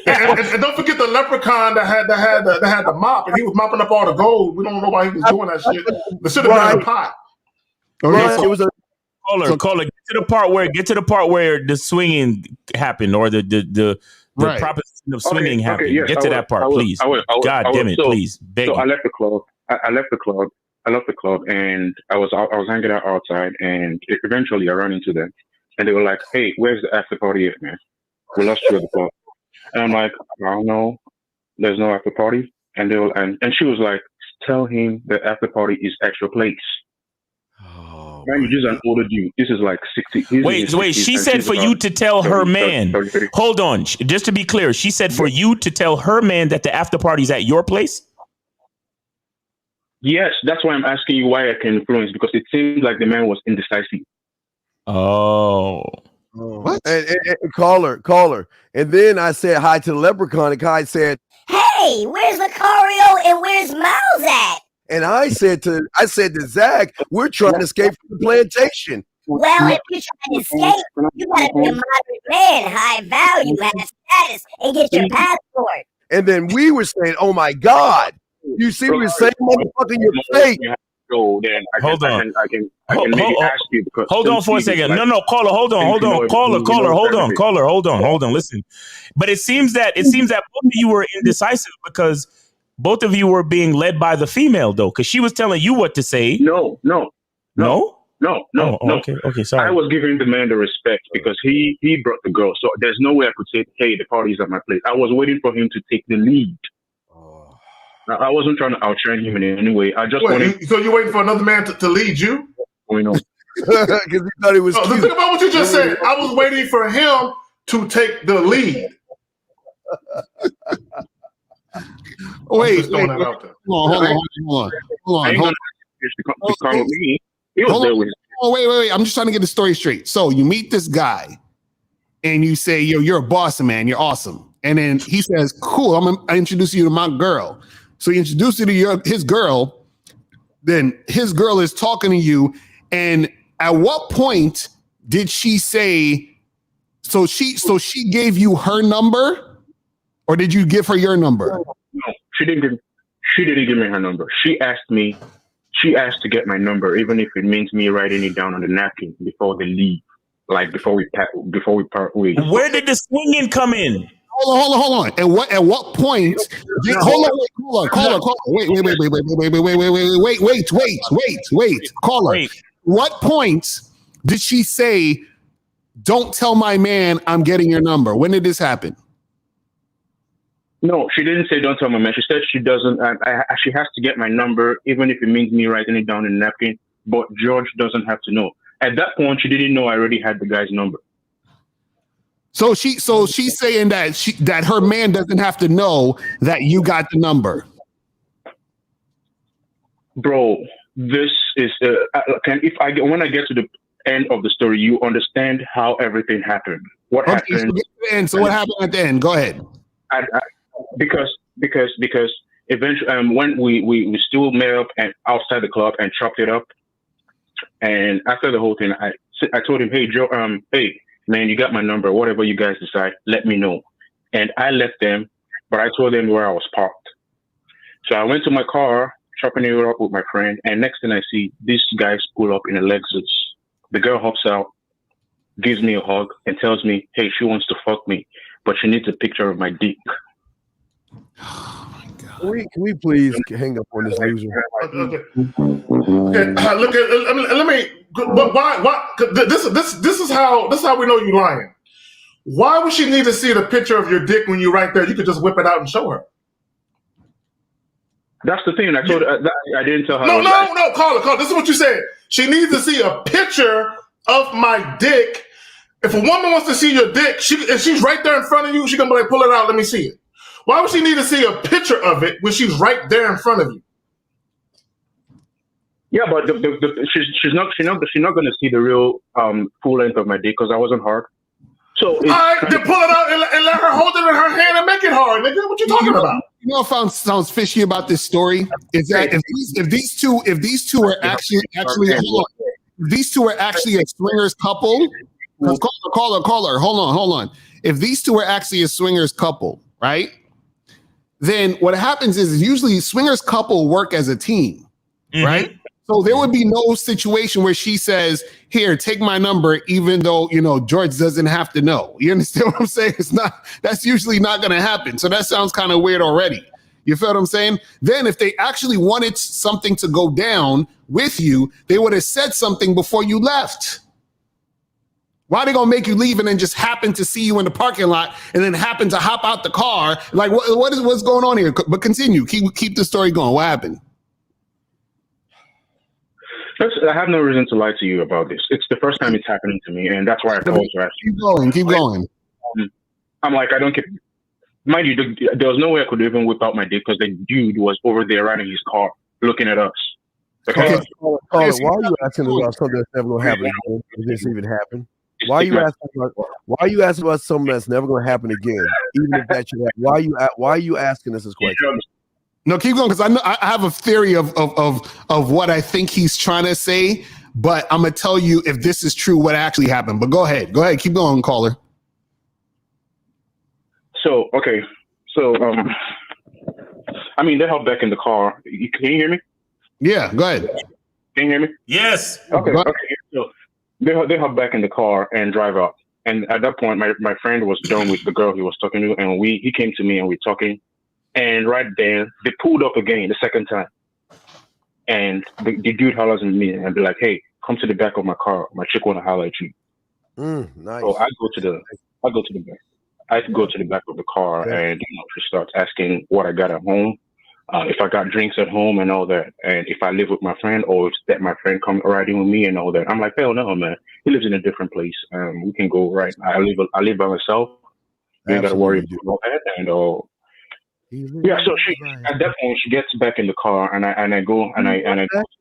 and don't forget the leprechaun that had the mop, and he was mopping up all the gold. We don't know why he was doing that shit. The shit have been in a pot. It was a Caller, get to the part where the swinging happened or the proposition of swinging happened. Yes, get to that part, please. God damn it, please. So I left the club. I left the club, and I was hanging out outside, and eventually I ran into them, and they were like, "Hey, where's the after party at, man? We lost you at the club." And I'm like, "I don't know. There's no after party." And they were, and she was like, "Tell him the after party is at your place." Man, you're just an older dude. This is like 60. Wait. She said for you to tell her man. Hold on. Just to be clear, she said for you to tell her man that the after party's at your place? Yes, that's why I'm asking you why I can influence, because it seems like the man was indecisive. Oh. What? And caller. And then I said hi to the leprechaun. The guy said, "Hey, where's Lucario and where's Miles at?" And I said to Zach, we're trying to escape from the plantation. Well, if you're trying to escape, you gotta be a moderate man, high value, have status, and get your passport. And then we were saying, "Oh my God, you see, we're saying, motherfucker, you're fake." So then I can maybe ask you because hold on for a second. No, caller, hold on, caller, hold on. Listen, but it seems that both of you were indecisive because both of you were being led by the female, though, because she was telling you what to say. No. Okay, sorry. I was giving the man the respect because he brought the girl. So there's no way I could say, hey, the party's at my place. I was waiting for him to take the lead. I wasn't trying to outshine him in any way. I just wanted. So you're waiting for another man to lead you? Going on. Because he thought he was cute. Think about what you just said. I was waiting for him to take the lead. Wait. Hold on. Wait. I'm just trying to get the story straight. So you meet this guy and you say, yo, you're a boss, man. You're awesome. And then he says, cool, I introduce you to my girl. So he introduced you to his girl. Then his girl is talking to you. And at what point did she say, so she gave you her number? Or did you give her your number? No, she didn't give me her number. She asked to get my number, even if it means me writing it down on the napkin before they leave, like before we part ways. Where did the swinging come in? Hold on. At what point? Hold on. Caller. Wait. Caller. What point did she say, "Don't tell my man I'm getting your number"? When did this happen? No, she didn't say don't tell my man. She said she doesn't. She has to get my number, even if it means me writing it down in a napkin. But George doesn't have to know. At that point, she didn't know I already had the guy's number. So she's saying that her man doesn't have to know that you got the number. Bro, this is when I get to the end of the story, you understand how everything happened. What happened? So what happened at the end? Go ahead. Because eventually, when we still met up and outside the club and chopped it up, and after the whole thing, I told him, hey Joe, hey man, you got my number. Whatever you guys decide, let me know. And I left them, but I told them where I was parked. So I went to my car, chopping it up with my friend, and next thing I see, these guys pull up in a Lexus. The girl hops out, gives me a hug, and tells me, hey, she wants to fuck me, but she needs a picture of my dick. Can we please hang up on this loser? Okay. Let me. But why? This is how we know you lying. Why would she need to see the picture of your dick when you're right there? You could just whip it out and show her. That's the thing. I told her. I didn't tell her. No, call. This is what you said. She needs to see a picture of my dick. If a woman wants to see your dick, if she's right there in front of you, she can be like, pull it out, let me see it. Why would she need to see a picture of it when she's right there in front of you? Yeah, but she's not going to see the real full length of my dick because I wasn't hard. So all right, then pull it out and let her hold it in her hand and make it hard, nigga. What you talking about? You know what sounds fishy about this story is that if these two are actually if these two are actually a swingers couple, caller, hold on. If these two are actually a swingers couple, right? Then what happens is usually swingers couple work as a team, right? So there would be no situation where she says, here, take my number, even though, George doesn't have to know. You understand what I'm saying? That's usually not going to happen. So that sounds kind of weird already. You feel what I'm saying? Then if they actually wanted something to go down with you, they would have said something before you left. Why are they going to make you leave and then just happen to see you in the parking lot and then happen to hop out the car? Like, what's going on here? But continue. Keep the story going. What happened? I have no reason to lie to you about this. It's the first time it's happening to me, and that's why I called to ask you. Keep going. I'm like, I don't care. Mind you, there was no way I could even whip out my dick because the dude was over there riding his car, looking at us. Caller, why are you asking about something that's never going to happen again? If this even happened? Why are you asking about something that's never going to happen again? Even if that should happen, why are you asking us this question? No, keep going because I have a theory of what I think he's trying to say, but I'm gonna tell you if this is true, what actually happened. But go ahead, keep going, caller. So okay, so I mean, they hop back in the car. Can you hear me? Yeah, go ahead. Can you hear me? Yes. Okay. So they hop back in the car and drive out. And at that point, my friend was done with the girl he was talking to, and he came to me and we're talking. And right then, they pulled up again the second time. And the dude hollers at me and be like, "Hey, come to the back of my car. My chick want to holler at you." Nice. So I go to the back. I go to the back of the car, and she starts asking what I got at home, if I got drinks at home and all that, and if I live with my friend or if that my friend come riding with me and all that. I'm like, hell no, man. He lives in a different place. We can go right. I live by myself. You ain't got to worry about all that. And yeah. So she at that point she gets back in the car, and I go to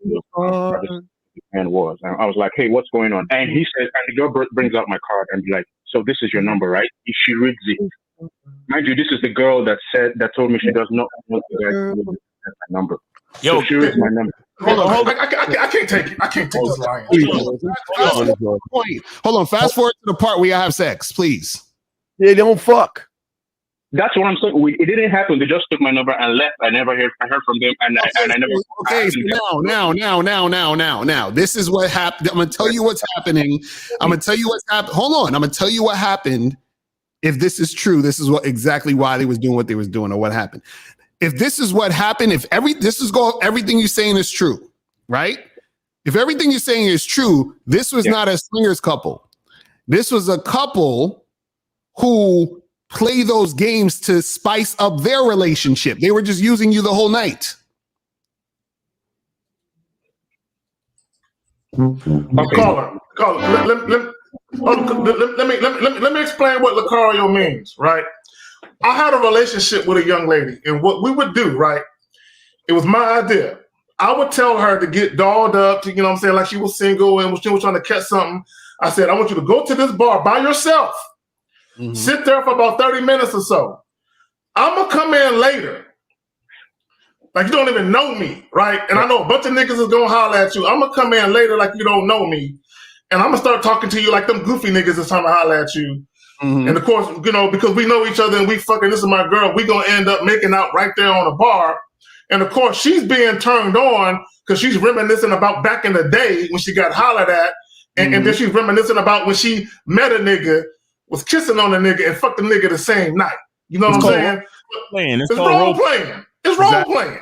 the car. And I was like, hey, what's going on? And he says, and the girl brings out my card and be like, so this is your number, right? She reads it. Mind you, this is the girl that told me she does not want the guy to read my number. Yo, so she reads my number. Hold on. I can't take it. I can't take this lying. Hold on. Fast forward to the part where you have sex, please. They don't fuck. That's what I'm saying. It didn't happen. They just took my number and left. I heard from them, and I never. Okay, so now. This is what happened. I'm gonna tell you what's happening. I'm gonna tell you what's happened. Hold on. I'm gonna tell you what happened. If this is true, this is exactly why they was doing what they was doing, or what happened. If this is what happened, everything you're saying is true, right? If everything you're saying is true, this was not a swingers couple. This was a couple who play those games to spice up their relationship. They were just using you the whole night. Caller. Let me explain what Lucario means, right? I had a relationship with a young lady, and what we would do, right? It was my idea. I would tell her to get dolled up, to, you know what I'm saying, like she was single and she was trying to catch something. I said, I want you to go to this bar by yourself. Mm-hmm. Sit there for about 30 minutes or so. I'm going to come in later. Like you don't even know me, right? And I know a bunch of niggas is going to holler at you. I'm going to come in later like you don't know me. And I'm going to start talking to you like them goofy niggas is trying to holler at you. Mm-hmm. And of course, because we know each other and we fucking, this is my girl, we going to end up making out right there on the bar. And of course, she's being turned on because she's reminiscing about back in the day when she got hollered at. And, and then she's reminiscing about when she met a nigga, was kissing on a nigga and fucked the nigga the same night. You know what I'm saying? It's role playing. It's role playing.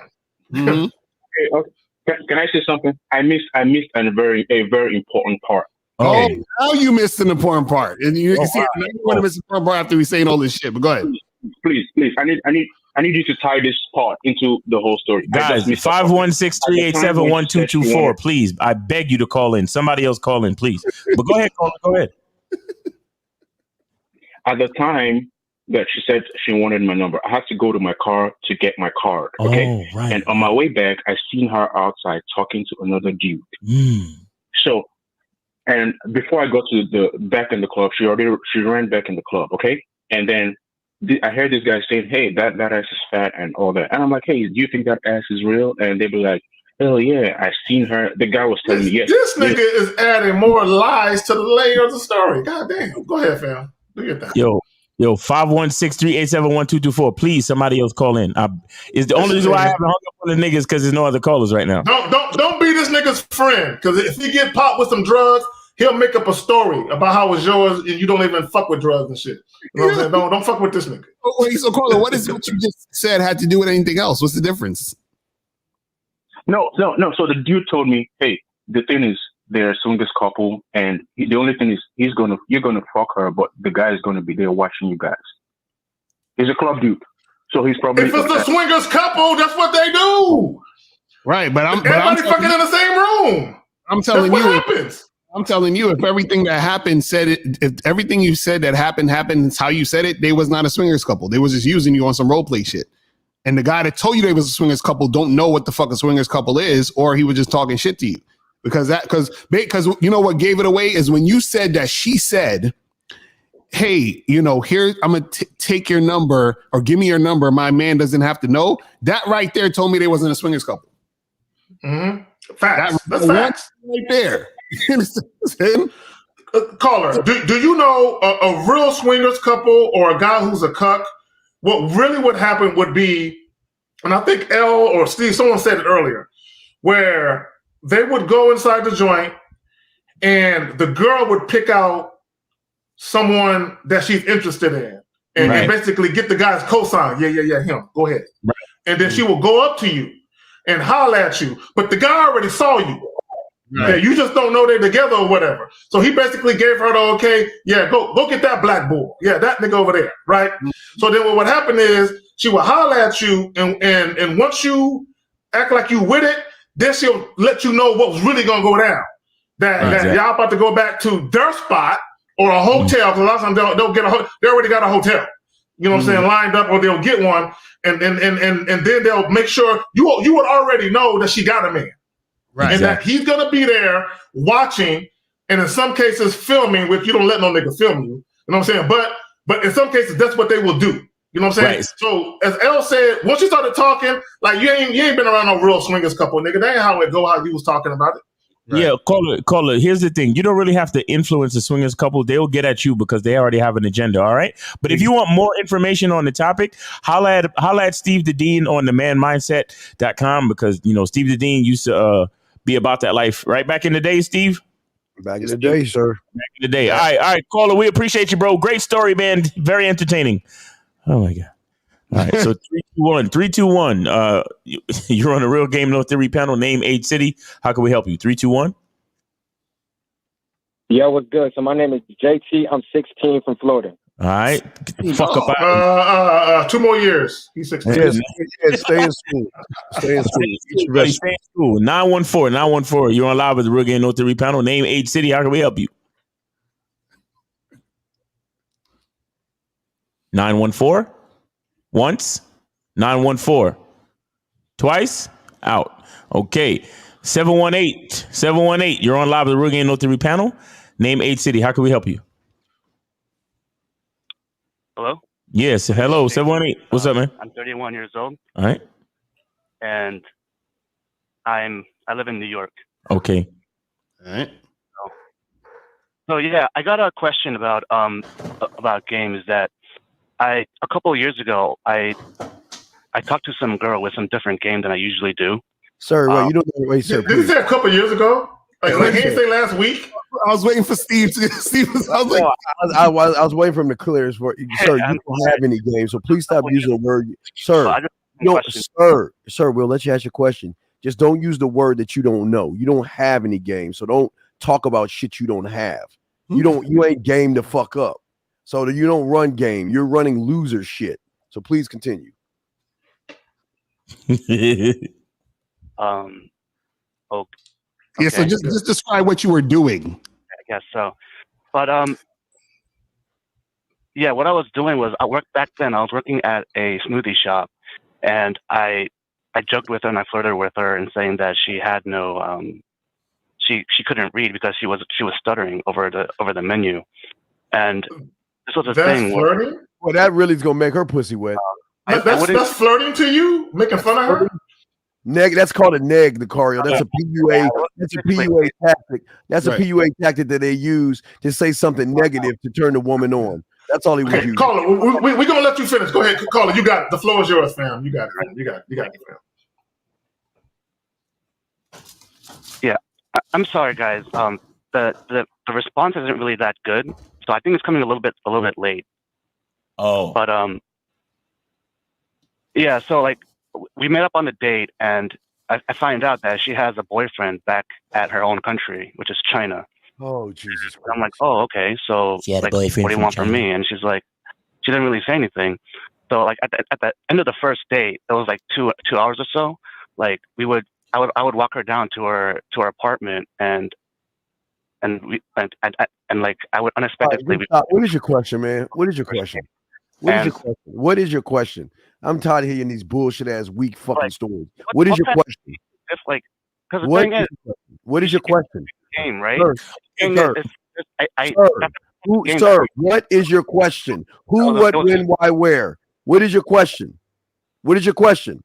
Mm-hmm. Okay. Can I say something? I missed a very important part. Oh, now you missed an important part. And you see, now you want to miss an important part after we saying all this shit. But go ahead. Please. I need you to tie this part into the whole story. Guys, 516-387-1224. Please, I beg you to call in. Somebody else call in, please. But go ahead, caller. Go ahead. At the time that she said she wanted my number, I had to go to my car to get my card. Okay. Oh, right. And on my way back, I seen her outside talking to another dude. So, and before I got to the back in the club, she ran back in the club. Okay. And then I heard this guy saying, hey, that ass is fat and all that. And I'm like, hey, do you think that ass is real? And they be like, hell yeah, I seen her. The guy was telling me, yes. This nigga is adding more lies to the layer of the story. God damn. Go ahead, fam. Look at that. Yo, 516-387-1224. Please, somebody else call in. It's the only reason why I haven't hung up on the niggas because there's no other callers right now. Don't be this nigga's friend, because if he get popped with some drugs, he'll make up a story about how it's yours and you don't even fuck with drugs and shit. You know what I'm saying? Don't fuck with this nigga. Oh, wait, so Carla, what you just said had to do with anything else? What's the difference? No. So the dude told me, hey, the thing is, they're a swingers couple, and the only thing is you're gonna fuck her, but the guy is gonna be there watching you guys. He's a club dude, so he's probably. If it's a swingers couple, that's what they do. Right, but everybody fucking in the same room. I'm telling you, if everything that happened if everything you said that happened it's how you said it, they was not a swingers couple. They was just using you on some role play shit. And the guy that told you they was a swingers couple don't know what the fuck a swingers couple is, or he was just talking shit to you. Because you know what gave it away is when you said that she said, hey, here, I'm going to take your number or give me your number. My man doesn't have to know. That right there told me they wasn't a swingers couple. Mm-hmm. Facts. That's facts. Right there. Caller, do you know a real swingers couple or a guy who's a cuck? What really would happen would be, and I think L or Steve, someone said it earlier, where they would go inside the joint and the girl would pick out someone that she's interested in and basically get the guy's cosign. Yeah, him. Go ahead. Right. And then she will go up to you and holler at you. But the guy already saw you. Right. Yeah, you just don't know they're together or whatever. So he basically gave her the okay, yeah, go get that black boy. Yeah, that nigga over there, right? Mm-hmm. So then what happened is she will holler at you and once you act like you with it, then she'll let you know what's really gonna go down. That y'all about to go back to their spot or a hotel, because a lot of times they'll get they already got a hotel. You know what I'm saying, lined up, or they'll get one, and then they'll make sure you would already know that she got a man. Right. And that he's going to be there watching and in some cases filming, which you don't let no nigga film you. You know what I'm saying? But in some cases, that's what they will do. You know what I'm saying? Right. So as L said, once you started talking, like you ain't been around no real swingers couple, nigga. That ain't how it go, how you was talking about it. Right. Yeah, caller. Here's the thing. You don't really have to influence the swingers couple. They'll get at you because they already have an agenda, all right? But if you want more information on the topic, holla at Steve the Dean on themanmindset.com because, you know, Steve the Dean used to be about that life right back in the day, Steve. Back in the day, sir. Back in the day. Yeah. All right, caller. We appreciate you, bro. Great story, man. Very entertaining. Oh my God. All right, so 321. You're on the Real Game No Theory panel. Name, age, city. How can we help you? 321. Yeah, what's good? So my name is JT. I'm 16 from Florida. All right. Get the fuck up out. 2 more years. He's 16. Stay in school. Stay in school. Stay in school. 914. You're on live with the Real Game No Theory panel. Name, age, city. How can we help you? 914. Once. 914. Twice. Out. Okay. 718. You're on live with the Real Game No Theory panel. Name, age, city. How can we help you? Hello? Yes. Hello. 718. What's up, man? I'm 31 years old. All right. And I live in New York. Okay. All right. So yeah, I got a question about games that a couple of years ago I talked to some girl with some different game than I usually do. Sir, wait, sir. Did you say a couple of years ago? Like he didn't say last week. I was waiting for Steve. I was waiting for him to clear his word. Sir, you don't have any games, so please stop using the word. Sir, sir, we'll let you ask your question. Just don't use the word that you don't know. You don't have any games, so don't talk about shit you don't have. You ain't game to fuck up. So that you don't run game. You're running loser shit. So please continue. Okay. Yeah, so just describe what you were doing. I guess so. But yeah, what I was doing was I was working at a smoothie shop, and I joked with her and I flirted with her and saying that she had no she couldn't read because she was stuttering over the menu. And this was a thing. Flirting? Well, that really is gonna make her pussy wet. That's flirting to you? Making fun of her? That's called a neg, Lucario. That's a PUA. That's a PUA tactic. That's a PUA tactic that they use to say something negative to turn the woman on. That's all he was using. Caller, we're gonna let you finish. Go ahead, caller. You got it. The floor is yours, fam. You got it. You got it, fam. Yeah, I'm sorry, guys. The response isn't really that good, so I think it's coming a little bit late. Oh, but yeah. So like, we met up on a date, and I find out that she has a boyfriend back at her own country, which is China. Oh, Jesus! I'm like, oh, okay. So She had a like, boyfriend what do you from want from China. me? And she's like, she didn't really say anything. So like at the end of the first date, it was like two hours or so. Like I would walk her down to her apartment, and like I would unexpectedly. What is your question, man? What is your question? What is your question? I'm tired of hearing these bullshit ass weak fucking stories. What is your question? If like, because the thing is, what is your question? Game, right? Sir, what is your question? Who, what, when, why, where? What is your question? What is your question?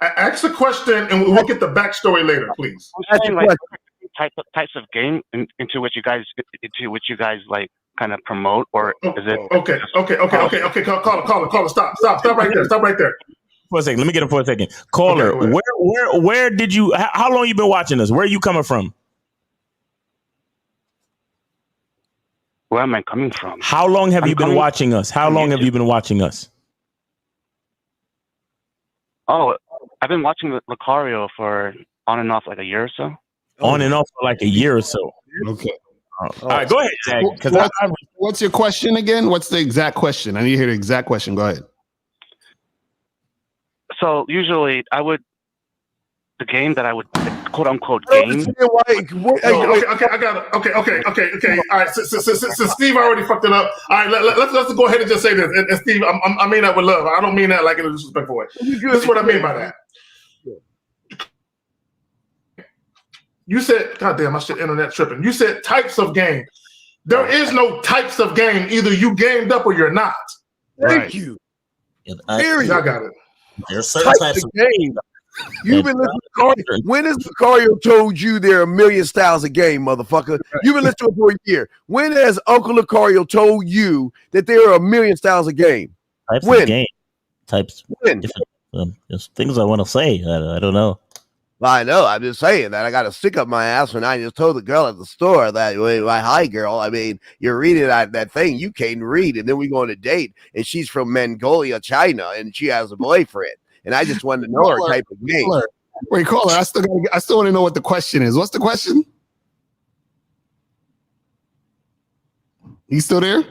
Ask the question, and we'll get the backstory later, please. I'm saying, like, types of game into which you guys like kind of promote, or is it? Okay. Caller, stop right there. For a second, let me get him for a second. Caller, where did you? How long you been watching us? Where are you coming from? Where am I coming from? How long have you been watching us? How long have you been watching us? Oh, I've been watching Lucario for on and off like a year or so. On and off for like a year or so. Okay. All right, go ahead, Zach. What's your question again? What's the exact question? I need to hear the exact question. Go ahead. So usually the game that I would quote unquote game. Okay, I got it. Okay. All right, since Steve already fucked it up. All right, let's go ahead and just say this. And Steve, I mean that with love. I don't mean that like in a disrespectful way. This is what I mean by that. You said, goddamn, my shit internet tripping. You said types of game. There is no types of game. Either you gamed up or you're not. Thank you. Period. I got it. There's certain types of game. You've been listening to Lucario. When has Lucario told you there are a million styles of game, motherfucker? You've been listening to it for a year. When has Uncle Lucario told you that there are a million styles of game? Types when? Of game. Types. When? There's things I want to say. I don't know. Well, I know. I'm just saying that I got to stick up my ass when I just told the girl at the store that, hi, girl. I mean, you're reading that thing you can't read. And then we go on a date, and she's from Mongolia, China, and she has a boyfriend. And I just wanted to know her type of game. Wait, caller. I still want to know what the question is. What's the question? You still there?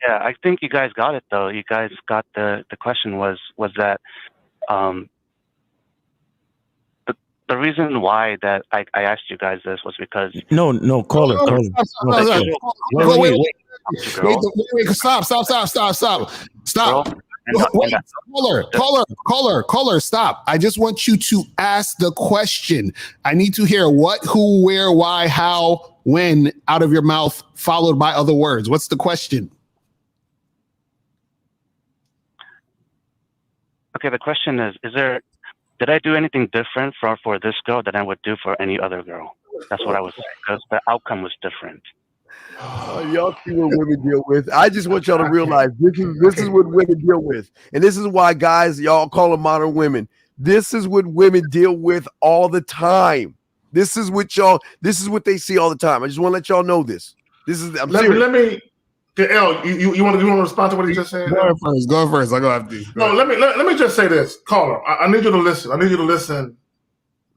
Yeah, I think you guys got it though. You guys got the question was that the reason why that I asked you guys this was because no caller. Wait, stop. Wait, caller, stop. I just want you to ask the question. I need to hear what, who, where, why, how, when out of your mouth, followed by other words. What's the question? Okay, the question is did I do anything different for this girl than I would do for any other girl? That's what I was saying, because the outcome was different. Y'all see what women deal with. I just want y'all to realize this is what women deal with. And this is why, guys, y'all call them modern women. This is what women deal with all the time. This is what they see all the time. I just want to let y'all know this. Let me L, you want to respond to what he just said? Go first. I go after you. No, let me just say this. Caller, I need you to listen. I need you to listen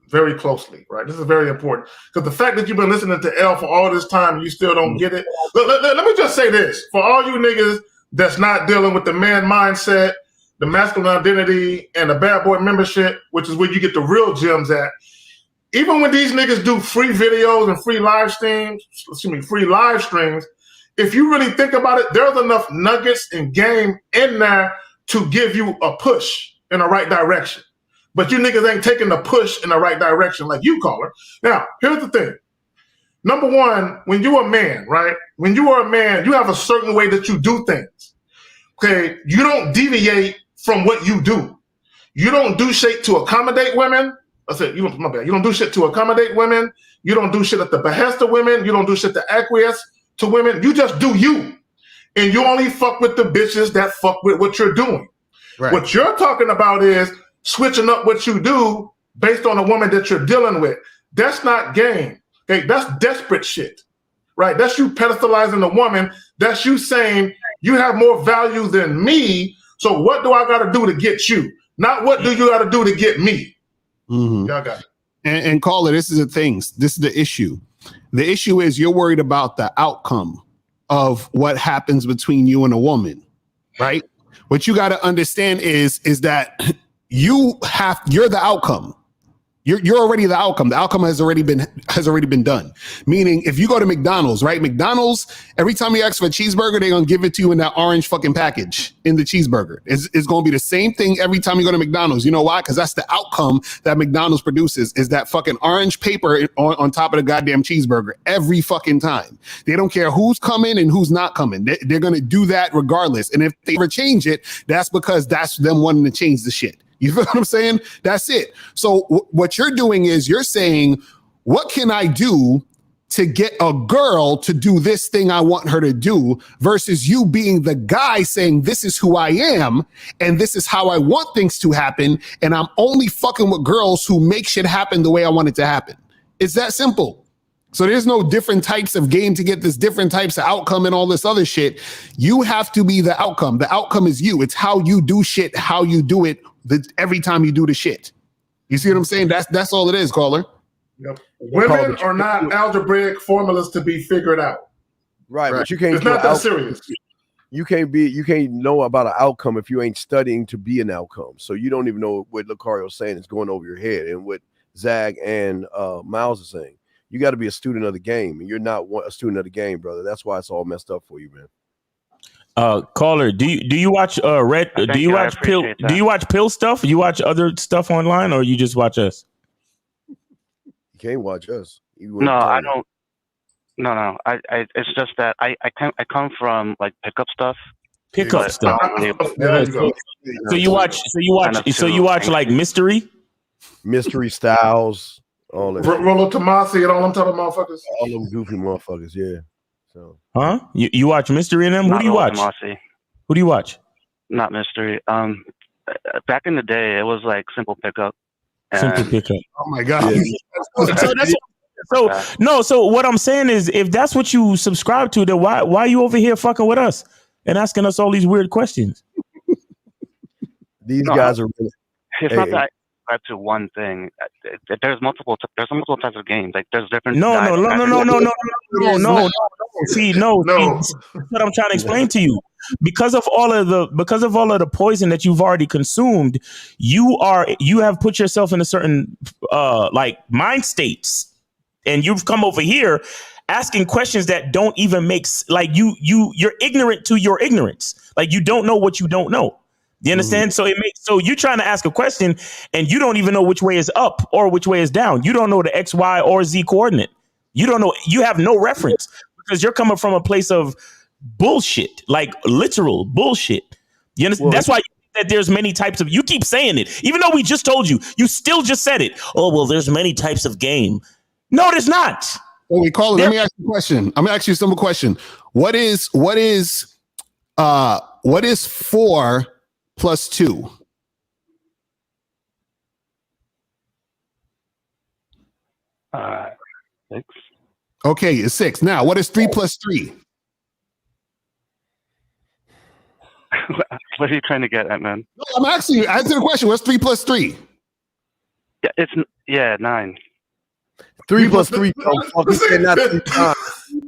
very closely, right? This is very important. Because the fact that you've been listening to L for all this time and you still don't get it. Let me just say this. For all you niggas that's not dealing with the man mindset, the masculine identity, and the bad boy membership, which is where you get the real gems at, even when these niggas do free videos and free live streams, if you really think about it, there's enough nuggets and game in there to give you a push in the right direction. But you niggas ain't taking the push in the right direction like you, caller. Now, here's the thing. Number one, when you're a man, right? When you are a man, you have a certain way that you do things. Okay? You don't deviate from what you do. You don't do shit to accommodate women. I said, you don't do shit to accommodate women. You don't do shit at the behest of women. You don't do shit to acquiesce to women. You just do you. And you only fuck with the bitches that fuck with what you're doing. Right. What you're talking about is switching up what you do based on a woman that you're dealing with. That's not game. Okay, that's desperate shit. Right? That's you pedestalizing a woman. That's you saying you have more value than me. So what do I got to do to get you? Not what do you got to do to get me? Mm-hmm. Y'all got it. And caller, this is the thing. This is the issue. The issue is you're worried about the outcome of what happens between you and a woman, right? What you got to understand is that you're the outcome. You're already the outcome. The outcome has already been done. Meaning, if you go to McDonald's, right? McDonald's, every time you ask for a cheeseburger, they're gonna give it to you in that orange fucking package in the cheeseburger. It's gonna be the same thing every time you go to McDonald's. You know why? Because that's the outcome that McDonald's produces, is that fucking orange paper on top of the goddamn cheeseburger every fucking time. They don't care who's coming and who's not coming. They're gonna do that regardless. And if they ever change it, that's because that's them wanting to change the shit. You feel what I'm saying? That's it. So what you're doing is you're saying, what can I do to get a girl to do this thing I want her to do versus you being the guy saying, this is who I am and this is how I want things to happen. And I'm only fucking with girls who make shit happen the way I want it to happen. It's that simple. So there's no different types of game to get this different types of outcome and all this other shit. You have to be the outcome. The outcome is you. It's how you do shit, how you do it every time you do the shit. You see what I'm saying? That's all it is, caller. Yep. Women are not algebraic formulas to be figured out. Right, but you can't. It's not that serious. You can't know about an outcome if you ain't studying to be an outcome. So you don't even know what Lucario's saying is going over your head, and what Zag and Miles are saying. You got to be a student of the game, and you're not a student of the game, brother. That's why it's all messed up for you, man. Caller, do you watch Red? Do you watch Pill? Do you watch Pill stuff? You watch other stuff online, or you just watch us? You can't watch us. No, I don't. No. I it's just that I come from like pickup stuff. Pickup stuff. There you go. So you watch like mystery styles, all that. Rollo Tomasi and all them type of motherfuckers. All them goofy motherfuckers, yeah. So, huh? You watch mystery in them? Who do you watch? Who do you watch? Not mystery. Back in the day, it was like simple pickup. Simple pickup. Oh my god. Yeah. So what I'm saying is, if that's what you subscribe to, then why are you over here fucking with us and asking us all these weird questions? These guys are. It's not that I subscribe to one thing. There's multiple types of games. Like there's different. No. See, that's what I'm trying to explain to you. Because of all of the poison that you've already consumed, you have put yourself in a certain like mind states, and you've come over here asking questions that don't even make like you're ignorant to your ignorance. Like you don't know what you don't know. You understand? Mm-hmm. So you're trying to ask a question and you don't even know which way is up or which way is down. You don't know the X, Y, or Z coordinate. You don't know. You have no reference because you're coming from a place of bullshit, like literal bullshit. You understand? Well, that's why that there's many types of. You keep saying it, even though we just told you. You still just said it. Oh well, there's many types of game. No, there's not. Well, we call it. Let me ask you a question. I'm gonna ask you a simple question. What is 4 plus 2? Six. Okay, it's 6. Now, what is 3 plus 3? What are you trying to get at, man? No, I'm asking you. Answer the question. What's 3 plus 3? Yeah, it's 9. 3 plus 3. He said not 3 times.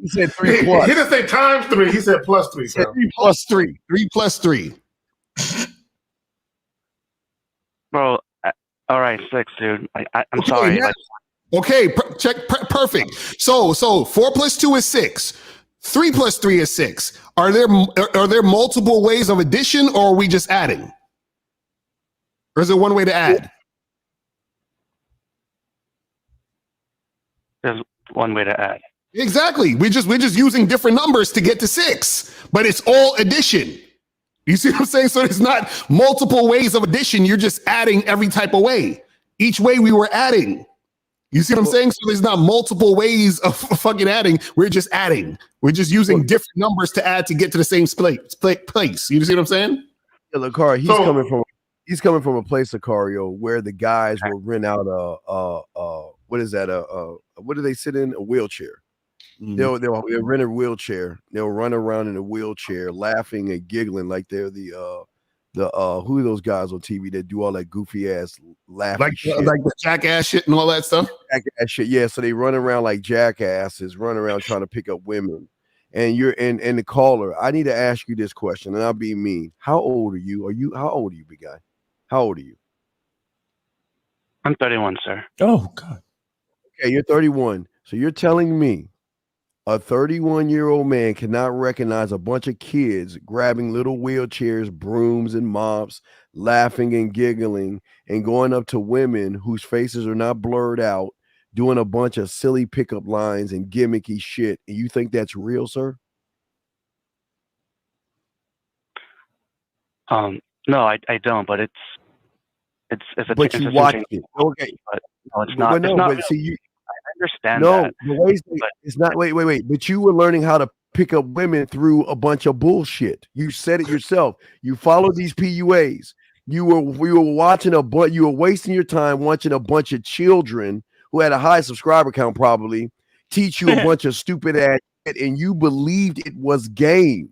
He said 3 plus. He didn't say times 3. He said plus 3. He said 3 plus 3. 3 plus 3. Bro, all right, 6, dude. I'm sorry. Yeah. Okay, perfect. So 4 plus 2 is 6. 3 plus 3 is 6. Are there multiple ways of addition, or are we just adding? Or is it one way to add? There's one way to add. Exactly. We're just using different numbers to get to 6, but it's all addition. You see what I'm saying? So there's not multiple ways of addition. You're just adding every type of way. Each way we were adding. You see what I'm saying? So there's not multiple ways of fucking adding. We're just adding. We're just using different numbers to add to get to the same place. You see what I'm saying? Yeah, Lucario, he's coming from a place, Lucario, where the guys will rent out what is that? What do they sit in? A wheelchair. They'll rent a wheelchair. They'll run around in a wheelchair, laughing and giggling like they're the who are those guys on TV that do all that goofy ass laughing shit, like the jackass shit and all that stuff. Jackass shit, yeah. So they run around like jackasses, run around trying to pick up women. And you're and the caller. I need to ask you this question, and I'll be mean. How old are you? How old are you, big guy? How old are you? I'm 31, sir. Oh God. Okay, you're 31. So you're telling me a 31-year-old man cannot recognize a bunch of kids grabbing little wheelchairs, brooms, and mops, laughing and giggling, and going up to women whose faces are not blurred out, doing a bunch of silly pickup lines and gimmicky shit. And you think that's real, sir? No, I don't. But it's a. But you watch it, okay? But no, it's not. But no, it's not but see, you. understand No, that. but wait, it's not. Wait. But you were learning how to pick up women through a bunch of bullshit. You said it yourself. You followed these PUAs. You were watching you were wasting your time watching a bunch of children who had a high subscriber count probably teach you a bunch of stupid ass shit, and you believed it was game.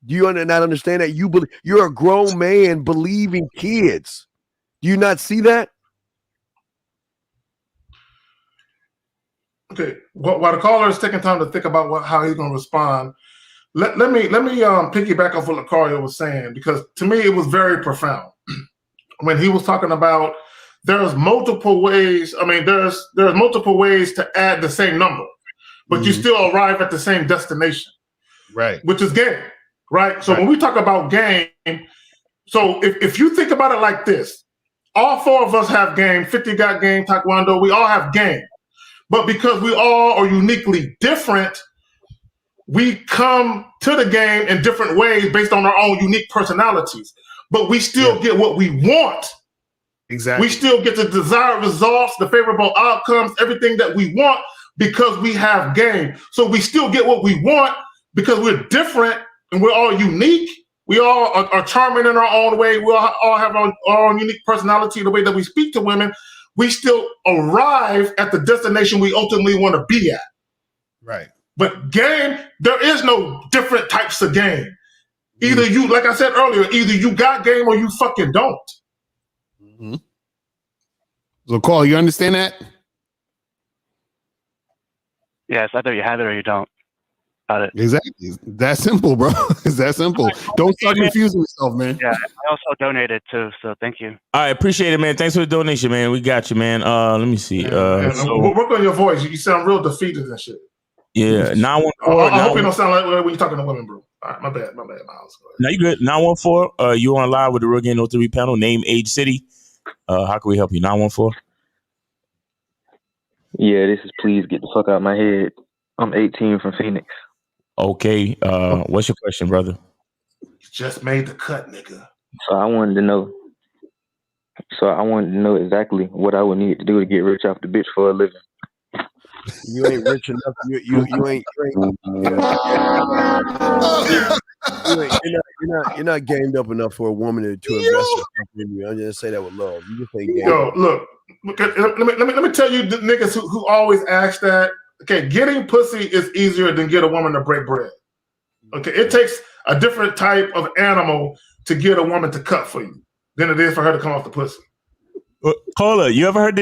Do you not understand that? You're a grown man believing kids. Do you not see that? Okay. While the caller is taking time to think about how he's going to respond, let me piggyback off what Lucario was saying, because to me it was very profound when he was talking about there's multiple ways. I mean, there's multiple ways to add the same number, but you still arrive at the same destination, right? Which is game, right? So when we talk about game, so if you think about it like this, all four of us have game. 50 got game. Taekwondo, we all have game, but because we all are uniquely different, we come to the game in different ways based on our own unique personalities, but we still get what we want. Exactly. We still get the desired results, the favorable outcomes, everything that we want because we have game. So we still get what we want because we're different and we're all unique. We all are charming in our own way. We all have our own unique personality, the way that we speak to women. We still arrive at the destination we ultimately want to be at. Right. But game, there is no different types of game. Either you, like I said earlier, either you got game or you fucking don't. Mm-hmm. So, Carl, you understand that? Yes, either you have it or you don't. Got it. Exactly. It's that simple, bro. It's that simple. Don't start confusing yourself, man. Yeah, I also donated too, so thank you. All right, appreciate it, man. Thanks for the donation, man. We got you, man. Let me see. Work on your voice. You sound real defeated and shit. Yeah, 914. I hope you don't sound like when you're talking to women, bro. All right, my bad, Miles. No, you good. 914. You on live with the Real Game No 3 panel. Name, age, city. How can we help you? 914. Yeah, this is please get the fuck out of my head. I'm 18 from Phoenix. Okay. What's your question, brother? You just made the cut, nigga. So I wanted to know exactly what I would need to do to get rich off the bitch for a living. You ain't rich enough. You're not gamed up enough for a woman to invest in you. I'm gonna say that with love. You just ain't gamed. Yo, look. Let me tell you, the niggas who always ask that. Okay, getting pussy is easier than get a woman to break bread. Okay, it takes a different type of animal to get a woman to cut for you than it is for her to come off the pussy. Cola, you ever heard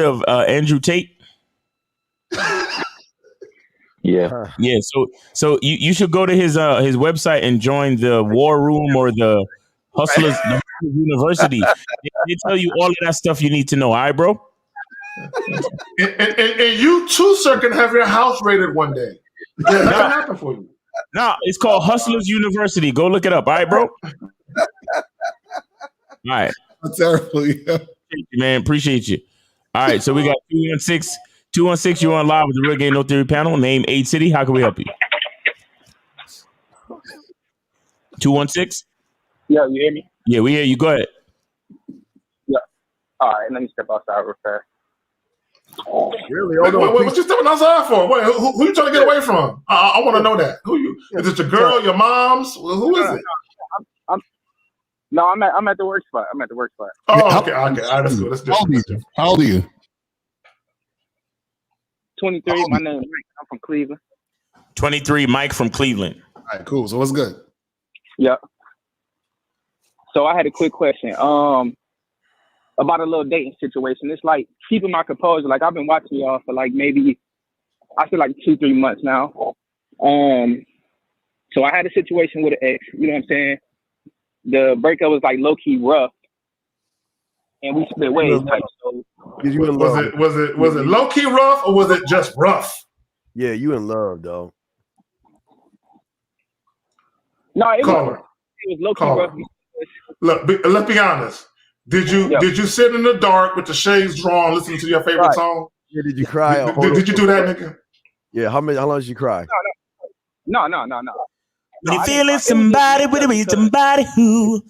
of Andrew Tate? Yeah. Yeah. So you should go to his website and join the War Room or the Hustlers University. They tell you all of that stuff you need to know. All right, bro. And you too, sir, can have your house raided one day. Yeah, that can happen for you. No, it's called Hustlers University. Go look it up. All right, bro. All right. That's terrible. Yeah. Man, appreciate you. All right, so we got 216. 216, you're on live with the Real Game No Theory panel. Name, age, city. How can we help you? 216? Yeah, you hear me? Yeah, we hear you. Go ahead. Yeah. All right, let me step outside real fast. Really? Wait, what you stepping outside for? Wait, who you trying to get away from? I want to know that. Who you? Is it your girl, your mom's? Who is it? I'm at the work spot. Oh, okay. Let's go. Let's do it. How old are you? 23. My name is Mike. I'm from Cleveland. 23, Mike from Cleveland. All right, cool. So what's good? Yeah. So I had a quick question. About a little dating situation. It's like keeping my composure. Like I've been watching y'all for like maybe I feel like 2-3 months now. So I had a situation with an ex. You know what I'm saying? The breakup was like low key rough, and we split ways. So was it low key rough or was it just rough? Yeah, you in love, though. No, it was low key rough. Look, let's be honest. Did you sit in the dark with the shades drawn, listening to your favorite song? Yeah, did you cry? Did you do that, nigga? Yeah, how long did you cry? No. When you're feeling somebody, with be somebody who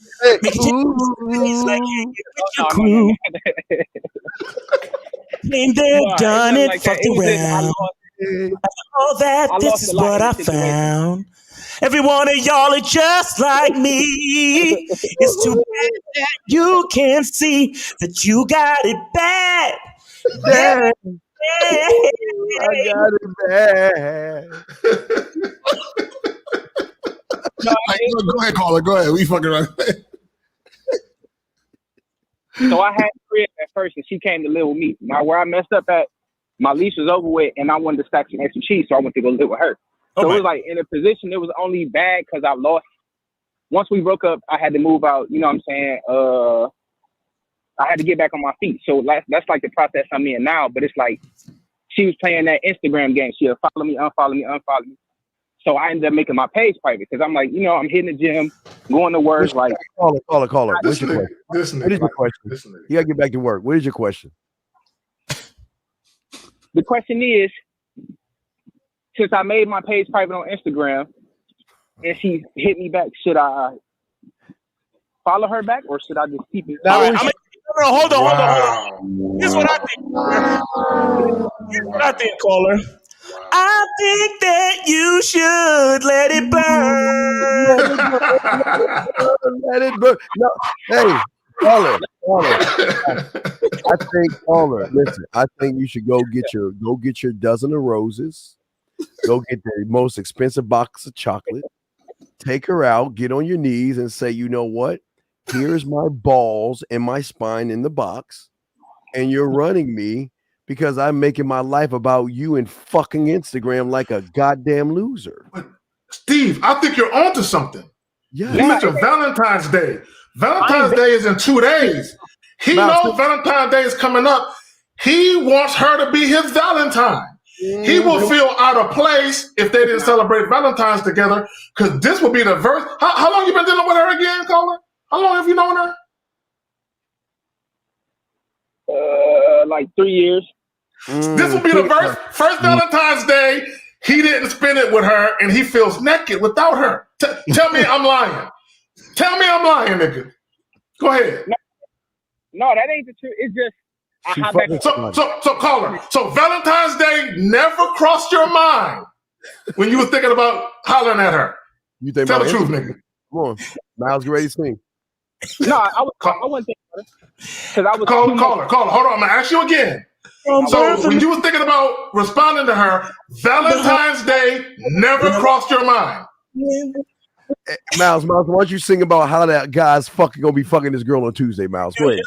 makes you like you're with your crew. Claim they've done it, like fucked that. It was just, around. All that, I this lost is a lot what in I this situation. found. Every one of y'all are just like me. It's too bad that you can't see that you got it bad. Yeah. I got it bad. No, Go ahead, caller. Go ahead. We fucking around. So I had Chris at first, and she came to live with me. Now, where I messed up at, my lease was over with, and I wanted to stack some extra cheese, so I went to go live with her. So it was like in a position, it was only bad because I lost. Once we broke up, I had to move out. You know what I'm saying? I had to get back on my feet. So that's like the process I'm in now. But it's like she was playing that Instagram game. She'll follow me, unfollow me, unfollow me. So I ended up making my page private because I'm like, you know, I'm hitting the gym, going to work. Like, caller. What's your question? What is your question? You gotta get back to work. What is your question? The question is, since I made my page private on Instagram and she hit me back, should I follow her back or should I just keep it? All right, hold on. Here's what I think. Caller. I think that you should let it burn. Let it burn. No, hey, caller. Listen, I think you should go get your dozen of roses. Go get the most expensive box of chocolate. Take her out, get on your knees and say, you know what? Here's my balls and my spine in the box. And you're running me because I'm making my life about you and fucking Instagram like a goddamn loser. Steve, I think you're onto something. Yeah. You mentioned Valentine's Day. Valentine's Day is in 2 days. He knows Valentine's Day is coming up. He wants her to be his Valentine. He will feel out of place if they didn't celebrate Valentine's together, because this will be the verse. How long you been dealing with her again, caller? How long have you known her? Like 3 years. This will be the first Valentine's Day. He didn't spend it with her, and he feels naked without her. Tell me I'm lying. Tell me I'm lying, nigga. Go ahead. No, that ain't the truth. It's just So caller. So Valentine's Day never crossed your mind when you were thinking about hollering at her. You think Tell about the truth, Instagram? nigga. Come on, Miles, get ready to sing. No, I wasn't thinking about it. Because I was caller. Hold on, I'm gonna ask you again. So when you were thinking about responding to her, Valentine's Day never crossed your mind. Hey, Miles, why don't you sing about how that guy's gonna be fucking this girl on Tuesday, Miles? Go ahead.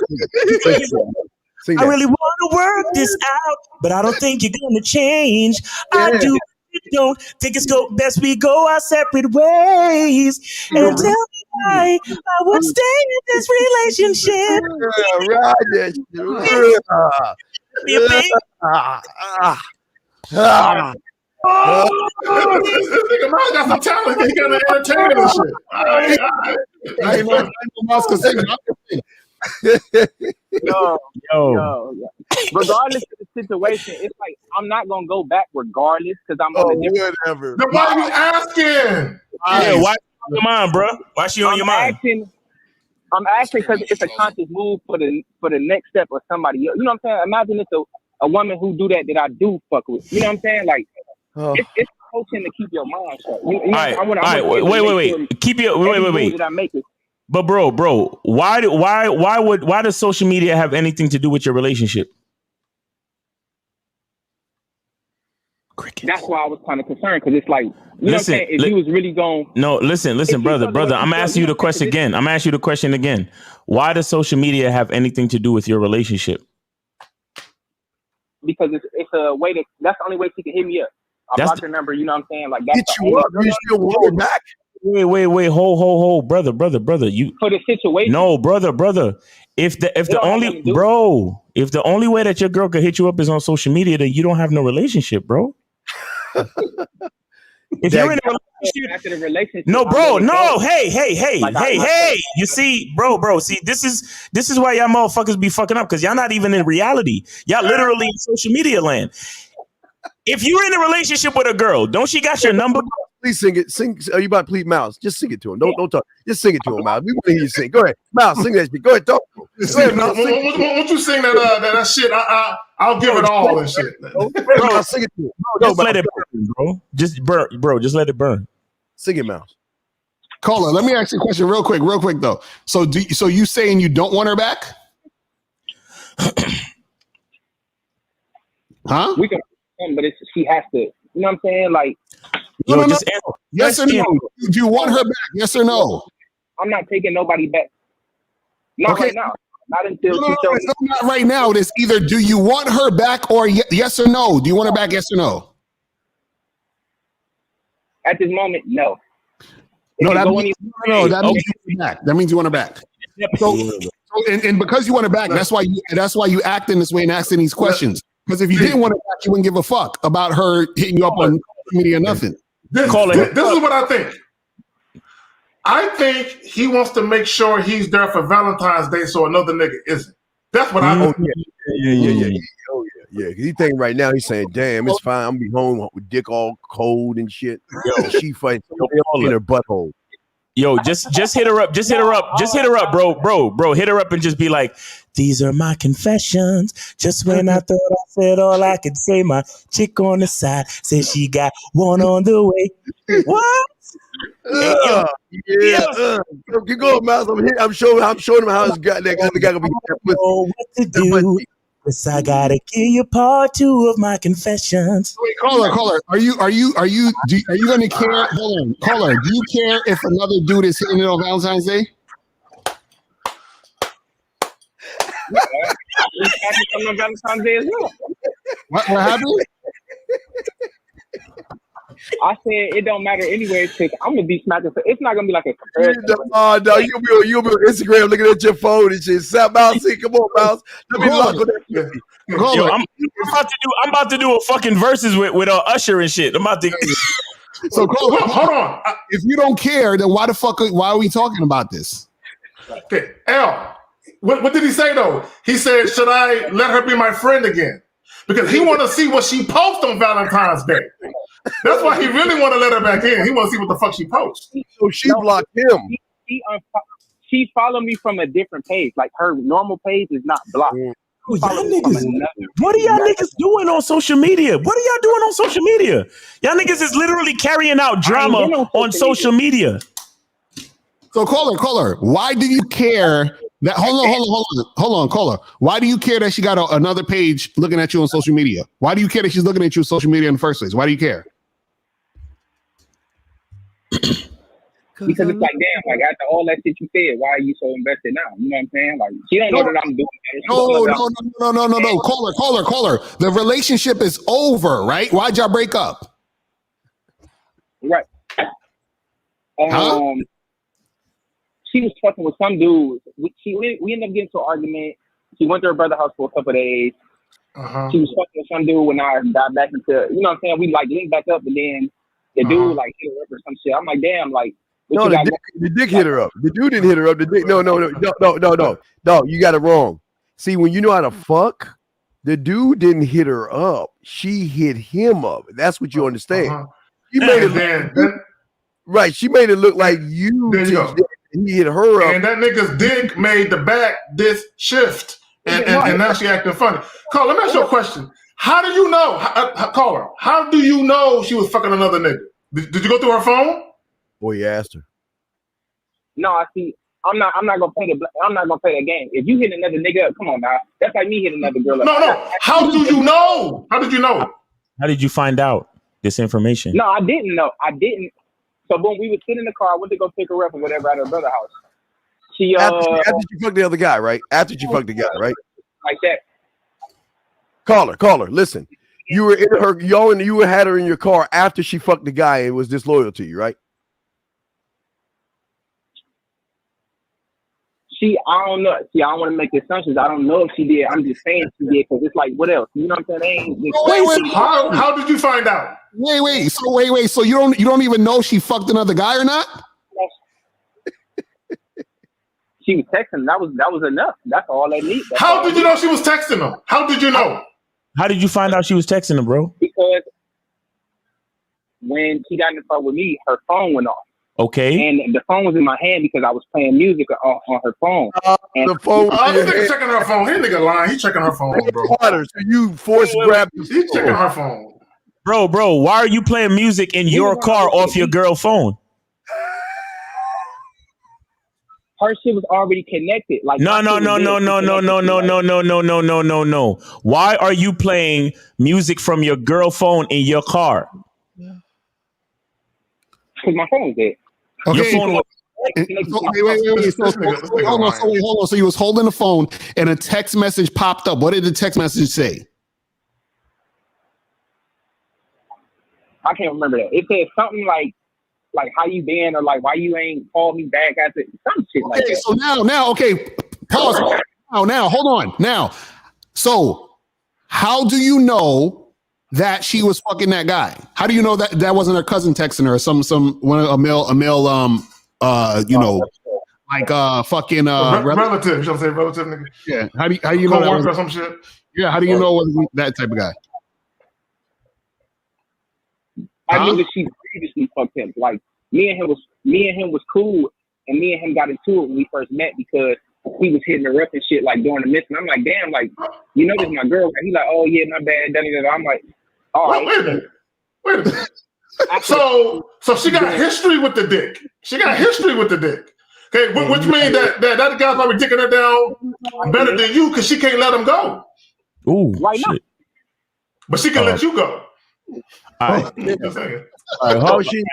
Sing I really want to work this out, but I don't think you're gonna change. I don't think it's best we go our separate ways. And tell me why I would stay in this relationship. This nigga Miles got some talent. He got an entertainer and shit. I ain't no Miles can sing. Yo. Regardless of the situation, it's like I'm not gonna go back regardless because I'm on a different. Whatever. Then why are you asking? Yeah, why on your mind, bro? Why she on your mind? I'm asking because it's a conscious move for the next step of somebody else. You know what I'm saying? Imagine it's a woman who do that I do fuck with. You know what I'm saying? Like it's coaching to keep your mind shut. All right. Wait. Keep your wait. That I make it. But bro, why does social media have anything to do with your relationship? Crickets. That's why I was kind of concerned because it's like, you know what I'm saying? If you was really going. No, listen, brother. I'm asking you the question again. I'm asking you the question again. Why does social media have anything to do with your relationship? Because it's a way that's the only way she can hit me up. I blocked her number, you know what I'm saying? Like that's hit you up, you still want it back. Wait, hold, brother. You for the situation. No, brother. If the only way that your girl could hit you up is on social media, then you don't have no relationship, bro. If you're in a relationship, after the relationship, no, bro, no, hey. You see, bro. See, this is why y'all motherfuckers be fucking up because y'all not even in reality. Y'all literally in social media land. If you're in a relationship with a girl, don't she got your number? Please sing it. Sing. Are you about to please Mouse? Just sing it to him. Don't talk. Just sing it to him, Mouse. We want to hear you sing. Go ahead, Mouse. Sing that shit. Go ahead, talk. Go ahead, Mouse. Won't you sing that shit? I'll give it all and shit. Bro, sing it to him. Just let it burn, bro. Just burn, bro. Just let it burn. Sing it, Mouse. Caller, let me ask you a question real quick though. So you saying you don't want her back? Huh? We can, but she has to. You know what I'm saying? Like, no. Yes or no? Do you want her back? Yes or no? I'm not taking nobody back. Not right now. Not until she shows me. Not right now. It's either do you want her back or yes or no? Do you want her back? Yes or no? At this moment, no. No, that means you want her back. That means you want her back. So and because you want her back, that's why you act in this way and asking these questions. Because if you didn't want her back, you wouldn't give a fuck about her hitting you up on social media or nothing. This is what I think. I think he wants to make sure he's there for Valentine's Day so another nigga isn't. That's what I think. Yeah. Oh yeah. He thinking right now, he's saying, damn, it's fine. I'm gonna be home with dick all cold and shit. Yo, she fighting in her butthole. Yo, just hit her up. Just hit her up, bro. Hit her up and just be like, these are my confessions. Just when I thought I said all I could say, my chick on the side said she got one on the way. What? Keep going, Miles. I'm showing him how his guy gonna be. What to do? Cause I gotta give you part 2 of my confessions. Wait, caller. Are you gonna care? Hold on, caller. Do you care if another dude is hitting it on Valentine's Day? Valentine's Day as well. What happened? I said it don't matter anyway because I'm gonna be smacking. So it's not gonna be like a comparison. No, you'll be on Instagram looking at your phone and shit. Mouse, come on, Mouse. Let me lock on that. Yo, I'm about to do a fucking verses with Usher and shit. I'm about to. So hold on. If you don't care, then why are we talking about this? Okay, L. What did he say though? He said, "Should I let her be my friend again?" Because he want to see what she posts on Valentine's Day. That's why he really want to let her back in. He want to see what the fuck she posts. So she blocked him. She followed me from a different page. Like her normal page is not blocked. What are y'all niggas doing on social media? What are y'all doing on social media? Y'all niggas is literally carrying out drama on social media. So caller, why do you care that? Hold on, caller. Why do you care that she got another page looking at you on social media? Why do you care that she's looking at you on social media in the first place? Why do you care? Because it's like, damn, like after all that shit you said, why are you so invested now? You know what I'm saying? Like she don't know that I'm doing that. No. Caller. The relationship is over, right? Why'd y'all break up? Right. She was fucking with some dude. We ended up getting into an argument. She went to her brother's house for a couple of days. She was fucking with some dude when I got back into, you know what I'm saying? We like linked back up, and then the dude like hit her up or some shit. I'm like, damn, like. No, the dick hit her up. The dude didn't hit her up. The dick, no. You got it wrong. See, when you know how to fuck, the dude didn't hit her up. She hit him up. That's what you understand. She made it look, right. She made it look like you. He hit her up, and that nigga's dick made the back this shift, and now she acting funny. Carl, let me ask you a question. How do you know, caller? How do you know she was fucking another nigga? Did you go through her phone? Boy, you asked her. No, I see. I'm not gonna play that game. If you hit another nigga up, come on now. That's like me hitting another girl up. No. How do you know? How did you know? How did you find out this information? No, I didn't know. I didn't. So when we were sitting in the car, I went to go pick her up or whatever at her brother's house. She after she fucked the other guy, right? After she fucked the guy, right? Like that. Caller, listen. You were in her, you had her in your car after she fucked the guy and was disloyal to you, right? I don't know. See, I don't want to make assumptions. I don't know if she did. I'm just saying she did because it's like, what else? You know what I'm saying? Wait. How did you find out? Wait. So you don't even know she fucked another guy or not? She was texting. That was enough. That's all I need. How did you know she was texting him? How did you know? How did you find out she was texting him, bro? Because when she got in the car with me, her phone went off. Okay. And the phone was in my hand because I was playing music on her phone. And The phone. Oh, this nigga checking her phone. This nigga lying. He checking her phone, bro. Harder, so you force grab. He checking her phone. Bro, why are you playing music in your car off your girl phone? her shit was already connected. Like no. Why are you playing music from your girl phone in your car? Because my phone was dead. Okay. Your phone was wait. Hold on. So you was holding the phone and a text message popped up. What did the text message say? I can't remember that. It said something like how you been, or like why you ain't called me back after some shit like that. So now, okay, pause. Now, hold on. Now, so how do you know that she was fucking that guy? How do you know that wasn't her cousin texting her, a male, fucking relative? You should say relative, nigga. Yeah. How do you know that was or some shit? Yeah. How do you know it was that type of guy? I knew that she previously fucked him. Like me and him was cool, and me and him got into it when we first met because he was hitting her up and shit like during the mission. I'm like, damn, like you know this is my girl. And he's like, oh yeah, my bad. I'm like, all right. Wait a minute. So she got history with the dick. Okay, which means that guy's probably dicking her down better than you because she can't let him go. Ooh, why not? But she can let you go. All right. How she?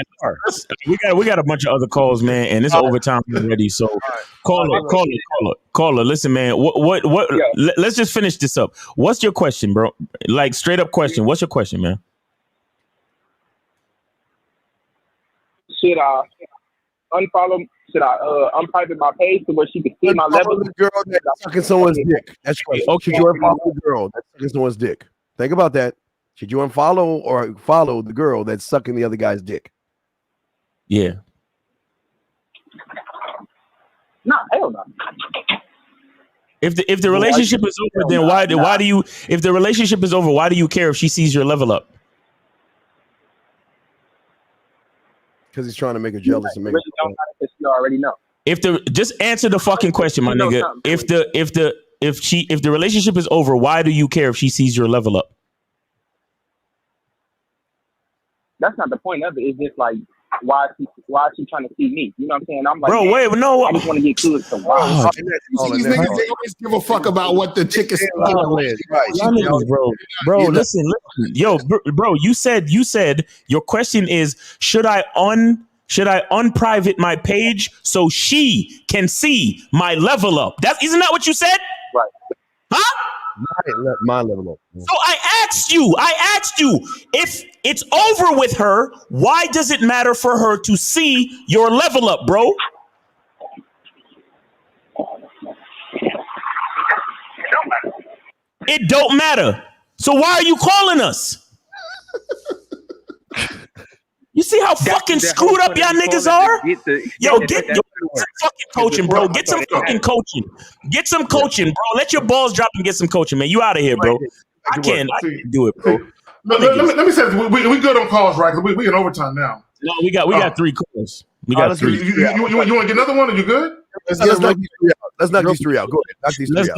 We got a bunch of other calls, man, and it's overtime already. So, caller. Listen, man. What? Let's just finish this up. What's your question, bro? Like straight up question. What's your question, man? Should I unfollow? Should I unprivate my page to where she can see my level? The girl that's sucking someone's dick. That's your question. Okay. Should you unfollow the girl that's sucking someone's dick? Think about that. Should you unfollow or follow the girl that's sucking the other guy's dick? Yeah. No, hell no. If the relationship is over, then why do you? If the relationship is over, why do you care if she sees your level up? Because he's trying to make her jealous and make really don't matter because you already know. Just answer the fucking question, my nigga. If the relationship is over, why do you care if she sees your level up? That's not the point of it. It's just like why is she trying to see me? You know what I'm saying? I'm like, bro, wait, no. I just want to get good. So why? These niggas, they always give a fuck about what the chick is saying. Bro, listen. Yo, bro, you said your question is should I unprivate my page so she can see my level up? Isn't that what you said? Right. Huh? My level up. So I asked you if it's over with her, why does it matter for her to see your level up, bro? It don't matter. So why are you calling us? You see how fucking screwed up y'all niggas are? Get some fucking coaching, bro. Get some fucking coaching. Get some coaching, bro. Let your balls drop and get some coaching, man. You out of here, bro. I can't do it, bro. Let me say this. We good on calls, right? We in overtime now. No, we got 3 calls. We got 3. You want to get another one? Are you good? Let's knock these 3 out. Go ahead. Knock these 3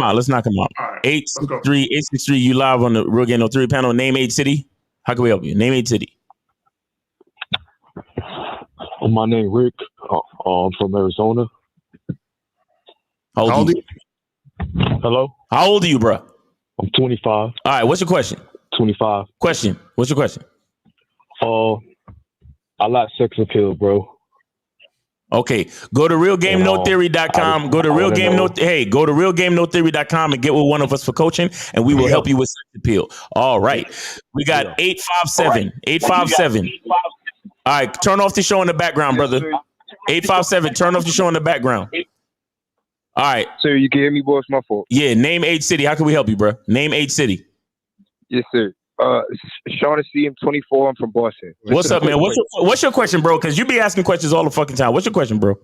out. Let's knock them out. Right, 863. You live on the Real Game No 3 panel. Name 8 city. How can we help you? Name 8 city. My name Rick. I'm from Arizona. How old are you? Hello? How old are you, bro? I'm 25. All right, what's your question? 25. Question. What's your question? I like sex appeal, bro. Okay, go to realgamenotheory.com. Go to realgamenotheory.com and get with one of us for coaching, and we will help you with sex appeal. All right. We got 857. 857. All right, turn off the show in the background, brother. 857, turn off the show in the background. All right. Sir, you can hear me, boy? It's my fault. Yeah, name 8 city. How can we help you, bro? Name 8 city. Yes, sir. Shaughnessy, I'm 24. I'm from Boston. What's up, man? What's your question, bro? Because you be asking questions all the fucking time. What's your question, bro?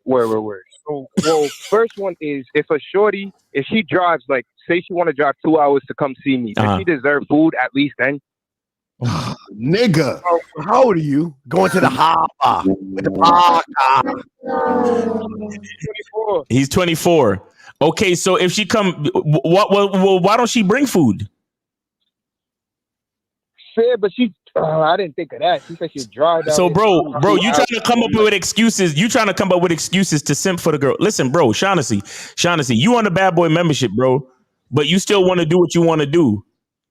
Word. So, first one is if she drives, like, say she want to drive 2 hours to come see me, does she deserve food at least then? Nigga. How old are you? Going to the hopper with the parka. He's 24. Okay, so if she come, why don't she bring food? Said, but she. I didn't think of that. She said she'd drive. So, bro, you trying to come up with excuses? You trying to come up with excuses to simp for the girl? Listen, bro, Shaughnessy, you on the bad boy membership, bro, but you still want to do what you want to do.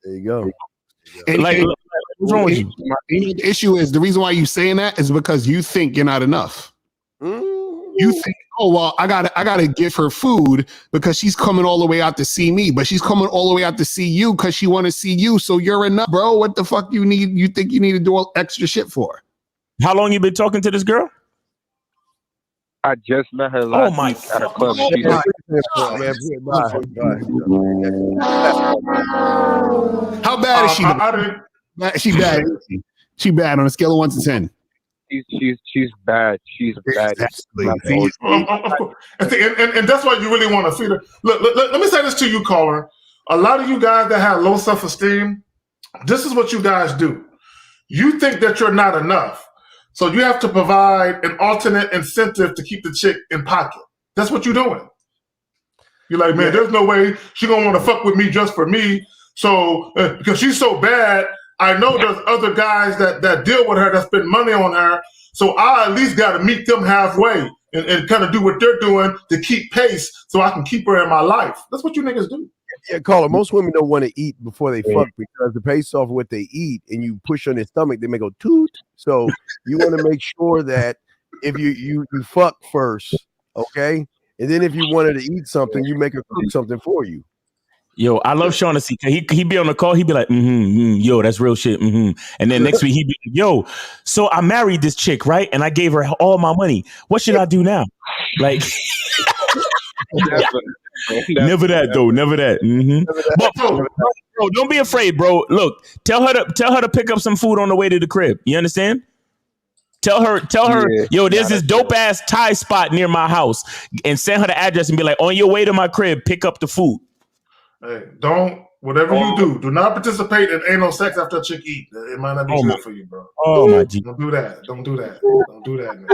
There you go. What's wrong with you? The issue is the reason why you saying that is because you think you're not enough. You think, oh well, I gotta give her food because she's coming all the way out to see me, but she's coming all the way out to see you because she want to see you. So you're enough, bro. What the fuck you need? You think you need to do all extra shit for? How long you been talking to this girl? I just met her last week at a club. How bad is she? She bad. She bad on a scale of 1 to 10. She's bad. She's bad. And that's why you really want to feed her. Look, let me say this to you, caller. A lot of you guys that have low self-esteem, this is what you guys do. You think that you're not enough. So you have to provide an alternate incentive to keep the chick in pocket. That's what you're doing. You're like, man, there's no way she's going to want to fuck with me just for me. So because she's so bad, I know there's other guys that deal with her, that spend money on her. So I at least got to meet them halfway and kind of do what they're doing to keep pace so I can keep her in my life. That's what you niggas do. Yeah, caller. Most women don't want to eat before they fuck because the based off of what they eat and you push on their stomach, they may go toot. So you want to make sure that if you fuck first, okay? And then if you wanted to eat something, you make her cook something for you. Yo, I love Shaughnessy. He be on the call. He be like, yo, that's real shit. And then next week he be, yo, so I married this chick, right? And I gave her all my money. What should I do now? Like, never that though. Never that. But bro, don't be afraid, bro. Look, tell her to pick up some food on the way to the crib. You understand? Tell her, yo, there's this dope ass Thai spot near my house, and send her the address and be like, on your way to my crib, pick up the food. Hey, whatever you do not participate in anal sex after a chick eat. It might not be good for you, bro. Oh my G. Don't do that. Don't do that. Don't do that, man.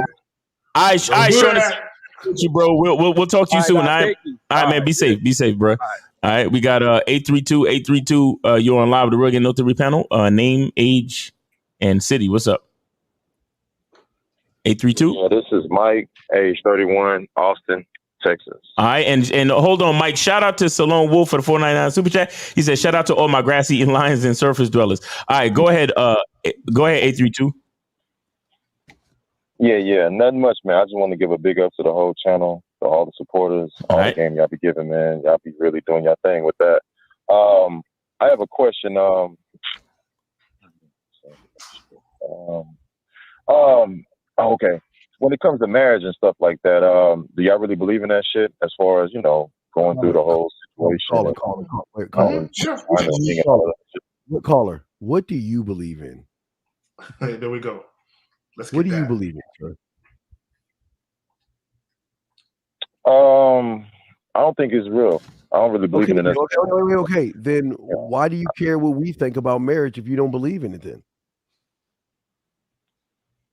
All right, Shaughnessy, bro. We'll talk to you soon. All right, man. Be safe, bro. All right, we got 832. You're on live with the Rugged Notary panel. Name, age, and city. What's up? 832. Yeah, this is Mike, age 31, Austin, Texas. All right, and hold on, Mike. Shout out to Salone Wolf for the $4.99 super chat. He said, "Shout out to all my grass-eating lions and surface dwellers." All right, go ahead. 832. Yeah, nothing much, man. I just want to give a big up to the whole channel, to all the supporters, all the game y'all be giving, man. Y'all be really doing your thing with that. I have a question. Okay. When it comes to marriage and stuff like that, do y'all really believe in that shit as far as, going through the whole situation? Caller, what do you believe in? Hey, there we go. What do you believe in, sir? I don't think it's real. I don't really believe in it. Okay. Then why do you care what we think about marriage if you don't believe in it then?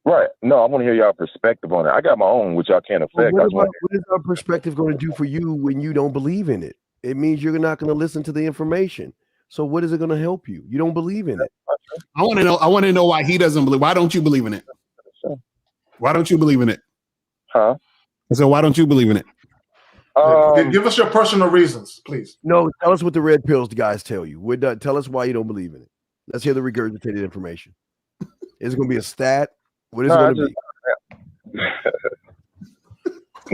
Right. No, I want to hear y'all perspective on it. I got my own, which y'all can't affect. What is our perspective going to do for you when you don't believe in it? It means you're not going to listen to the information. So what is it going to help you? You don't believe in it. I want to know why he doesn't believe. Why don't you believe in it? Why don't you believe in it? Huh? So why don't you believe in it? Give us your personal reasons, please. No, tell us what the red pills guys tell you. We're done. Tell us why you don't believe in it. Let's hear the regurgitated information. Is it going to be a stat? What is it going to be?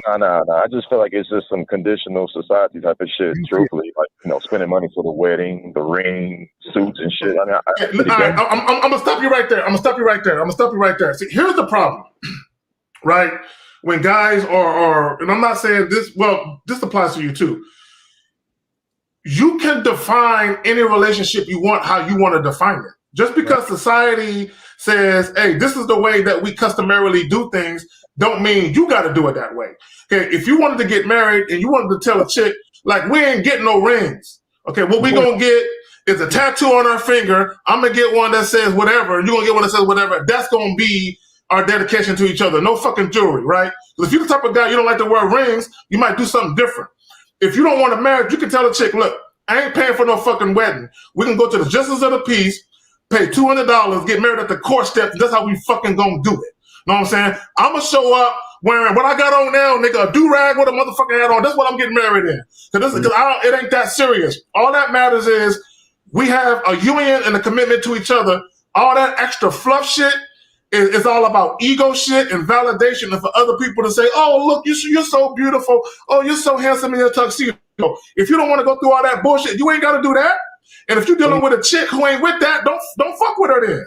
No. I just feel like it's just some conditional society type of shit. Truthfully, like spending money for the wedding, the ring, suits and shit. I mean, I'm gonna stop you right there. See, here's the problem, right? When guys are, and I'm not saying this. Well, this applies to you too. You can define any relationship you want how you want to define it. Just because society says, hey, this is the way that we customarily do things, don't mean you got to do it that way. Okay, if you wanted to get married and you wanted to tell a chick, like, we ain't getting no rings. Okay, what we gonna get is a tattoo on her finger. I'm gonna get one that says whatever. You're gonna get one that says whatever. That's gonna be our dedication to each other. No fucking jewelry, right? Because if you're the type of guy you don't like to wear rings, you might do something different. If you don't want a marriage, you can tell the chick, look, I ain't paying for no fucking wedding. We can go to the justice of the peace, pay $200, get married at the court steps. That's how we fucking gonna do it. Know what I'm saying? I'm gonna show up wearing what I got on now, nigga, a do-rag with a motherfucking hat on. That's what I'm getting married in. Because it ain't that serious. All that matters is we have a union and a commitment to each other. All that extra fluff shit is all about ego shit and validation, and for other people to say, oh, look, you're so beautiful. Oh, you're so handsome in your tuxedo. If you don't want to go through all that bullshit, you ain't got to do that. And if you're dealing with a chick who ain't with that, don't fuck with her then.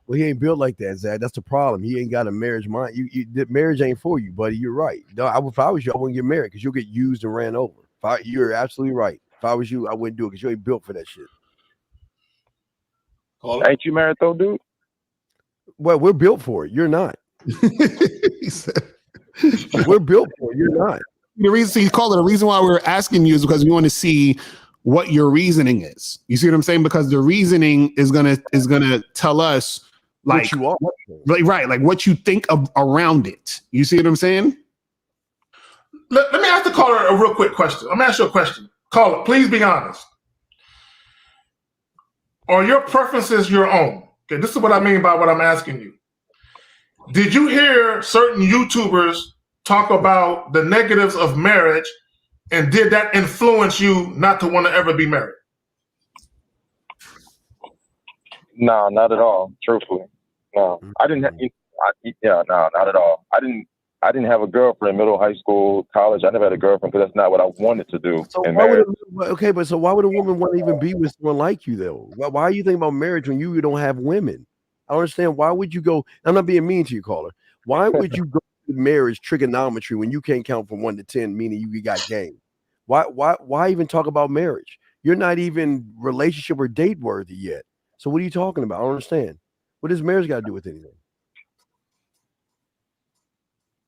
Well, he ain't built like that, Zach. That's the problem. He ain't got a marriage mind. Marriage ain't for you, buddy. You're right. No, if I was you, I wouldn't get married because you'll get used and ran over. You're absolutely right. If I was you, I wouldn't do it because you ain't built for that shit. Ain't you married though, dude? Well, we're built for it. You're not. We're built for it. You're not. The reason the reason why we're asking you is because we want to see what your reasoning is. You see what I'm saying? Because the reasoning is gonna tell us like what you are. Right, like what you think of around it. You see what I'm saying? Let me ask the caller a real quick question. I'm gonna ask you a question. Caller, please be honest. Are your preferences your own? Okay, this is what I mean by what I'm asking you. Did you hear certain YouTubers talk about the negatives of marriage, and did that influence you not to want to ever be married? No, not at all. Truthfully, no. I didn't. No, not at all. I didn't have a girlfriend middle, high school, college. I never had a girlfriend because that's not what I wanted to do. So why would a woman want to even be with someone like you though? Why are you thinking about marriage when you don't have women? I don't understand. Why would you go? I'm not being mean to you, caller. Why would you go to marriage trigonometry when you can't count from 1 to 10, meaning you got game? Why even talk about marriage? You're not even relationship or date worthy yet. So what are you talking about? I don't understand. What does marriage got to do with anything?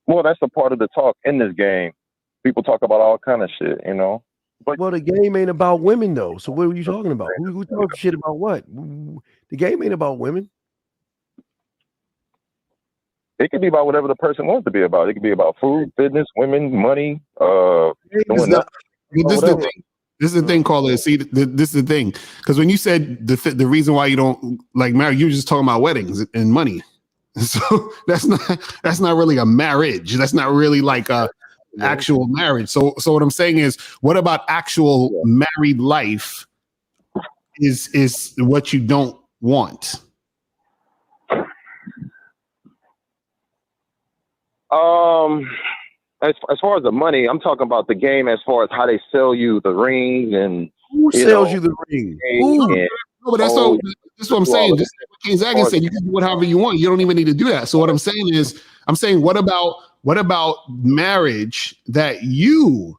Well, that's a part of the talk in this game. People talk about all kind of shit, you know. But the game ain't about women though. So what are you talking about? Who talks shit about what? The game ain't about women. It could be about whatever the person wants to be about. It could be about food, fitness, women, money. This is the thing, caller. See, this is the thing. Because when you said the reason why you don't like marriage, you were just talking about weddings and money. So that's not really a marriage. That's not really like a actual marriage. So what I'm saying is, what about actual married life is what you don't want? As far as the money, I'm talking about the game as far as how they sell you the rings and who sells you the ring? No, but that's what I'm saying. Just like King Zagan said, you can do whatever you want. You don't even need to do that. So what I'm saying is, what about marriage that you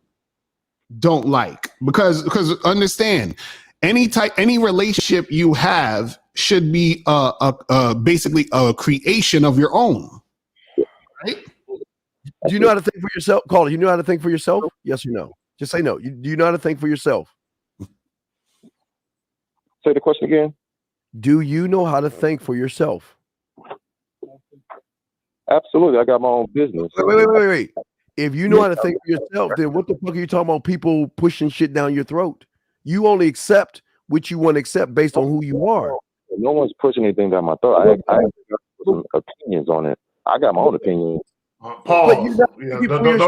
don't like? Because understand, any relationship you have should be basically a creation of your own, right? Do you know how to think for yourself? Caller, you know how to think for yourself? Yes or no? Just say no. Do you know how to think for yourself? Say the question again. Do you know how to think for yourself? Absolutely. I got my own business. Wait. If you know how to think for yourself, then what the fuck are you talking about people pushing shit down your throat? You only accept what you want to accept based on who you are. No one's pushing anything down my throat. I have some opinions on it. I got my own opinion. Paul, don't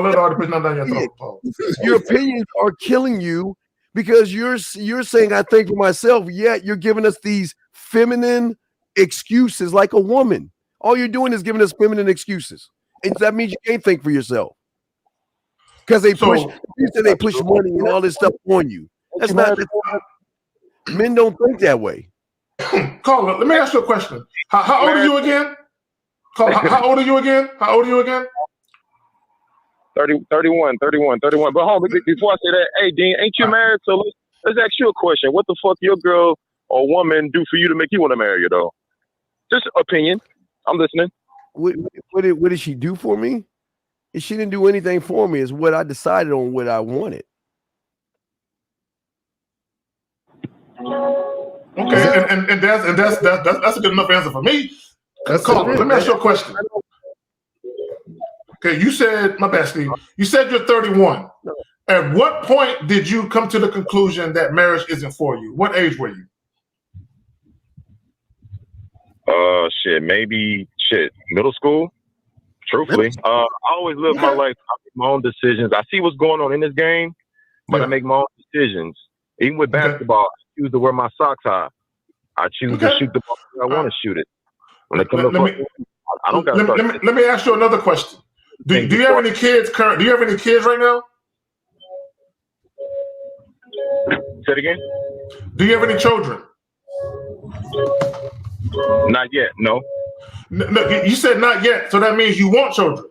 let all the person down your throat, Paul. Your opinions are killing you because you're saying I think for myself, yet you're giving us these feminine excuses like a woman. All you're doing is giving us feminine excuses. And that means you can't think for yourself. Because they push money and all this stuff on you. That's not men don't think that way. Caller, let me ask you a question. How old are you again? How old are you again? 31. But hold on, before I say that, hey Dean, ain't you married? So let's ask you a question. What the fuck your girl or woman do for you to make you want to marry her though? Just opinion. I'm listening. What did she do for me? If she didn't do anything for me, is what I decided on what I wanted. that's a good enough answer for me. Caller, let me ask you a question. Okay, you said, my bad, Steve. You said you're 31. At what point did you come to the conclusion that marriage isn't for you? What age were you? Maybe middle school. Truthfully, I always live my life. I make my own decisions. I see what's going on in this game, but I make my own decisions. Even with basketball, I choose to wear my socks high. I choose to shoot the ball when I want to shoot it. When it comes I don't got. Let me ask you another question. Do you have any kids? Do you have any kids right now? Say it again. Do you have any children? Not yet. No. No, you said not yet, so that means you want children.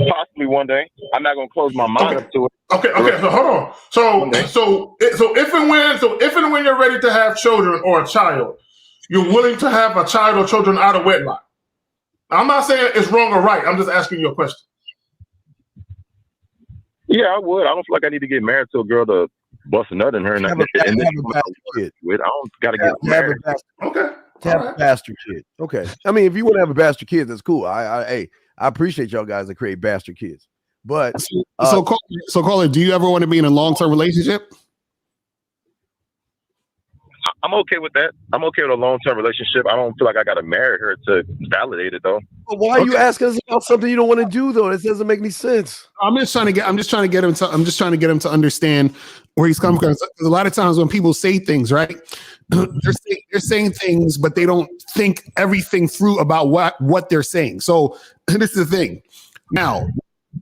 Possibly one day. I'm not gonna close my mind up to it. Okay. So hold on. So if and when you're ready to have children or a child, you're willing to have a child or children out of wedlock. I'm not saying it's wrong or right. I'm just asking you a question. Yeah, I would. I don't feel like I need to get married to a girl to bust a nut in her and then I don't gotta get married. Okay. To have a bastard kid. Okay. I mean, if you want to have a bastard kid, that's cool. I appreciate y'all guys that create bastard kids. But so caller, do you ever want to be in a long-term relationship? I'm okay with that. I'm okay with a long-term relationship. I don't feel like I got to marry her to validate it, though. But why are you asking us about something you don't want to do, though? This doesn't make any sense. I'm just trying to get him to understand where he's coming from. Because a lot of times when people say things, right, they're saying things, but they don't think everything through about what they're saying. So this is the thing. Now,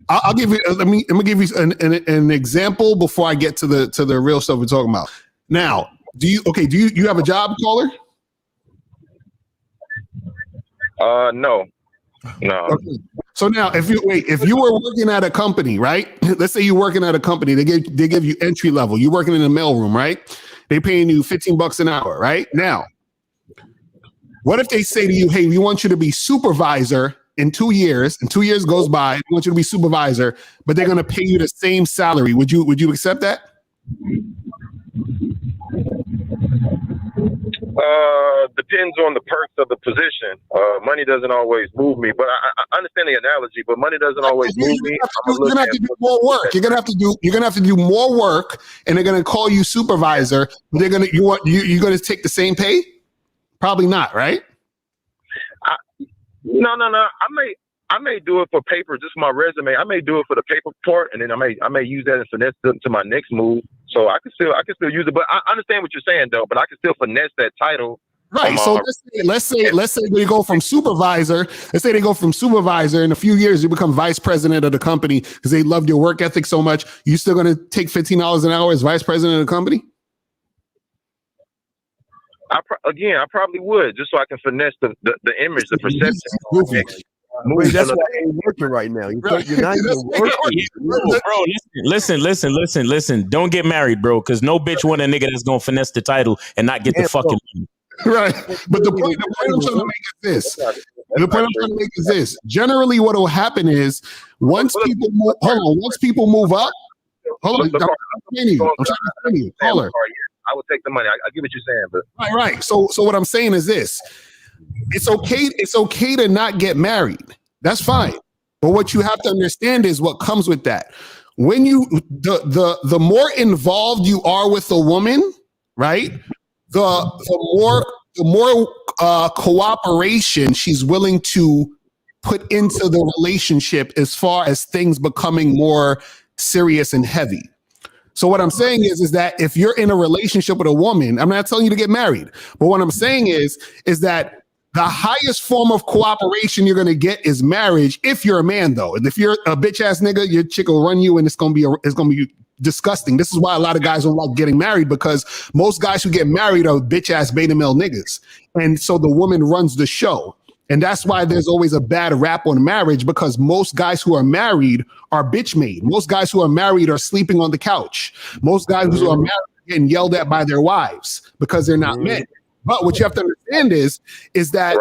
I'll give you. I'm gonna give you an example before I get to the real stuff we're talking about. Now, do you have a job, caller? No. Okay. So now, if you were working at a company, right? Let's say you're working at a company, they give you entry level. You're working in the mailroom, right? They paying you $15 an hour, right? Now, what if they say to you, "Hey, we want you to be supervisor in 2 years, and 2 years goes by, we want you to be supervisor, but they're going to pay you the same salary"? Would you accept that? Depends on the perks of the position. Money doesn't always move me, but I understand the analogy. But money doesn't always move me. You're gonna have to do more work. You're gonna have to do more work, and they're gonna call you supervisor. You're gonna take the same pay? Probably not, right? No. I may do it for paper, just my resume. I may do it for the paper part, and then I may use that and finesse to my next move. So I can still use it. But I understand what you're saying, though. But I can still finesse that title. Right. So let's say they go from supervisor. Let's say they go from supervisor. In a few years, you become vice president of the company because they loved your work ethic so much. You still going to take $15 an hour as vice president of the company? I probably would, just so I can finesse the image, the perception. Wait, that's why I ain't working right now. You're not even working. Bro, listen. Don't get married, bro, because no bitch want a nigga that's gonna finesse the title and not get the fucking money. Right. But the point I'm trying to make is this. The point I'm trying to make is this. Generally, what will happen is once people move up, hold on. I'm trying to explain you. Caller. I would take the money. I get what you're saying, but right. So what I'm saying is this. It's okay to not get married. That's fine. But what you have to understand is what comes with that. When the more involved you are with a woman, right? The more cooperation she's willing to put into the relationship as far as things becoming more serious and heavy. So what I'm saying is that if you're in a relationship with a woman, I'm not telling you to get married, but what I'm saying is that the highest form of cooperation you're going to get is marriage if you're a man, though. And if you're a bitch ass nigga, your chick will run you and it's going to be disgusting. This is why a lot of guys don't like getting married, because most guys who get married are bitch ass beta male niggas. And so the woman runs the show. And that's why there's always a bad rap on marriage, because most guys who are married are bitch made. Most guys who are married are sleeping on the couch. Most guys who are married are getting yelled at by their wives because they're not men. But what you have to understand is that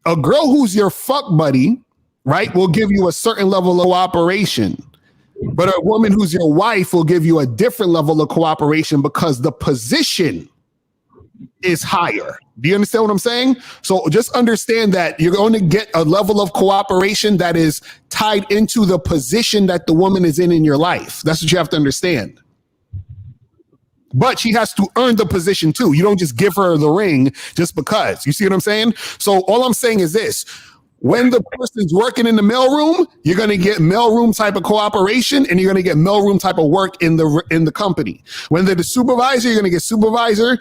a girl who's your fuck buddy, right, will give you a certain level of cooperation. But a woman who's your wife will give you a different level of cooperation because the position is higher. Do you understand what I'm saying? So just understand that you're going to get a level of cooperation that is tied into the position that the woman is in your life. That's what you have to understand. But she has to earn the position too. You don't just give her the ring just because. You see what I'm saying? So all I'm saying is this. When the person's working in the mailroom, you're going to get mailroom type of cooperation, and you're going to get mailroom type of work in the company. When they're the supervisor, you're going to get supervisor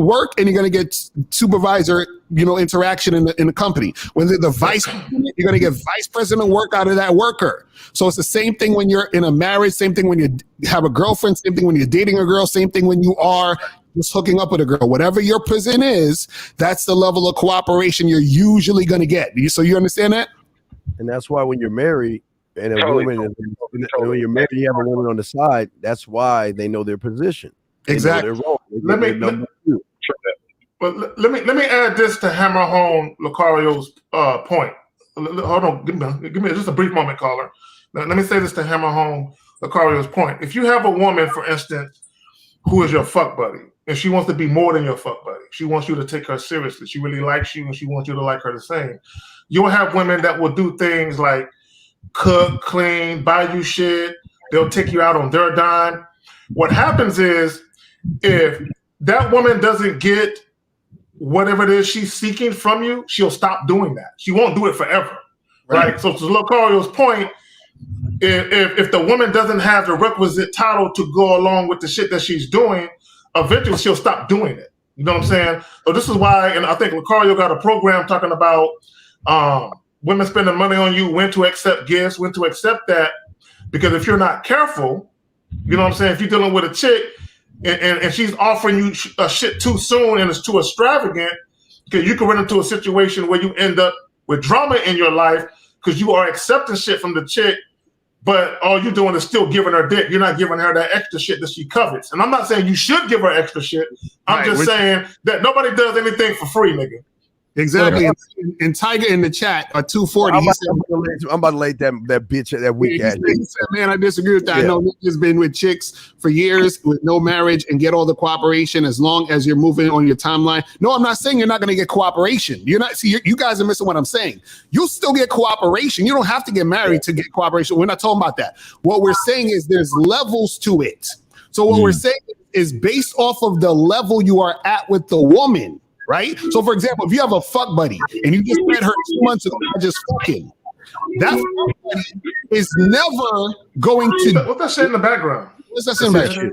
work, and you're going to get supervisor interaction in the company. When they're the vice president, you're going to get vice president work out of that worker. So it's the same thing when you're in a marriage, same thing when you have a girlfriend, same thing when you're dating a girl, same thing when you are just hooking up with a girl. Whatever your position is, that's the level of cooperation you're usually going to get. So you understand that? And that's why when you're married and when you're married, you have a woman on the side. That's why they know their position. Exactly. Let me add this to hammer home Lucario's point. Hold on, give me just a brief moment, caller. Let me say this to hammer home Lucario's point. If you have a woman, for instance, who is your fuck buddy, and she wants to be more than your fuck buddy, she wants you to take her seriously, she really likes you, and she wants you to like her the same. You'll have women that will do things like cook, clean, buy you shit. They'll take you out on their dime. What happens is, if that woman doesn't get whatever it is she's seeking from you, she'll stop doing that. She won't do it forever, right? So to Lucario's point, if the woman doesn't have the requisite title to go along with the shit that she's doing, eventually she'll stop doing it. You know what I'm saying? So this is why, and I think Lucario got a program talking about women spending money on you, when to accept gifts, when to accept that. Because if you're not careful, you know what I'm saying? If you're dealing with a chick and she's offering you a shit too soon and it's too extravagant, because you can run into a situation where you end up with drama in your life because you are accepting shit from the chick, but all you're doing is still giving her dick. You're not giving her that extra shit that she covets. And I'm not saying you should give her extra shit. I'm just saying that nobody does anything for free, nigga. Exactly. And Tiger in the chat at 240. I'm about to lay that bitch that weak ass. He said, man, I disagree with that. Yeah. I know niggas been with chicks for years with no marriage and get all the cooperation as long as you're moving on your timeline. No, I'm not saying you're not going to get cooperation. You're not. See, you guys are missing what I'm saying. You'll still get cooperation. You don't have to get married to get cooperation. We're not talking about that. What we're saying is there's levels to it. So what we're saying is based off of the level you are at with the woman. Right? So, for example, if you have a fuck buddy and you just met her 2 months ago, just fucking, that fuck buddy is never going to. What's that shit in the background? What's that shit in the background?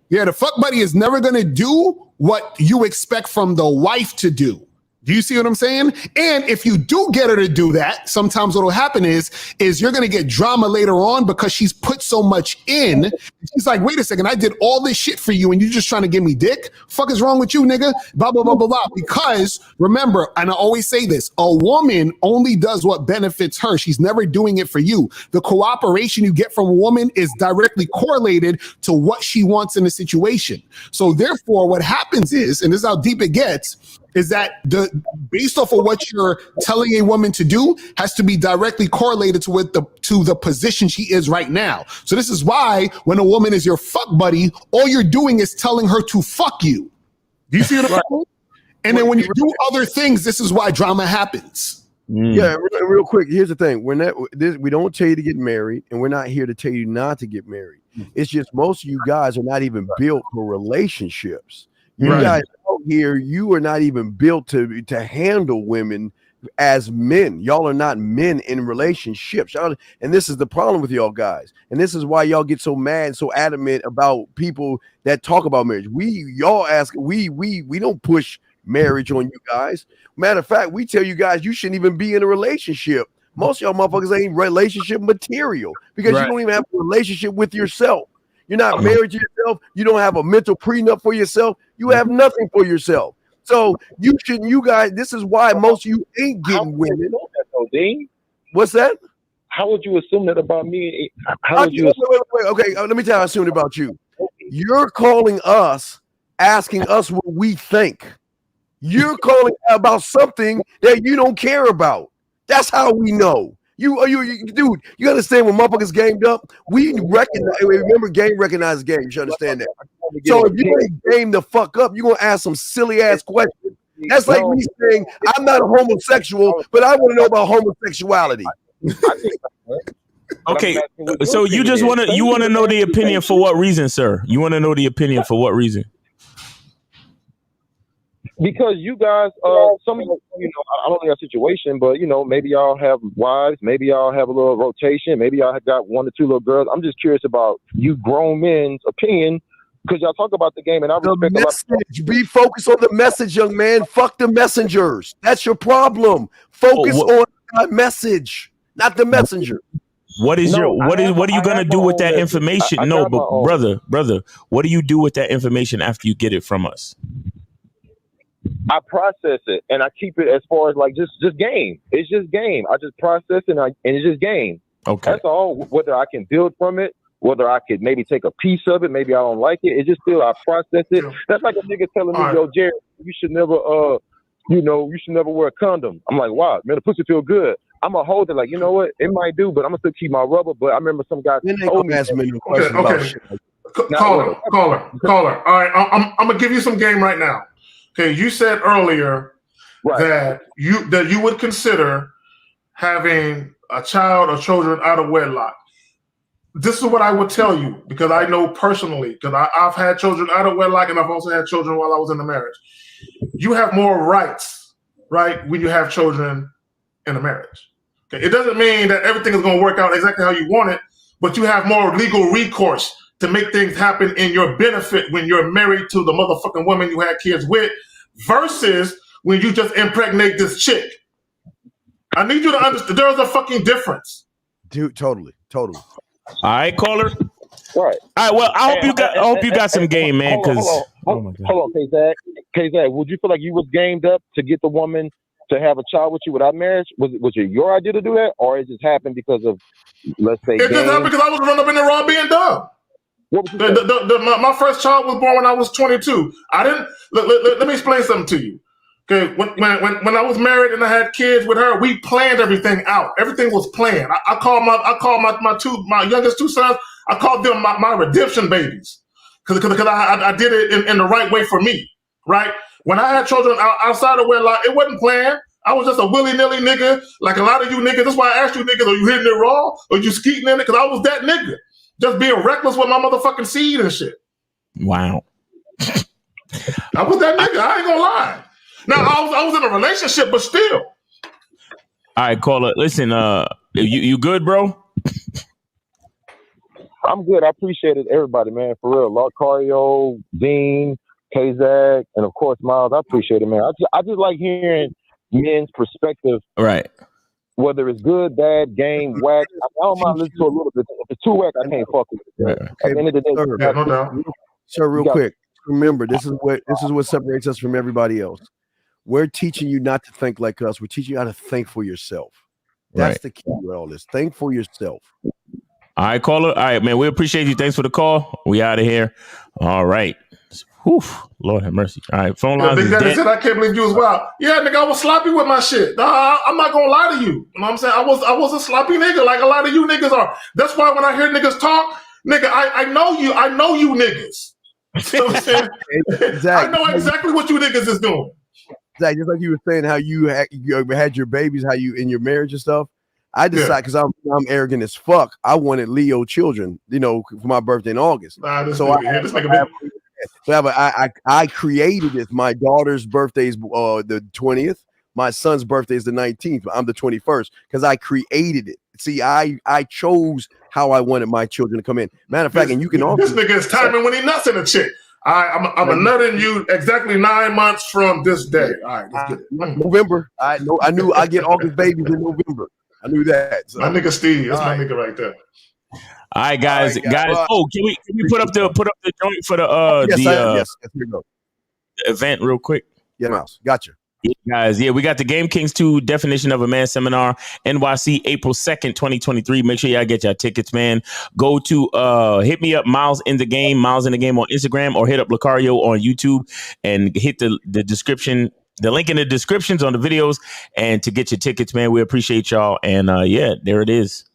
Yeah, the fuck buddy is never going to do what you expect from the wife to do. Do you see what I'm saying? And if you do get her to do that, sometimes what'll happen is you're going to get drama later on because she's put so much in. She's like, wait a second, I did all this shit for you and you're just trying to give me dick? Fuck is wrong with you, nigga? Blah, blah, blah, blah, blah. Because remember, and I always say this, a woman only does what benefits her. She's never doing it for you. The cooperation you get from a woman is directly correlated to what she wants in the situation. So therefore, what happens is, and this is how deep it gets, is that based off of what you're telling a woman to do has to be directly correlated to the position she is right now. So this is why when a woman is your fuck buddy, all you're doing is telling her to fuck you. Do you see what I'm saying? And then when you do other things, this is why drama happens. Yeah, real quick. Here's the thing: we don't tell you to get married, and we're not here to tell you not to get married. It's just most of you guys are not even built for relationships. You guys out here, you are not even built to handle women as men. Y'all are not men in relationships. And this is the problem with y'all guys. And this is why y'all get so mad, so adamant about people that talk about marriage. We don't push marriage on you guys. Matter of fact, we tell you guys you shouldn't even be in a relationship. Most of y'all motherfuckers ain't relationship material because you don't even have a relationship with yourself. You're not married to yourself. You don't have a mental prenup for yourself. You have nothing for yourself. So you guys, this is why most of you ain't getting women. What's that? How would you assume that about me? Wait, okay, let me tell you how I assumed about you. You're calling us, asking us what we think. You're calling about something that you don't care about. That's how we know. Dude, you understand when motherfuckers gamed up? We remember game recognizes game. You should understand that. So if you ain't game the fuck up, you're gonna ask some silly ass questions. That's like me saying I'm not a homosexual, but I want to know about homosexuality. Okay, so you just want to know the opinion for what reason, sir? You want to know the opinion for what reason? Because you guys, some of you know, I don't know your situation, but you know, maybe y'all have wives, maybe y'all have a little rotation, maybe y'all have got 1 or 2 little girls. I'm just curious about you grown men's opinion because y'all talk about the game, and I respect the message. Be focused on the message, young man. Fuck the messengers. That's your problem. Focus on the message, not the messenger. What is what are you gonna do with that information? No, but brother, what do you do with that information after you get it from us? I process it and I keep it as far as like just game. It's just game. I just process it and it's just game. Okay. That's all. Whether I can build from it, whether I could maybe take a piece of it, maybe I don't like it. It's just still I process it. That's like a nigga telling me, yo, Jerry, you should never you should never wear a condom. I'm like, wow, man, the pussy feel good. I'm gonna hold it like, you know what, it might do, but I'm gonna still keep my rubber. But I remember some guys told me. Caller. All right, I'm gonna give you some game right now. Okay, you said earlier that you would consider having a child or children out of wedlock. This is what I would tell you because I know personally, because I've had children out of wedlock and I've also had children while I was in the marriage. You have more rights, right, when you have children in a marriage. Okay, it doesn't mean that everything is going to work out exactly how you want it, but you have more legal recourse to make things happen in your benefit when you're married to the motherfucking woman you had kids with versus when you just impregnate this chick. I need you to understand there's a fucking difference. Dude, totally. All right, caller. Right. All right, well, I hope you got some game, man, because hold on, K-Zag, would you feel like you was gamed up to get the woman to have a child with you without marriage? Was it your idea to do that, or it just happened because of, let's say, it just happened because I was run up in the raw being dumb. My first child was born when I was 22. I didn't. Let me explain something to you. Okay, when I was married and I had kids with her, we planned everything out. Everything was planned. I called my youngest 2 sons. I called them my redemption babies because I did it in the right way for me. Right. When I had children outside of wedlock, it wasn't planned. I was just a willy-nilly nigga, like a lot of you niggas. That's why I asked you niggas, are you hitting it raw or you skeeting in it? Because I was that nigga. Just being reckless with my motherfucking seed and shit. Wow. I was that nigga. I ain't gonna lie. Now I was in a relationship, but still. All right, caller. Listen, you good, bro? I'm good. I appreciate it, everybody, man. For real, Larcario, Dean, K-Zag, and of course Miles. I appreciate it, man. I just like hearing men's perspective. Right. Whether it's good, bad, game, whack. I don't mind listening to a little bit. If it's too whack, I can't fuck with it. Right. At the end of the day, sir, real quick. Remember, this is what separates us from everybody else. We're teaching you not to think like us. We're teaching you how to think for yourself. That's the key with all this. Think for yourself. All right, caller. All right, man. We appreciate you. Thanks for the call. We out of here. All right. Whew, Lord have mercy. All right, phone lines. Big Daddy said, I can't believe you was wild. Yeah, nigga, I was sloppy with my shit. I'm not gonna lie to you. You know what I'm saying? I was a sloppy nigga, like a lot of you niggas are. That's why when I hear niggas talk, nigga, I know you niggas. You know what I'm saying? Exactly. I know exactly what you niggas is doing. Exactly. Just like you were saying how you had your babies, how you in your marriage and stuff. I decided because I'm arrogant as fuck. I wanted Leo children, for my birthday in August. I created this. My daughter's birthday is the 20th. My son's birthday is the 19th. I'm the 21st because I created it. See, I chose how I wanted my children to come in. Matter of fact, and you can also this nigga is timing when he nuts in a chick. I'm a nutting you exactly 9 months from this day. All right, let's get it. November. I knew I get August babies in November. I knew that. So. My nigga Steve, that's my nigga right there. All right, guys. Oh, can we put up the joint for the yes, here we go. Event real quick? Yeah, Mouse. Gotcha. Yeah, guys, we got the Game Kings 2 Definition of a Man Seminar, NYC, April 2nd, 2023. Make sure y'all get your tickets, man. Go to hit me up, Miles in the Game on Instagram, or hit up Lucario on YouTube and hit the description The link in the descriptions on the videos and to get your tickets, man. We appreciate y'all. And yeah, there it is.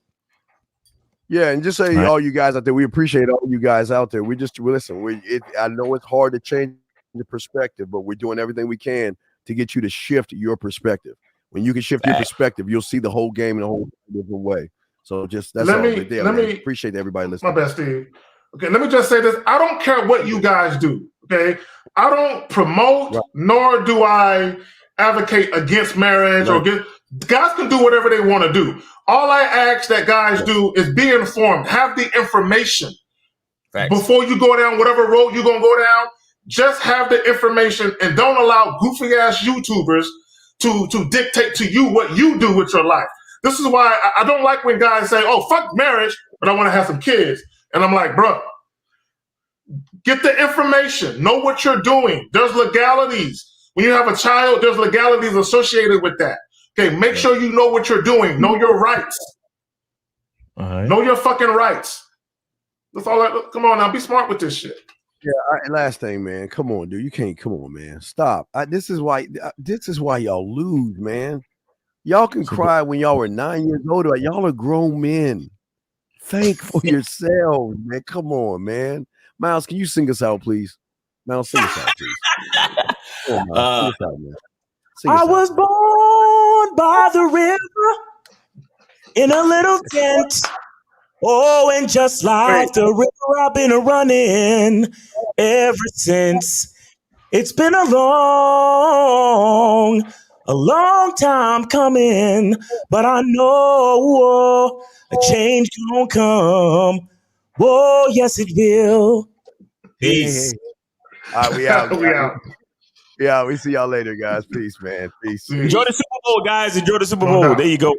Yeah, and just say all you guys out there, we appreciate all you guys out there. Listen. I know it's hard to change the perspective, but we're doing everything we can to get you to shift your perspective. When you can shift your perspective, you'll see the whole game in a whole different way. So just that's all. Let me appreciate everybody listening. My best, Steve. Okay, let me just say this. I don't care what you guys do. Okay, I don't promote nor do I advocate against marriage or against. Guys can do whatever they want to do. All I ask that guys do is be informed, have the information before you go down whatever road you're gonna go down. Just have the information and don't allow goofy ass YouTubers to dictate to you what you do with your life. This is why I don't like when guys say, "Oh, fuck marriage, but I want to have some kids," and I'm like, bro, get the information, know what you're doing. There's legalities. When you have a child, there's legalities associated with that. Okay, make sure you know what you're doing. Know your rights. Know your fucking rights. That's all. Come on now, be smart with this shit. Yeah. Last thing, man. Come on, dude. You can't. Come on, man. Stop. This is why y'all lose, man. Y'all can cry when y'all were 9 years old. Y'all are grown men. Think for yourselves, man. Come on, man. Miles, can you sing us out, please? Miles, sing us out, please. Sing us out, man. I was born by the river in a little tent. Oh, and just like the river, I've been running ever since. It's been a long time coming, but I know a change gonna come. Oh, yes, it will. Peace. All right, we out. We out. Yeah, we see y'all later, guys. Peace, man. Peace. Enjoy the Super Bowl, guys. Enjoy the Super Bowl. There you go.